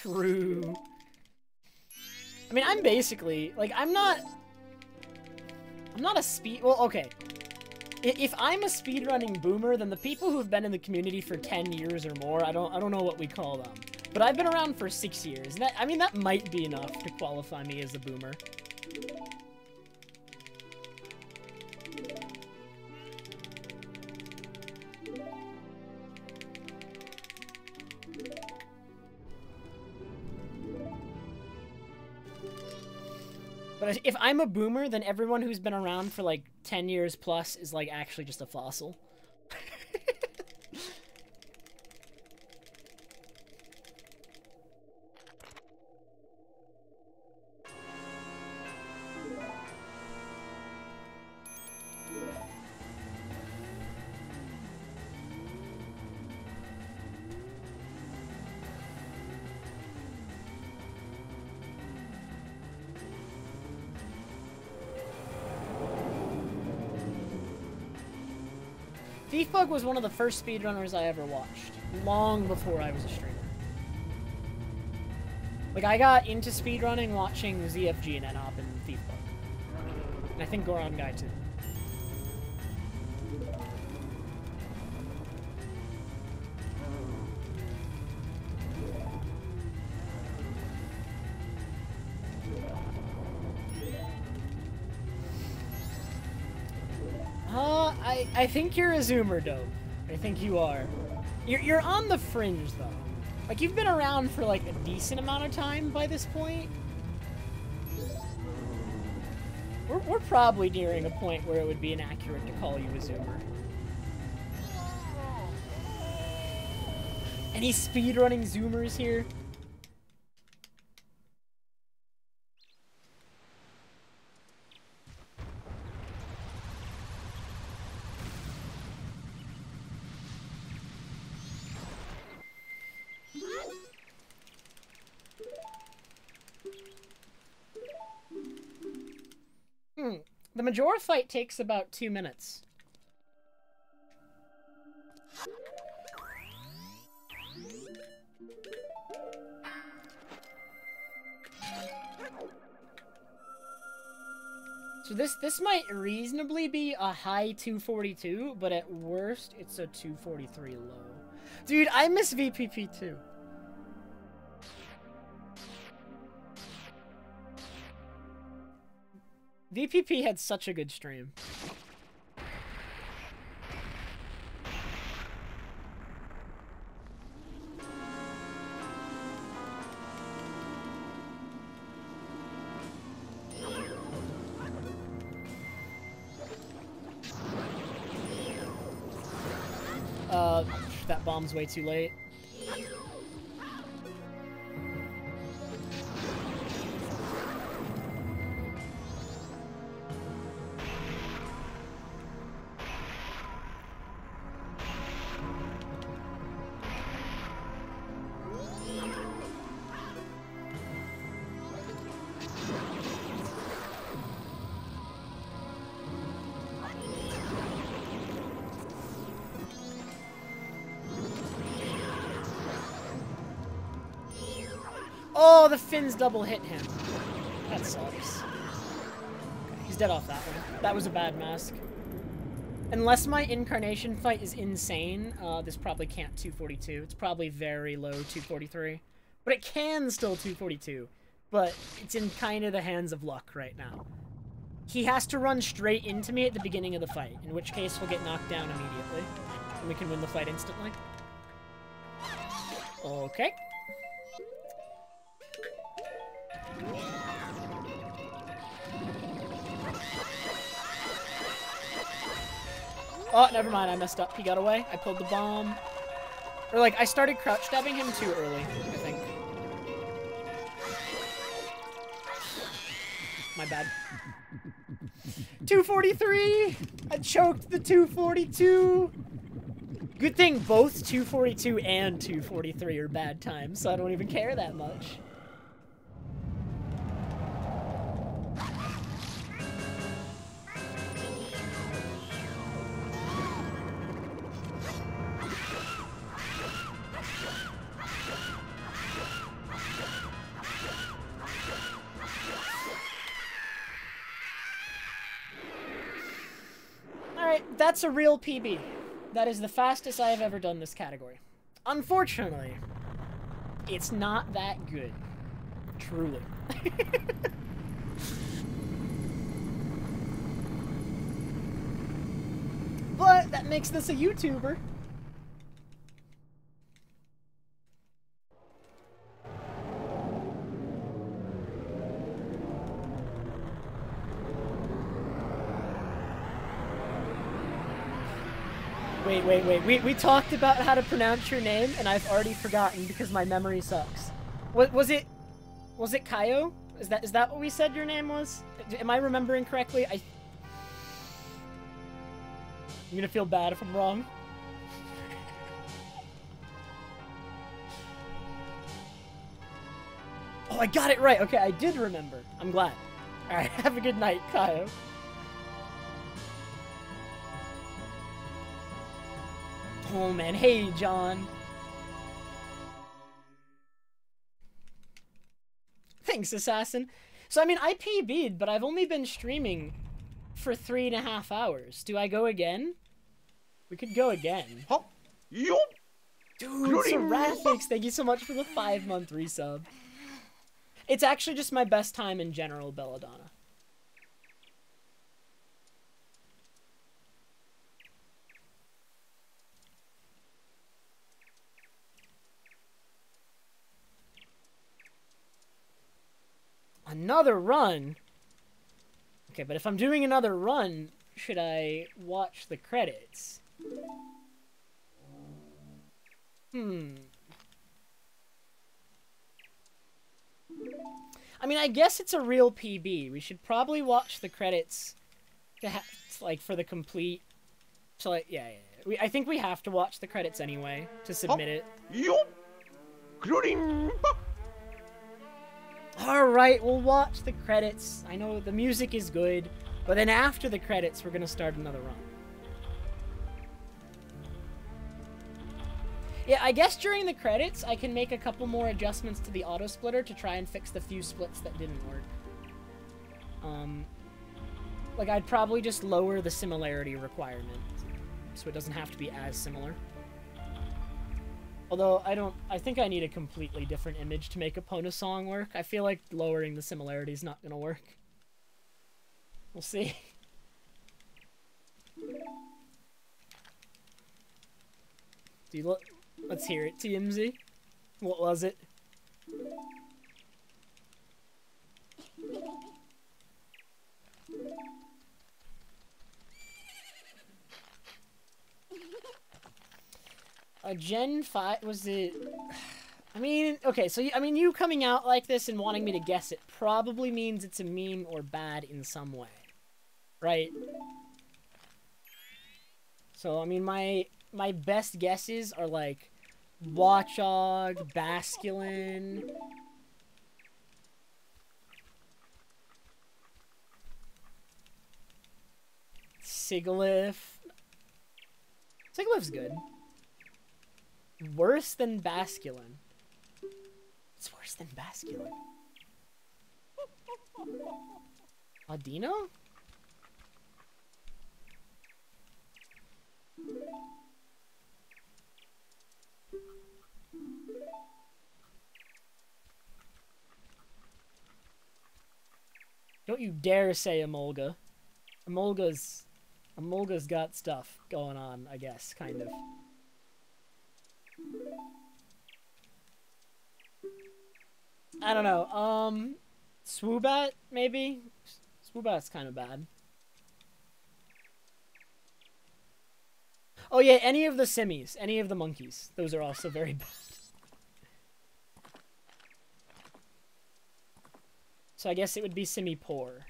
True. I mean, I'm basically, like, I'm not a well, okay. If I'm a speedrunning boomer, then the people who've been in the community for 10 years or more, I don't know what we call them. But I've been around for 6 years. I mean, that might be enough to qualify me as a boomer. But if I'm a boomer, then everyone who's been around for like 10 years plus is like actually just a fossil. Thiefbug was one of the first speedrunners I ever watched, long before I was a streamer. Like, I got into speedrunning watching ZFG and NOP and Thiefbug. And I think Goron Guy too. I think you're a zoomer, Dope. I think you are. You're on the fringe, though. Like, you've been around for, like, a decent amount of time by this point. We're probably nearing a point where it would be inaccurate to call you a zoomer. Any speedrunning zoomers here? The Majora fight takes about 2 minutes. So this might reasonably be a high 242, but at worst, it's a 243 low. Dude, I miss VPP too. VPP had such a good stream. That bomb's way too late. Oh, the fins double hit him. That sucks. Okay, he's dead off that one. That was a bad mask. Unless my incarnation fight is insane, this probably can't 242. It's probably very low 243. But it can still 242. But it's in kind of the hands of luck right now. He has to run straight into me at the beginning of the fight, in which case we'll get knocked down immediately. And we can win the fight instantly. Okay. Oh, never mind, I messed up. He got away. I pulled the bomb. Or, like, I started crouch stabbing him too early, I think. My bad. 243! I choked the 242! Good thing both 242 and 243 are bad times, so I don't even care that much. Alright, that's a real PB. That is the fastest I have ever done this category. Unfortunately, it's not that good. Truly. But that makes this a YouTuber. Wait. We talked about how to pronounce your name, and I've already forgotten because my memory sucks. Was it Kaio? Is that what we said your name was? Am I remembering correctly? I'm gonna feel bad if I'm wrong. Oh, I got it right. Okay, I did remember. I'm glad. Alright, have a good night, Kaio. Oh man, hey John. Thanks, Assassin. So I mean, I PB'd, but I've only been streaming for 3.5 hours. Do I go again? We could go again. Huh? Yup. Dude, Seraphix, thank you so much for the 5-month resub. It's actually just my best time in general, Belladonna. Another run? Okay, but if I'm doing another run, should I watch the credits? I mean, I guess it's a real PB. We should probably watch the credits to like, for the complete... So, like, yeah. I think we have to watch the credits anyway to submit it. Alright, we'll watch the credits. I know the music is good, but then after the credits, we're gonna start another run. Yeah, I guess during the credits, I can make a couple more adjustments to the auto-splitter to try and fix the few splits that didn't work. Like, I'd probably just lower the similarity requirement, so it doesn't have to be as similar. Although, I think I need a completely different image to make Epona song work. I feel like lowering the similarity is not gonna work. We'll see. Let's hear it, TMZ. What was it? Gen 5, was it... I mean, okay, so, you coming out like this and wanting me to guess it probably means it's a meme or bad in some way. Right? So, I mean, my best guesses are, like, Watchog, Basculin... Sigalith... Sigalith's good. Worse than Basculin. It's worse than Basculin. Audino? Don't you dare say Emolga. Emolga's got stuff going on, I guess, kind of. I don't know, Swoobat, maybe? Swoobat's kind of bad. Oh yeah, any of the Simmies, any of the monkeys. Those are also very bad. So I guess it would be Simi-Poor.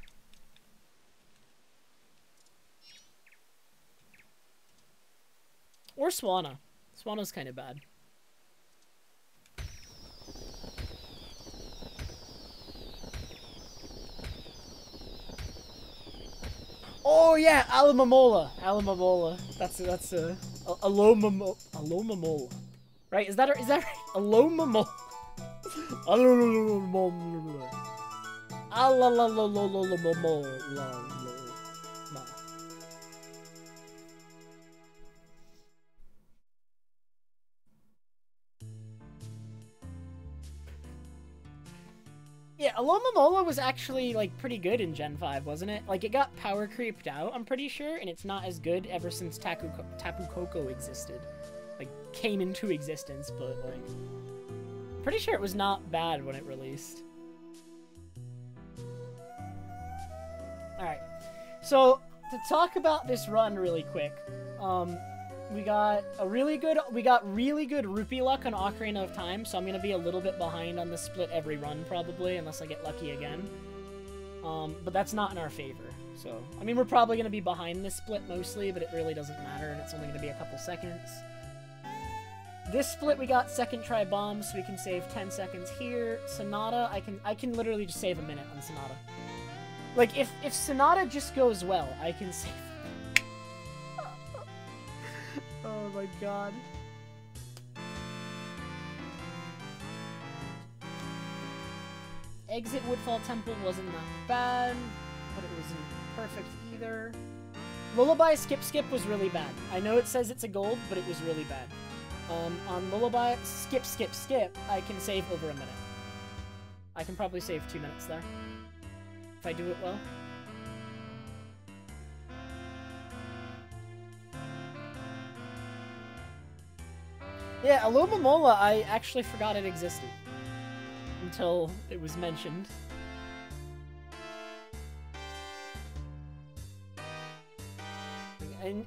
Or Swanna. Swanna's kind of bad. Oh yeah, Alamamola. Alamamola. That's a Alomamola. Right? Is that right? Alomamola. Alomomola was actually, like, pretty good in Gen 5, wasn't it? Like, it got power creeped out, I'm pretty sure, and it's not as good ever since Tapu Koko existed. Like, came into existence, but, like... I'm pretty sure it was not bad when it released. Alright. So, to talk about this run really quick, we got really good rupee luck on Ocarina of Time, so I'm gonna be a little bit behind on the split every run, probably, unless I get lucky again. But that's not in our favor, so... I mean, we're probably gonna be behind this split mostly, but it really doesn't matter, and it's only gonna be a couple seconds. This split, we got second try bombs, so we can save 10 seconds here. Sonata, I can literally just save a minute on Sonata. Like, if Sonata just goes well, I can save... Oh my god. Exit Woodfall Temple wasn't that bad, but it wasn't perfect either. Lullaby Skip was really bad. I know it says it's a gold, but it was really bad. On Lullaby Skip, I can save over a minute. I can probably save 2 minutes there. If I do it well. Yeah, Alomomola, I actually forgot it existed. Until it was mentioned.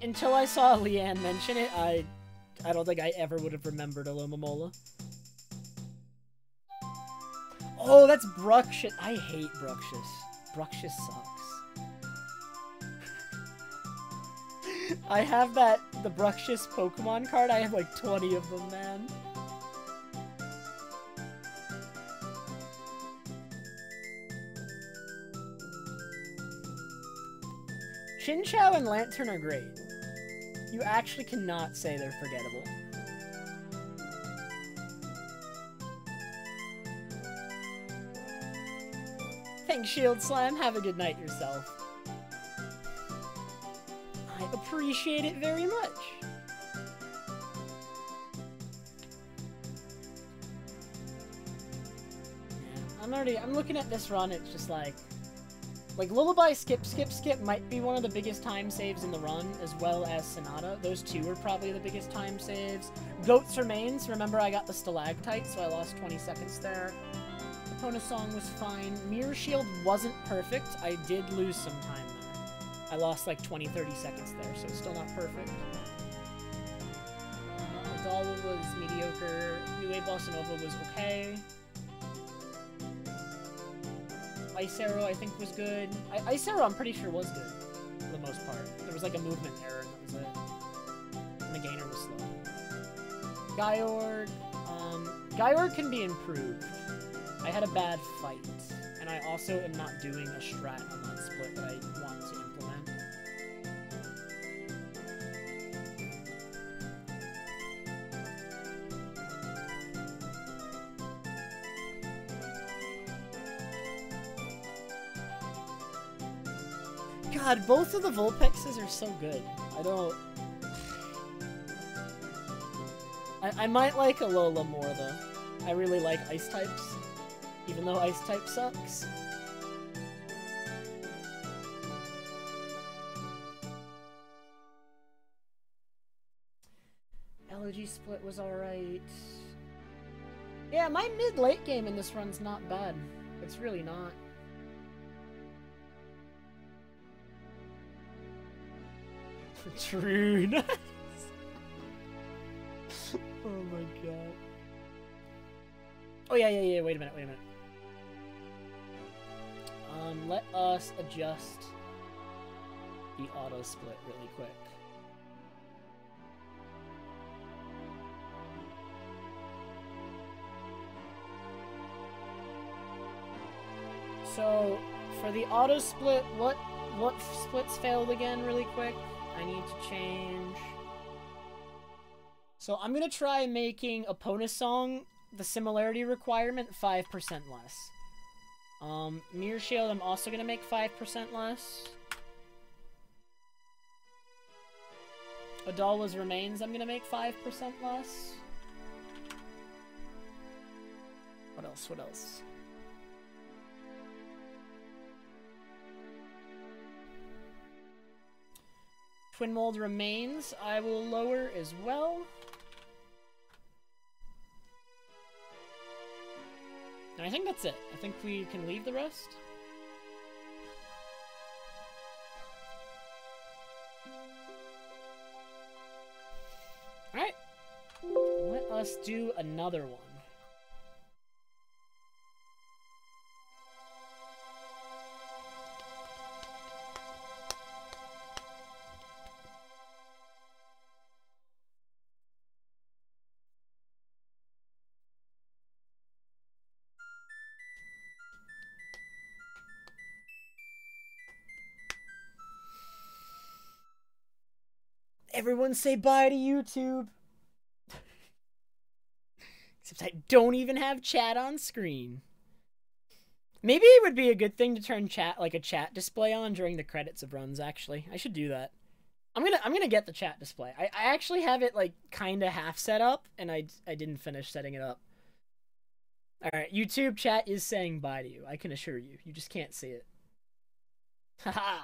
Until I saw Leanne mention it, I don't think I ever would have remembered Alomomola. Oh, that's Bruxious. I hate Bruxious. Bruxious sucks. I have the Bruxious Pokemon card. I have like 20 of them, man. Chinchou and Lantern are great. You actually cannot say they're forgettable. Thanks, Shield Slam. Have a good night yourself. I appreciate it very much. Yeah, I'm looking at this run, it's just like Lullaby Skip might be one of the biggest time saves in the run, as well as Sonata. Those two are probably the biggest time saves. Goats Remains, remember I got the Stalactite, so I lost 20 seconds there. Epona Song was fine. Mirror Shield wasn't perfect. I did lose some time there. I lost like 20-30 seconds there, so it's still not perfect. Adala was mediocre. New Bossa Nova was okay. Ice Arrow, I think, was good. Ice Arrow, I'm pretty sure, was good, for the most part. There was, like, a movement error, and that was it. And the gainer was slow. Gaiorg can be improved. I had a bad fight, and I also am not doing a strat on that split that I want to implement. God, both of the Vulpixes are so good. I might like Alola more, though. I really like Ice types, even though Ice type sucks. LOG split was alright. Yeah, my mid-late game in this run's not bad. It's really not. True, nice. Oh my god. Oh yeah, wait a minute. Let us adjust the auto split really quick. So, for the auto split, what splits failed again really quick? I need to change. So I'm gonna try making Epona Song the similarity requirement 5% less. Mirror Shield I'm also gonna make 5% less. Adala's Remains I'm gonna make 5% less. What else? Twin mold remains, I will lower as well. And I think that's it. I think we can leave the rest. Alright. Let us do another one. Everyone say bye to YouTube. Except I don't even have chat on screen. Maybe it would be a good thing to turn chat, like a chat display on during the credits of runs, actually. I should do that. I'm gonna get the chat display. I actually have it like kinda half set up, and I didn't finish setting it up. Alright, YouTube chat is saying bye to you, I can assure you. You just can't see it. Haha!